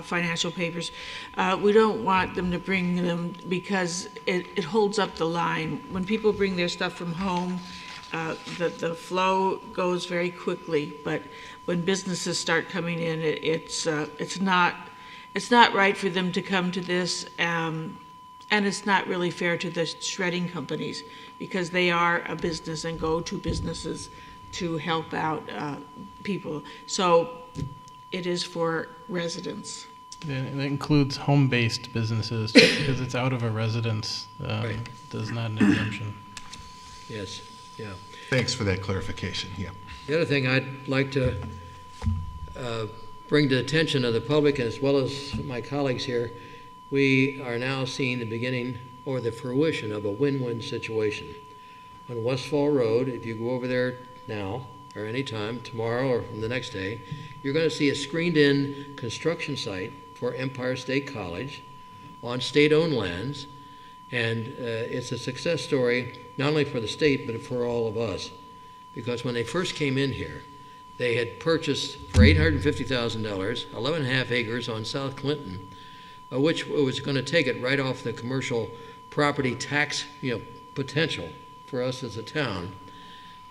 financial papers. We don't want them to bring them because it holds up the line. When people bring their stuff from home, the flow goes very quickly, but when businesses start coming in, it's not right for them to come to this And it's not really fair to the shredding companies because they are a business and go to businesses to help out people. So it is for residents. It includes home-based businesses because it's out of a residence. Does not an exemption. Yes, yeah. Thanks for that clarification, yeah. The other thing I'd like to bring to the attention of the public as well as my colleagues here, we are now seeing the beginning or the fruition of a win-win situation. On Westfall Road, if you go over there now or anytime, tomorrow or the next day, you're going to see a screened-in construction site for Empire State College on state-owned lands, and it's a success story not only for the state but for all of us, because when they first came in here, they had purchased for $850,000 11.5 acres on South Clinton, which was going to take it right off the commercial property tax potential for us as a town.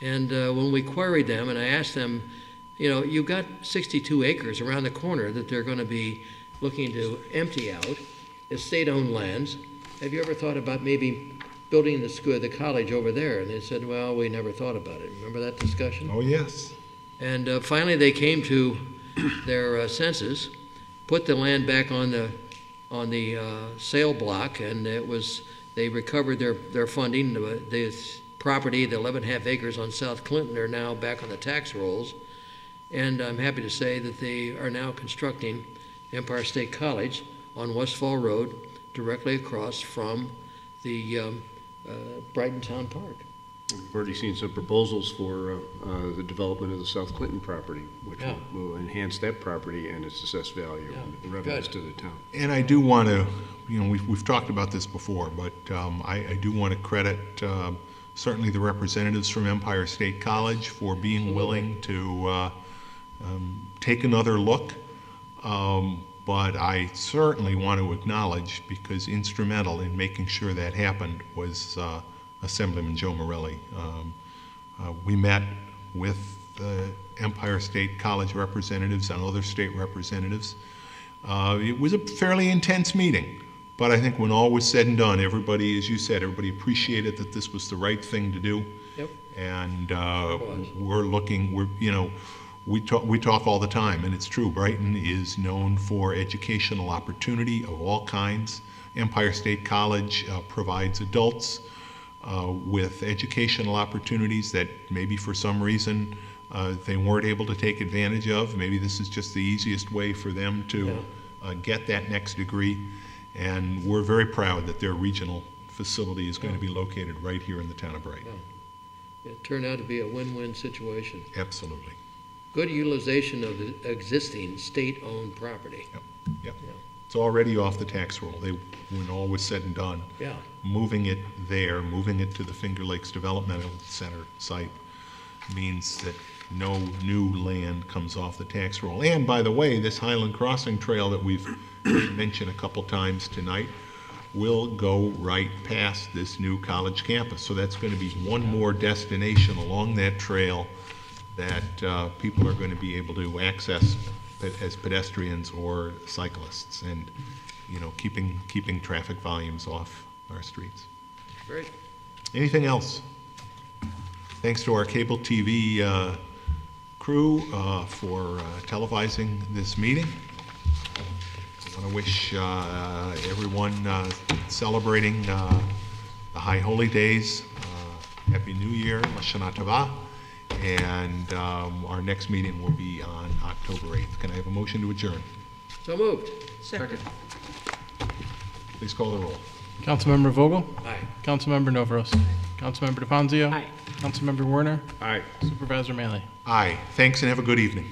And when we queried them and I asked them, you've got 62 acres around the corner that they're going to be looking to empty out as state-owned lands. Have you ever thought about maybe building the college over there? And they said, well, we never thought about it. Remember that discussion? Oh, yes. And finally they came to their senses, put the land back on the sale block, and they recovered their funding. The property, the 11.5 acres on South Clinton, are now back on the tax rolls. And I'm happy to say that they are now constructing Empire State College on Westfall Road, directly across from the Brighton Town Park. We've already seen some proposals for the development of the South Clinton property, which will enhance that property and its assessed value and revenues to the town. And I do want to, we've talked about this before, but I do want to credit certainly the representatives from Empire State College for being willing to take another look. But I certainly want to acknowledge, because instrumental in making sure that happened was Assemblyman Joe Morelli. We met with Empire State College representatives and other state representatives. It was a fairly intense meeting, but I think when all was said and done, everybody, as you said, everybody appreciated that this was the right thing to do. Yep. And we talk all the time, and it's true. Brighton is known for educational opportunity of all kinds. Empire State College provides adults with educational opportunities that maybe for some reason they weren't able to take advantage of. Maybe this is just the easiest way for them to get that next degree. And we're very proud that their regional facility is going to be located right here in the town of Brighton. It turned out to be a win-win situation. Absolutely. Good utilization of the existing state-owned property. Yep. It's already off the tax roll. When all was said and done, moving it there, moving it to the Finger Lakes Developmental Center site means that no new land comes off the tax roll. And by the way, this Highland Crossing Trail that we've mentioned a couple times tonight will go right past this new college campus. So that's going to be one more destination along that trail that people are going to be able to access as pedestrians or cyclists, and keeping traffic volumes off our streets. Great. Anything else? Thanks to our cable TV crew for televising this meeting. I want to wish everyone celebrating the High Holy Days Happy New Year, Lashana Tova. And our next meeting will be on October 8th. Can I have a motion to adjourn? So moved. Second. Please call the roll. Councilmember Vogel? Aye. Councilmember Noveros? Councilmember DeFonzio? Aye. Councilmember Werner? Aye. Supervisor Manley? Aye. Thanks and have a good evening.